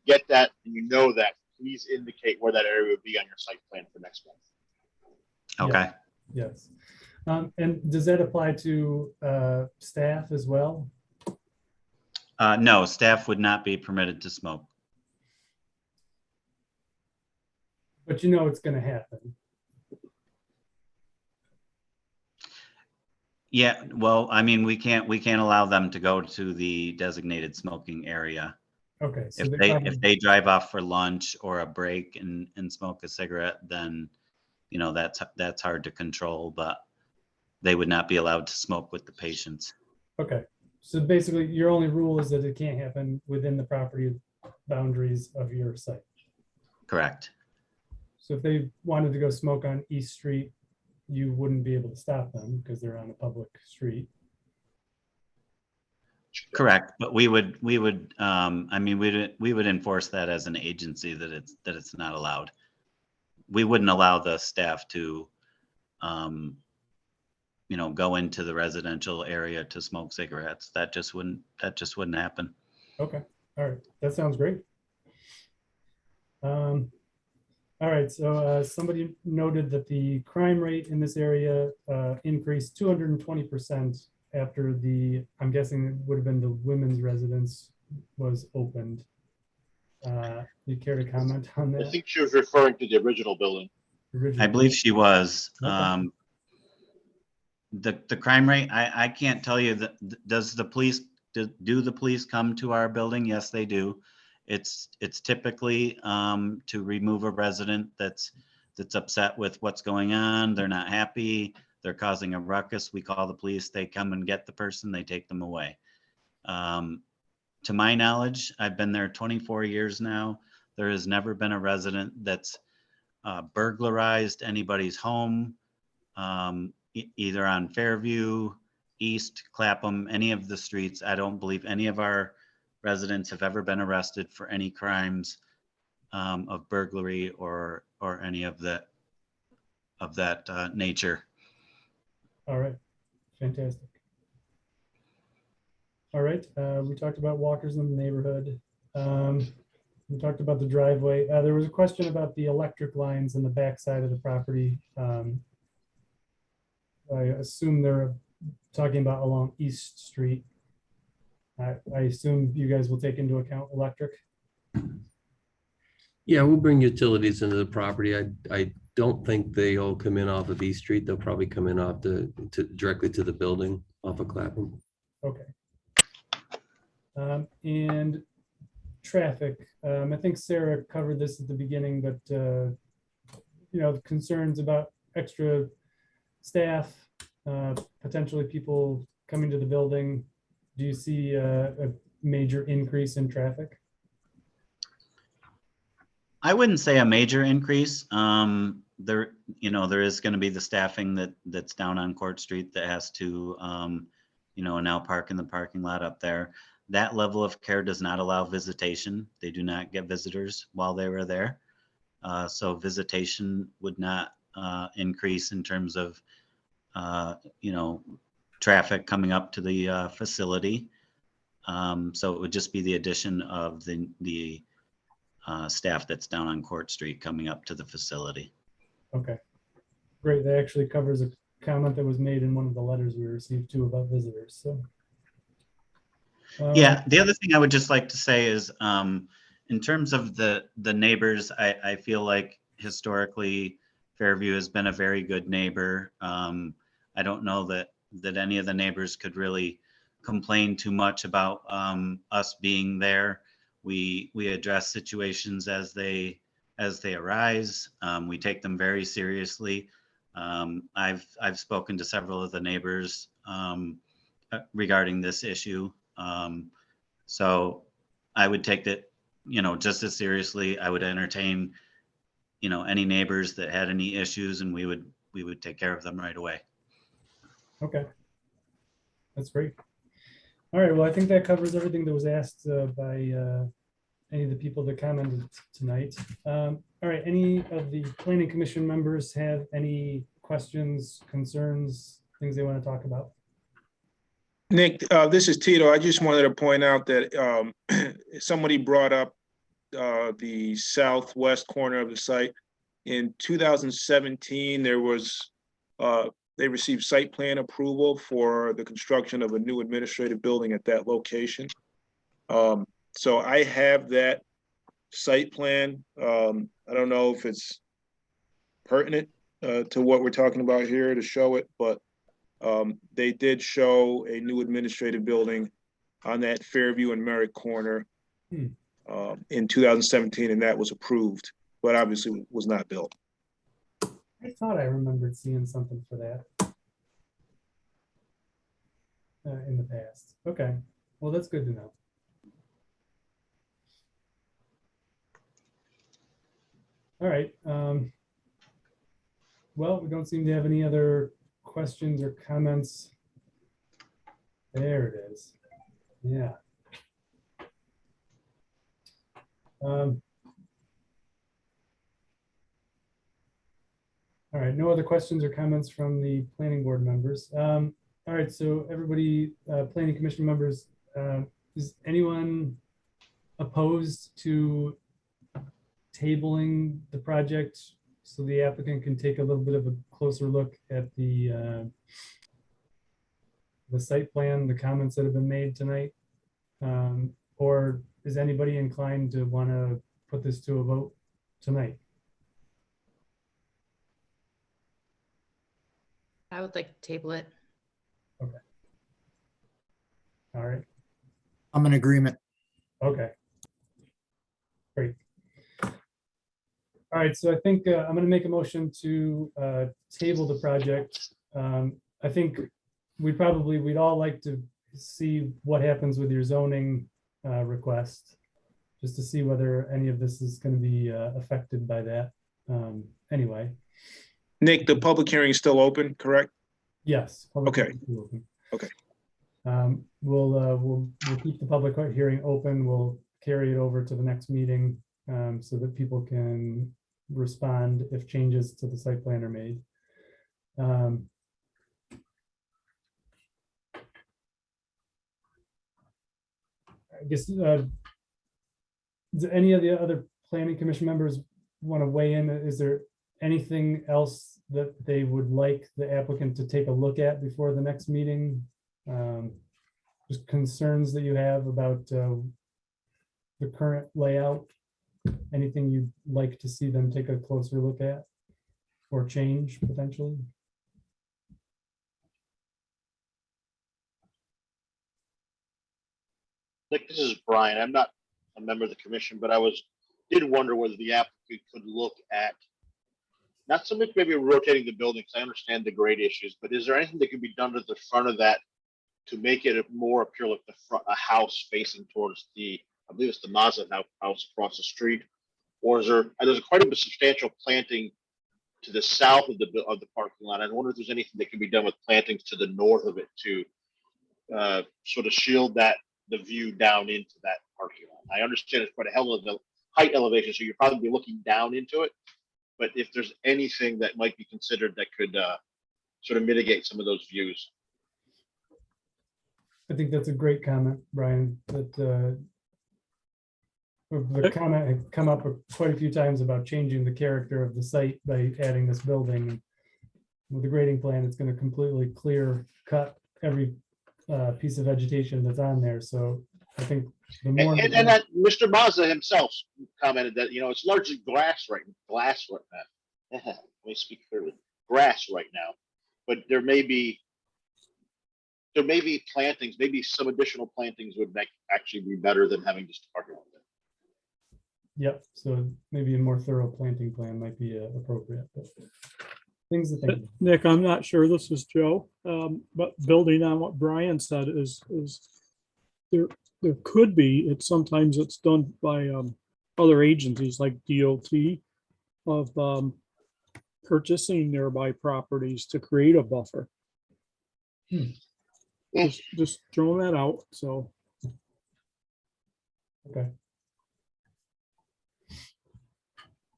get that and you know that, please indicate where that area would be on your site plan for next month. Okay. Yes. And does that apply to staff as well? No, staff would not be permitted to smoke. But you know it's going to happen. Yeah, well, I mean, we can't allow them to go to the designated smoking area. Okay. So if they drive off for lunch or a break and smoke a cigarette, then you know that's hard to control, but they would not be allowed to smoke with the patients. Okay. So basically your only rule is that it can't happen within the property boundaries of your site. Correct. So if they wanted to go smoke on East Street, you wouldn't be able to stop them because they're on a public street. Correct, but we would I mean we would enforce that as an agency that it's not allowed. We wouldn't allow the staff to you know, go into the residential area to smoke cigarettes. That just wouldn't happen. Okay. All right. That sounds great. All right, so somebody noted that the crime rate in this area increased 220% after I'm guessing it would have been the women's residence was opened. You care to comment on I that? think she was referring to the original building. I believe she was. Okay. The crime rate, I can't tell you that, does the police, do the police come to our building? Yes, they do. It's typically to remove a resident that's upset with what's going on. They're not happy. They're causing a ruckus. We call the police. They come and get the person. They take them away. To my knowledge, I've been there 24 years now. There has never been a resident that's burglarized anybody's home, either on Fairview, East, Clapham, any of the streets. I don't believe any of our residents have ever been arrested for any crimes of burglary or any of that nature. All right, fantastic. All right, we talked about walkers in the neighborhood. We talked about the driveway. There was a question about the electric lines in the back side of the property. I assume they're talking about along East Street. I assume you guys will take into account electric. Yeah, we'll bring utilities into the property. I don't think they all come in off of East Street. They'll probably come in off directly to the building off of Clapham. Okay. And traffic. I think Sarah covered this at the beginning, but you know, concerns about extra staff, potentially people coming to the building. Do you see a major increase in traffic? I wouldn't say a major increase. There is going to be the staffing that's down on Court Street that has to, now park in the parking lot up there. That level of care does not allow visitation. They do not get visitors while they were there. So visitation would not increase in terms of, traffic coming up to the facility. So it would just be the addition of the staff that's down on Court Street coming up to the facility. Okay, great. That actually covers a comment that was made in one of the letters we received too about visitors. So, yeah, the other thing I would just like to say is, in terms of the neighbors, I feel like historically Fairview has been a very good neighbor. I don't know that any of the neighbors could really complain too much about us being there. We address situations as they arise. We take them very seriously. I've spoken to several of the neighbors regarding this issue. So I would take that, just as seriously. I would entertain, any neighbors that had any issues, and we would take care of them right away. okay, that's great. All right, well, I think that covers everything that was asked by any of the people that commented tonight. All right, any of the planning commission members have any questions, concerns, things they want to talk about? Nick, this is Tito. I just wanted to point out that somebody brought up the southwest corner of the site. In 2017, there was they received site plan approval for the construction of a new administrative building at that location. So I have that site plan. I don't know if it's pertinent to what we're talking about here to show it, but they did show a new administrative building on that Fairview and Merritt corner in 2017, and that was approved, but obviously was not built. I thought I remembered seeing something for that in the past. Okay, well, that's good to know. All right. Well, we don't seem to have any other questions or comments. There it is. Yeah. All right, no other questions or comments from the planning board members. All right, so everybody, planning commission members, is anyone opposed to tabling the project so the applicant can take a little bit of a closer look at the site plan, the comments that have been made tonight? Or is anybody inclined to want to put this to a vote tonight? I would like to table it. Okay. All right. I'm in agreement. Okay. Great. All right, so I think I'm going to make a motion to table the project. I think we'd all like to see what happens with your zoning request, just to see whether any of this is going to be affected by that. Anyway. Nick, the public hearing is still open, correct? Yes. Okay. Okay. We'll keep the public hearing open. We'll carry it over to the next meeting so that people can respond if changes to the site plan are made. I guess, do any of the other planning commission members want to weigh in? Is there anything else that they would like the applicant to take a look at before the next meeting? Just concerns that you have about the current layout? Anything you'd like to see them take a closer look at or change potentially? Nick, this is Brian. I'm not a member of the commission, but did wonder whether the applicant could look at not so much maybe rotating the building, because I understand the grade issues, but is there anything that could be done to the front of that to make it more appear like a house facing towards I believe it's the Mazda house across the street? Or there's quite a bit substantial planting to the south of the parking lot. I wonder if there's anything that can be done with plantings to the north of it to sort of shield the view down into that parking lot. I understand it's quite a hell of a height elevation, so you'll probably be looking down into it. But if there's anything that might be considered that could sort of mitigate some of those views. I think that's a great comment, Brian, that the comment had come up quite a few times about changing the character of the site by adding this building. With the grading plan, it's going to completely clear cut every piece of vegetation that's on there. So I think the more and that Mr. Mazda himself commented that it's largely glass right now. Let me speak clearly. Grass right now, but there may be plantings. Maybe some additional plantings would actually be better than having just a parking lot there. Yep. So maybe a more thorough planting plan might be appropriate. But things to think about. Nick, I'm not sure, this is Joe, but building on what Brian said is there could be, sometimes it's done by other agencies like DOT of purchasing nearby properties to create a buffer. Just throwing that out, so. Okay.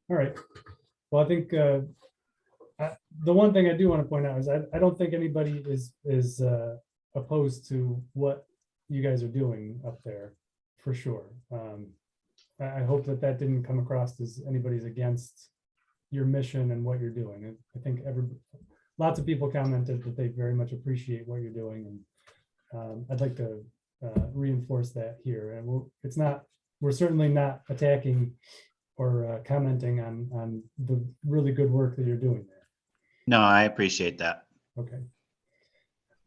All right. Well, I think the one thing I do want to point out is I don't think anybody is opposed to what you guys are doing up there, for sure. I hope that didn't come across as anybody's against your mission and what you're doing. I think lots of people commented that they very much appreciate what you're doing, and I'd like to reinforce that here. And we're certainly not attacking or commenting on the really good work that you're doing there. No, I appreciate that. Okay.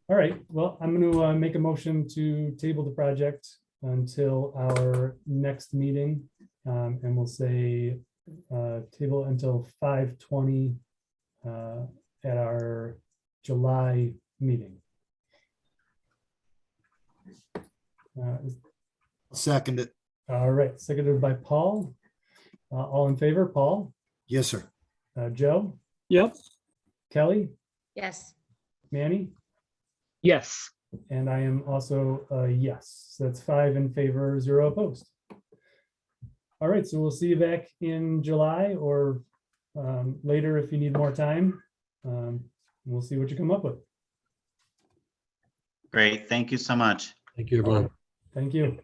All right. Well, I'm going to make a motion to table the project until our next meeting, and we'll say table until 5/20 at our July meeting. Second it. All right. Seconded by Paul. All in favor, Paul? Yes, sir. Joe? Yep. Kelly? Yes. Manny? Yes. And I am also a yes. So that's 5 in favor, 0 opposed. All right, so we'll see you back in July or later if you need more time. We'll see what you come up with. Great. Thank you so much. Thank you, everyone. Thank you.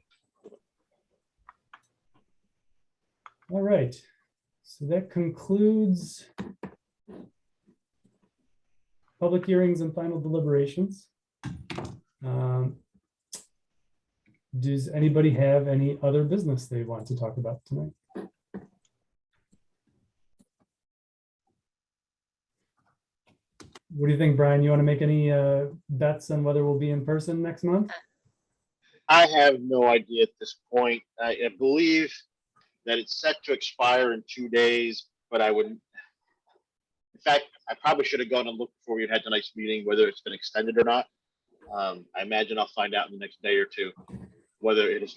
All right. So that concludes public hearings and final deliberations. Does anybody have any other business they want to talk about tonight? What do you think, Brian? You want to make any bets on whether we'll be in person next month? I have no idea at this point. I believe that it's set to expire in 2 days, but I wouldn't. In fact, I probably should have gone and looked before we had tonight's meeting, whether it's been extended or not. I imagine I'll find out in the next day or two whether it is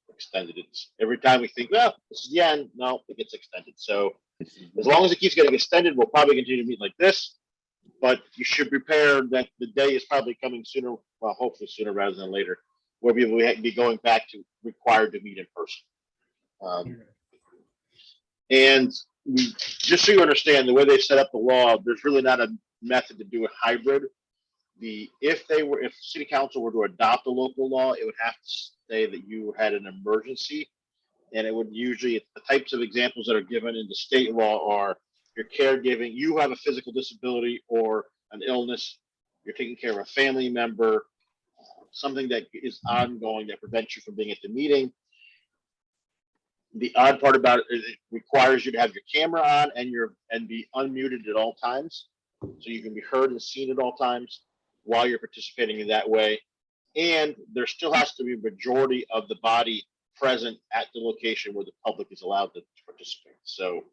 extended. It's every time we think, well, this is the end. No, it gets extended. So as long as it keeps getting extended, we'll probably continue to meet like this. But you should prepare that the day is probably coming sooner, well, hopefully sooner rather than later, where we will be going back to required to meet in person. And just so you understand, the way they set up the law, there's really not a method to do a hybrid. If city council were to adopt a local law, it would have to say that you had an emergency. And it would usually, the types of examples that are given in the state law are your caregiving, you have a physical disability or an illness, you're taking care of a family member, something that is ongoing that prevents you from being at the meeting. The odd part about it is it requires you to have your camera on and be unmuted at all times. So you can be heard and seen at all times while you're participating in that way. And there still has to be a majority of the body present at the location where the public is allowed to participate. So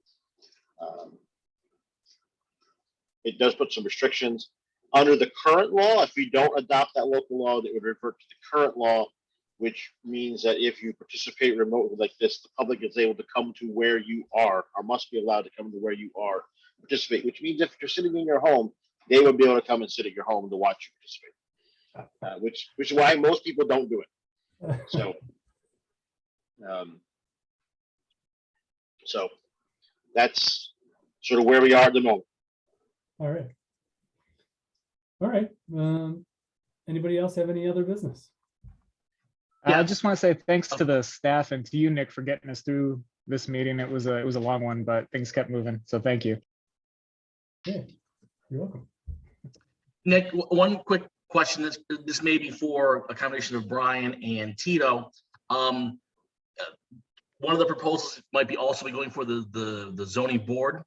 it does put some restrictions. Under the current law, if you don't adopt that local law, that would revert to the current law, which means that if you participate remotely like this, the public is able to come to where you are, or must be allowed to come to where you are, participate, which means if you're sitting in your home, they would be able to come and sit at your home to watch you participate, which is why most people don't do it. So, so that's sort of where we are at the moment. All right. All right. Anybody else have any other business? I just want to say thanks to the staff and to you, Nick, for getting us through this meeting. It was a long one, but things kept moving. So thank you. Yeah, you're welcome. Nick, one quick question. This may be for a combination of Brian and Tito. One of the proposals might be also be going for the zoning board.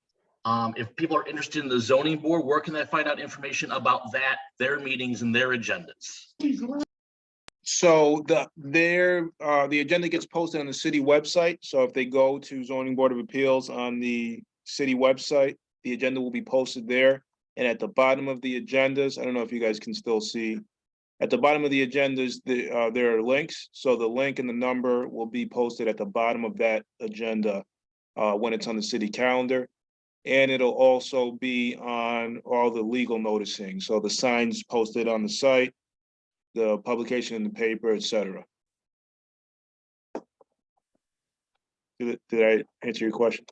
If people are interested in the zoning board, where can they find out information about that, their meetings and their agendas? So the agenda gets posted on the city website. So if they go to Zoning Board of Appeals on the city website, the agenda will be posted there. And at the bottom of the agendas, I don't know if you guys can still see, at the bottom of the agendas, there are links. So the link and the number will be posted at the bottom of that agenda when it's on the city calendar. And it'll also be on all the legal noticing. So the signs posted on the site, the publication in the paper, etc. Did I answer your question?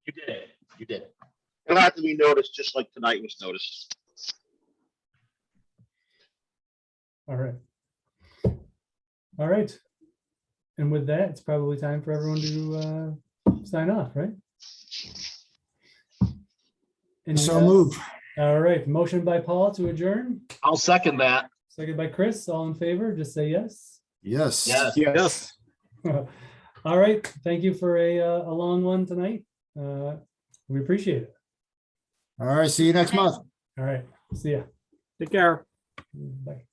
You did. You did. It'll have to be noticed just like tonight was noticed. All right. All right. And with that, it's probably time for everyone to sign off, right? So move. All right. Motion by Paul to adjourn. I'll second that. Second by Chris. All in favor, just say yes. Yes. Yes. Yes. All right. Thank you for a long one tonight. We appreciate it. All right. See you next month. All right. See ya. Take care. Bye.